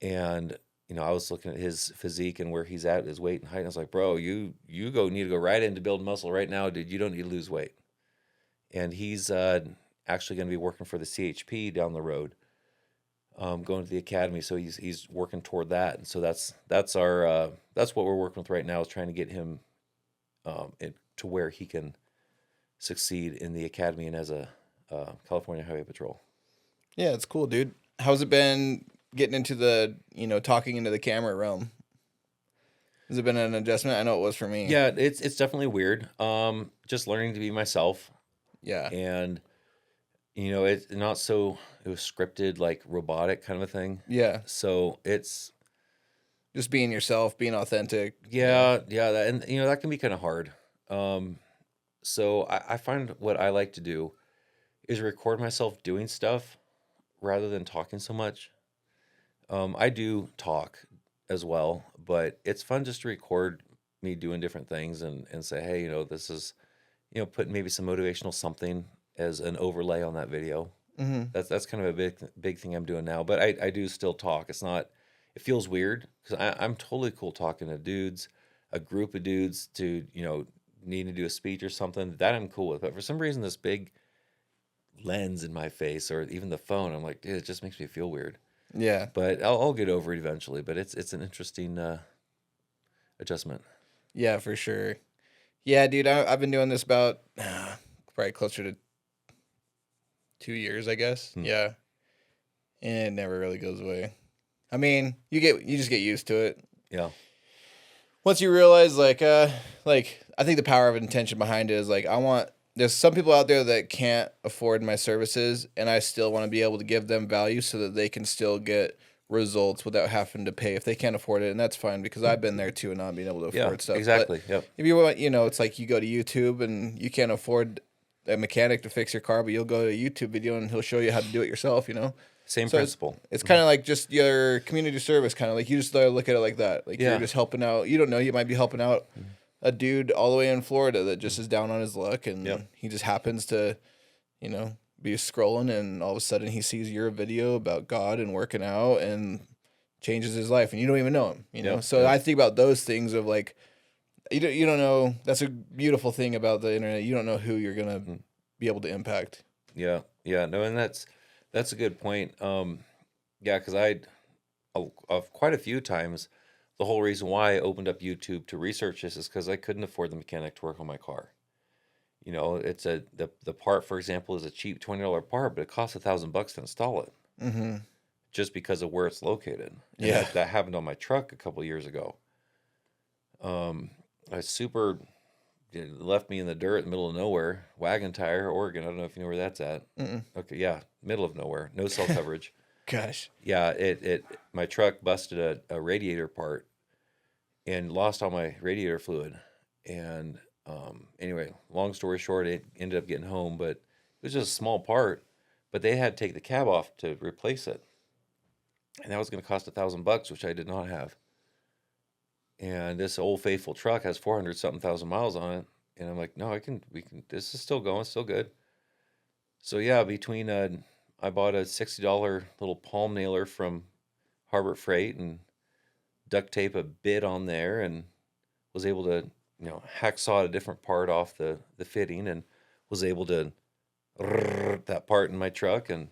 [SPEAKER 2] and I was looking at his physique and where he's at, his weight and height. And I was like, bro, you need to go right into build muscle right now, dude. You don't need to lose weight. And he's actually going to be working for the CHP down the road, going to the academy. So he's working toward that, and so that's our that's what we're working with right now, is trying to get him to where he can succeed in the academy and as a California Highway Patrol.
[SPEAKER 1] Yeah, it's cool, dude. How's it been getting into the talking into the camera realm? Has it been an adjustment? I know it was for me.
[SPEAKER 2] Yeah, it's definitely weird. Just learning to be myself,
[SPEAKER 1] Yeah.
[SPEAKER 2] and it's not so it was scripted like robotic kind of a thing.
[SPEAKER 1] Yeah.
[SPEAKER 2] So it's
[SPEAKER 1] Just being yourself, being authentic.
[SPEAKER 2] yeah, and that can be kind of hard. Um, so I find what I like to do is record myself doing stuff rather than talking so much. I do talk as well, but it's fun just to record me doing different things and say, hey, this is, put maybe some motivational something as an overlay on that video.
[SPEAKER 1] Mm-hmm.
[SPEAKER 2] That's kind of a big thing I'm doing now. But I do still talk. It's not. It feels weird because I'm totally cool talking to dudes, a group of dudes to need to do a speech or something that I'm cool with. But for some reason, this big lens in my face or even the phone, I'm like, dude, it just makes me feel weird.
[SPEAKER 1] Yeah.
[SPEAKER 2] But I'll get over it eventually. But it's an interesting adjustment.
[SPEAKER 1] Yeah, for sure. Yeah, dude, I've been doing this about probably closer to 2 years, I guess. Yeah. And it never really goes away. I mean, you just get used to it.
[SPEAKER 2] Yeah.
[SPEAKER 1] Once you realize, like I think the power of intention behind it is like there's some people out there that can't afford my services, and I still want to be able to give them value so that they can still get results without having to pay if they can't afford it, and that's fine because I've been there too and not being able to afford stuff.
[SPEAKER 2] Exactly.
[SPEAKER 1] But
[SPEAKER 2] yep.
[SPEAKER 1] if you want, it's like you go to YouTube and you can't afford a mechanic to fix your car, but you'll go to a YouTube video and he'll show you how to do it yourself.
[SPEAKER 2] Same
[SPEAKER 1] So
[SPEAKER 2] principle.
[SPEAKER 1] It's kind of like just your community service, kind of like you just look at it like that. Like you're just helping out. You don't know, you might be helping out a dude all the way in Florida that just is down on his luck, and he just happens to, be scrolling, and all of a sudden he sees your video about God and working out and changes his life, and you don't even know him. So I think about those things of like, you don't know. That's a beautiful thing about the internet. You don't know who you're gonna be able to impact.
[SPEAKER 2] Yeah. No, and that's a good point. Because quite a few times, the whole reason why I opened up YouTube to research this is because I couldn't afford the mechanic to work on my car. It's the part, for example, is a cheap $20 part, but it costs $1,000 to install it.
[SPEAKER 1] Mm-hmm.
[SPEAKER 2] Just because of where it's located. And that happened on my truck a couple years ago. It left me in the dirt in the middle of nowhere. Wagon Tire, Oregon. I don't know if you know where that's at.
[SPEAKER 1] Mm-mm.
[SPEAKER 2] Okay, yeah, middle of nowhere. No cell coverage.
[SPEAKER 1] Gosh.
[SPEAKER 2] Yeah, my truck busted a radiator part and lost all my radiator fluid. And anyway, long story short, it ended up getting home, but it was just a small part. But they had to take the cab off to replace it, and that was going to cost $1,000, which I did not have. And this old faithful truck has 400 something thousand miles on it, and I'm like, no, we can. This is still going, still good. So yeah, I bought a $60 little palm nailer from Harbor Freight and duct tape a bit on there, and was able to hacksaw a different part off the fitting, and was able to that part in my truck and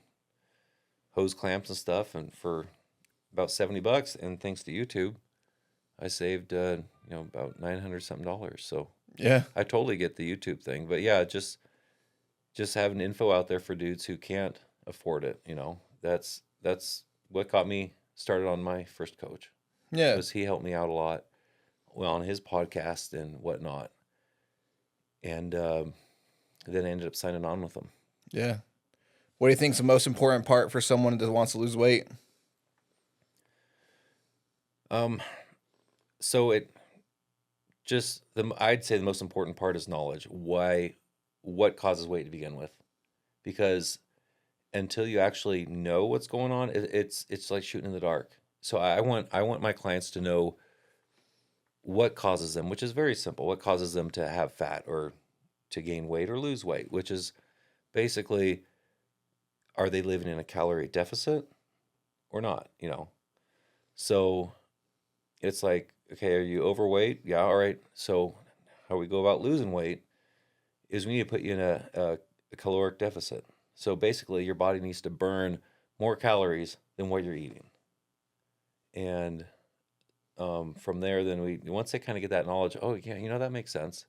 [SPEAKER 2] hose clamps and stuff, and for about $70, and thanks to YouTube, I saved about $900 something dollars. So
[SPEAKER 1] Yeah.
[SPEAKER 2] I totally get the YouTube thing, but yeah, just having info out there for dudes who can't afford it. That's what got me started on my first coach.
[SPEAKER 1] Yeah.
[SPEAKER 2] Was he helped me out a lot, on his podcast and whatnot, and then I ended up signing on with him.
[SPEAKER 1] Yeah. What do you think is the most important part for someone that wants to lose weight?
[SPEAKER 2] So I'd say the most important part is knowledge. What causes weight to begin with? Because until you actually know what's going on, it's like shooting in the dark. So I want my clients to know what causes them, which is very simple. What causes them to have fat or to gain weight or lose weight, which is basically, are they living in a calorie deficit or not? So it's like, okay, are you overweight? Yeah, all right. So how we go about losing weight is we need to put you in a caloric deficit. So basically, your body needs to burn more calories than what you're eating. And from there, then once they kind of get that knowledge, oh yeah, that makes sense.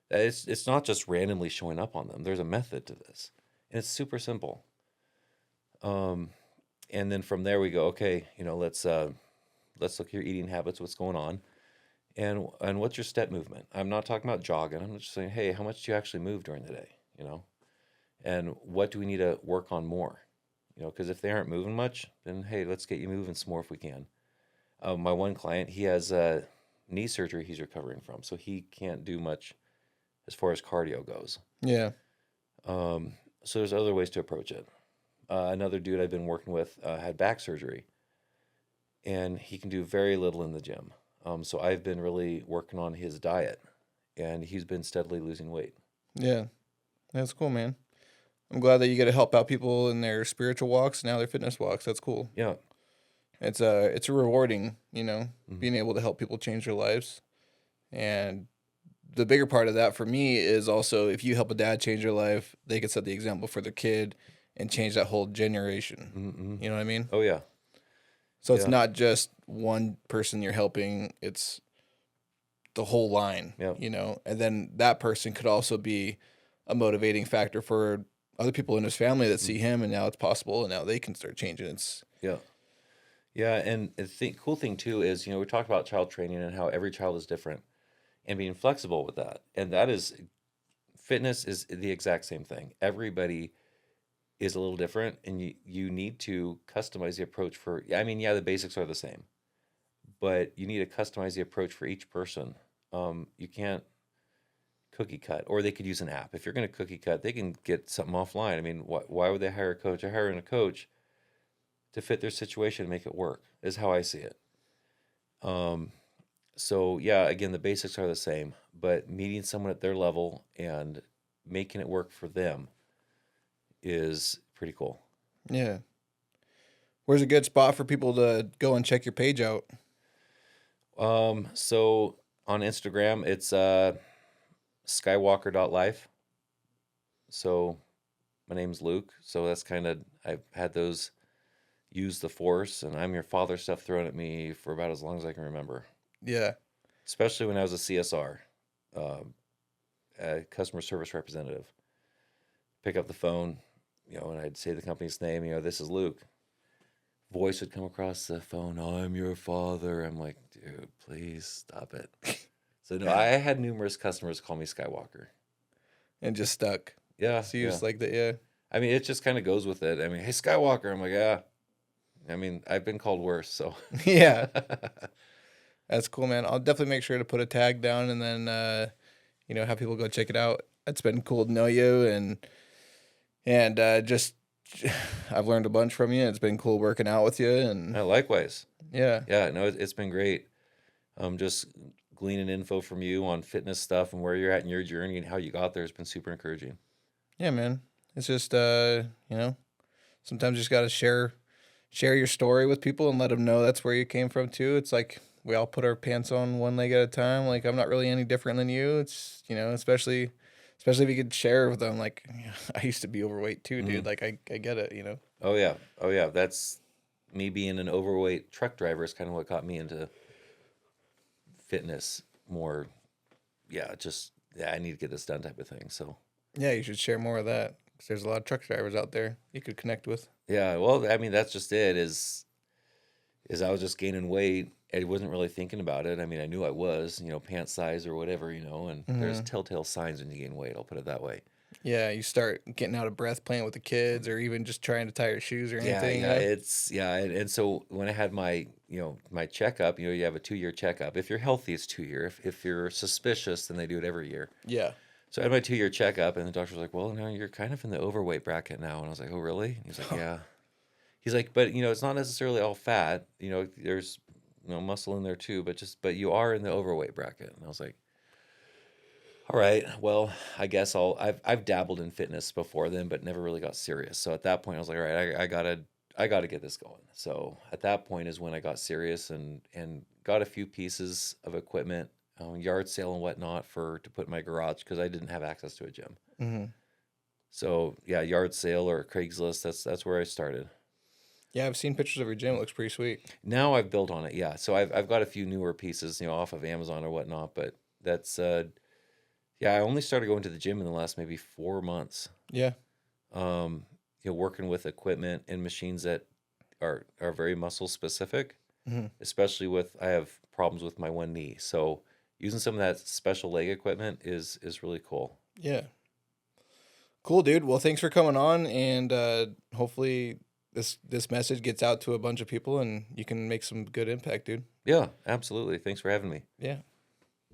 [SPEAKER 2] It's not just randomly showing up on them. There's a method to this, and it's super simple. And then from there we go, okay, let's look at your eating habits, what's going on, And what's your step movement? I'm not talking about jogging. I'm just saying, hey, how much do you actually move during the day? You know, and what do we need to work on more? You know, because if they aren't moving much, then hey, let's get you moving some more if we can. My one client, he has knee surgery he's recovering from, so he can't do much as far as cardio goes.
[SPEAKER 1] Yeah.
[SPEAKER 2] So there's other ways to approach it. Another dude I've been working with had back surgery, and he can do very little in the gym. So I've been really working on his diet, and he's been steadily losing weight.
[SPEAKER 1] Yeah. That's cool, man. I'm glad that you get to help out people in their spiritual walks, now their fitness walks. That's cool.
[SPEAKER 2] Yeah.
[SPEAKER 1] It's a rewarding,
[SPEAKER 2] Mhm.
[SPEAKER 1] being able to help people change their lives. And the bigger part of that for me is also if you help a dad change their life, they can set the example for their kid and change that whole generation.
[SPEAKER 2] Mm-mm.
[SPEAKER 1] You know what I mean?
[SPEAKER 2] Oh yeah.
[SPEAKER 1] So it's
[SPEAKER 2] Yeah.
[SPEAKER 1] not just one person you're helping, it's the whole line,
[SPEAKER 2] Yeah.
[SPEAKER 1] And then that person could also be a motivating factor for other people in his family that see him and now it's possible and now they can start changing. It's
[SPEAKER 2] Yeah. Yeah. And the cool thing too is, we talked about child training and how every child is different and being flexible with that. And that is fitness is the exact same thing. Everybody is a little different, and you need to customize the approach for. I mean, yeah, the basics are the same, but you need to customize the approach for each person. You can't cookie cut, or they could use an app. If you're going to cookie cut, they can get something offline. I mean, why would they hire a coach? They're hiring a coach to fit their situation and make it work. Is how I see it. So yeah, again, the basics are the same, but meeting someone at their level and making it work for them is pretty cool.
[SPEAKER 1] yeah. Where's a good spot for people to go and check your page out?
[SPEAKER 2] So on Instagram, it's skywalker.life. So my name's Luke. So that's kind of, I've had those use the force and I'm your father stuff thrown at me for about as long as I can remember,
[SPEAKER 1] Yeah.
[SPEAKER 2] especially when I was a CSR, a customer service representative. Pick up the phone, and I'd say the company's name, this is Luke. Voice would come across the phone, I'm your father. I'm like, dude, please stop it. So no, I had numerous customers call me Skywalker.
[SPEAKER 1] And just stuck.
[SPEAKER 2] Yeah,
[SPEAKER 1] So you
[SPEAKER 2] yeah.
[SPEAKER 1] just like that, yeah.
[SPEAKER 2] I mean, it just kind of goes with it. I mean, hey, Skywalker. I'm like, yeah. I mean, I've been called worse, so.
[SPEAKER 1] Yeah. That's cool, man. I'll definitely make sure to put a tag down and then have people go check it out. It's been cool to know you and just I've learned a bunch from you. It's been cool working out with you and
[SPEAKER 2] Likewise.
[SPEAKER 1] yeah.
[SPEAKER 2] Yeah, no, it's been great. Just gleaning info from you on fitness stuff and where you're at in your journey and how you got there has been super encouraging.
[SPEAKER 1] Yeah, man. It's just sometimes you just got to share your story with people and let them know that's where you came from too. It's like we all put our pants on one leg at a time. Like I'm not really any different than you. It's especially if you could share with them. Like I used to be overweight too, dude. Like I get it.
[SPEAKER 2] Oh yeah. That's me being an overweight truck driver is kind of what got me into fitness more. Yeah, I need to get this done type of thing. So
[SPEAKER 1] Yeah, you should share more of that because there's a lot of truck drivers out there you could connect with.
[SPEAKER 2] yeah, well, I mean, that's just it. Is I was just gaining weight. I wasn't really thinking about it. I mean, I knew I was, pant size or whatever, and there's telltale signs when you gain weight. I'll put it that way.
[SPEAKER 1] Yeah, you start getting out of breath playing with the kids, or even just trying to tie your shoes or anything.
[SPEAKER 2] And so when I had my my checkup, you have a 2-year checkup. If you're healthy, it's 2 year. If you're suspicious, then they do it every year.
[SPEAKER 1] Yeah.
[SPEAKER 2] So I had my 2-year checkup, and the doctor was like, "Well, now you're kind of in the overweight bracket now." And I was like, "Oh, really?" And he's like, "Yeah." He's like, "But it's not necessarily all fat. There's muscle in there too, but you are in the overweight bracket." And I was like, "All right, well, I guess I've dabbled in fitness before then, but never really got serious." So at that point, I was like, "All right, I gotta get this going." So at that point is when I got serious and got a few pieces of equipment, yard sale and whatnot to put in my garage because I didn't have access to a gym.
[SPEAKER 1] Mm-hmm.
[SPEAKER 2] So yeah, yard sale or Craigslist. That's where I started.
[SPEAKER 1] Yeah, I've seen pictures of your gym. It looks pretty sweet.
[SPEAKER 2] Now I've built on it. Yeah, so I've got a few newer pieces, off of Amazon or whatnot. But that's yeah, I only started going to the gym in the last maybe 4 months.
[SPEAKER 1] Yeah.
[SPEAKER 2] Working with equipment and machines that are very muscle specific.
[SPEAKER 1] Mhm.
[SPEAKER 2] especially with I have problems with my one knee. So using some of that special leg equipment is really cool.
[SPEAKER 1] Yeah. Cool, dude. Well, thanks for coming on, and hopefully this message gets out to a bunch of people, and you can make some good impact, dude.
[SPEAKER 2] Yeah, absolutely. Thanks for having me.
[SPEAKER 1] Yeah.